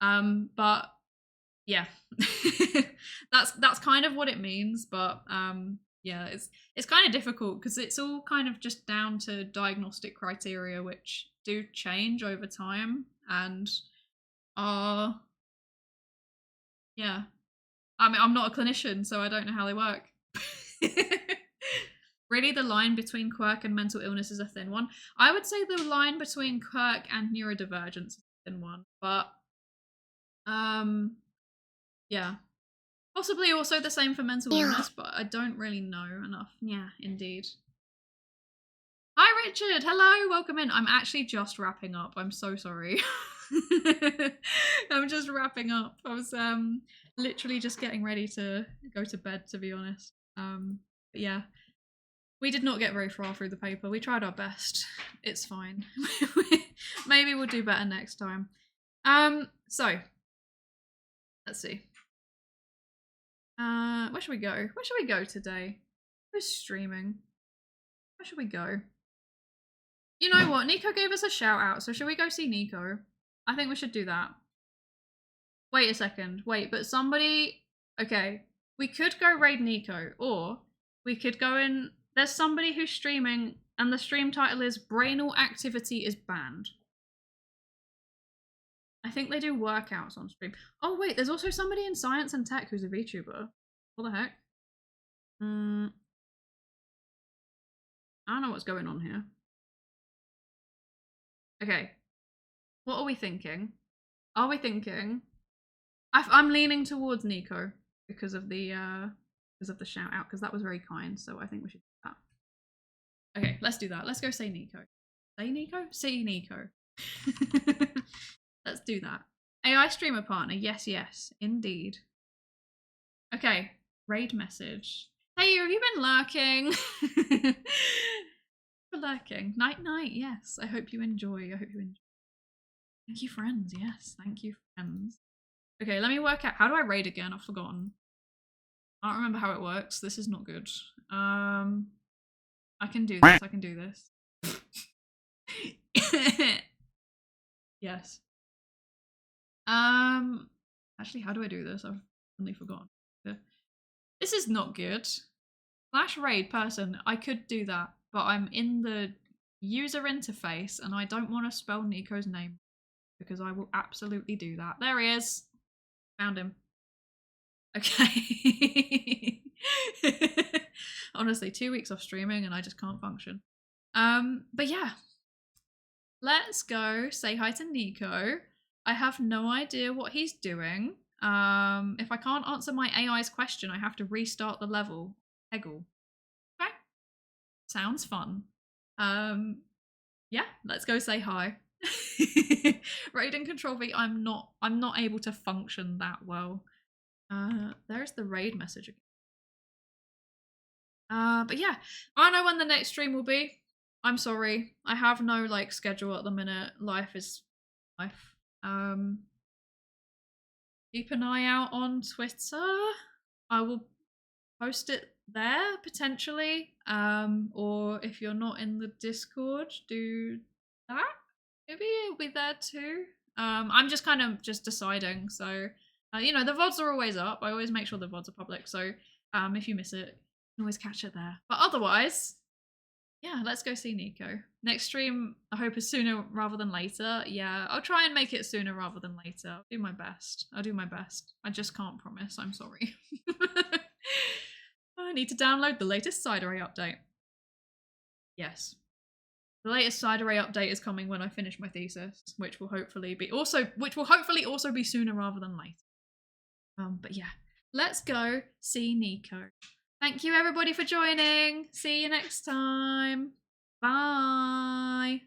But yeah, that's kind of what it means. But yeah, it's kind of difficult because it's all kind of just down to diagnostic criteria, which do change over time and are, yeah. I mean, I'm not a clinician, so I don't know how they work. Really, the line between quirk and mental illness is a thin one. I would say the line between quirk and neurodivergence is a thin one, but yeah. Possibly also the same for mental illness, but I don't really know enough. Yeah, indeed. Hi, Richard. Hello. Welcome in. I'm actually just wrapping up. I'm so sorry. I'm just wrapping up. I was literally just getting ready to go to bed, to be honest. But yeah. We did not get very far through the paper. We tried our best. It's fine. Maybe we'll do better next time. So let's see. Where should we go? Where should we go today? Who's streaming? Where should we go? You know what? Nico gave us a shout out, so should we go see Nico? I think we should do that. Wait a second. Wait, but somebody... Okay. We could go raid Nico, or we could go in... There's somebody who's streaming, and the stream title is Brainal Activity is Banned. I think they do workouts on stream. Oh wait, there's also somebody in science and tech who's a VTuber. What the heck? I don't know what's going on here. Okay. What are we thinking? Are we thinking... I'm leaning towards Nico because of the shout out, because that was very kind, so I think we should do that. Okay, let's do that. Let's go say Nico. Say Nico? See Nico. Let's do that. AI streamer partner. Yes, yes, indeed. Okay, raid message. Hey, have you been lurking? For lurking. Night, night. Yes, I hope you enjoy. I hope you enjoy. Thank you, friends. Yes, thank you, friends. Okay, let me work out. How do I raid again? I've forgotten. I don't remember how it works. This is not good. I can do this. I can do this. Yes. Actually, how do I do this? I've only forgotten. This is not good. Slash raid person. I could do that, but I'm in the user interface and I don't want to spell Nico's name because I will absolutely do that. There he is. Found him. Okay. Honestly, 2 weeks off streaming and I just can't function. But yeah. Let's go say hi to Nico. I have no idea what he's doing. If I can't answer my AI's question, I have to restart the level. Heggle. Okay. Sounds fun. Yeah, let's go say hi. Raid and Control V, I'm not able to function that well. There's the raid message again. But yeah, I don't know when the next stream will be. I'm sorry. I have no like schedule at the minute. Life is life. Keep an eye out on Twitter. I will post it there potentially. Or if you're not in the Discord, do that. Maybe it'll be there too. I'm just kind of just deciding. So, you know, the VODs are always up. I always make sure the VODs are public. So, if you miss it, you can always catch it there. But otherwise, yeah, let's go see Nico. Next stream, I hope is sooner rather than later. Yeah, I'll try and make it sooner rather than later. I'll do my best. I just can't promise. I'm sorry. I need to download the latest Psydere update. Yes. The latest Psydere update is coming when I finish my thesis, which will hopefully also be sooner rather than later. But yeah, let's go see Nico. Thank you everybody for joining. See you next time. Bye.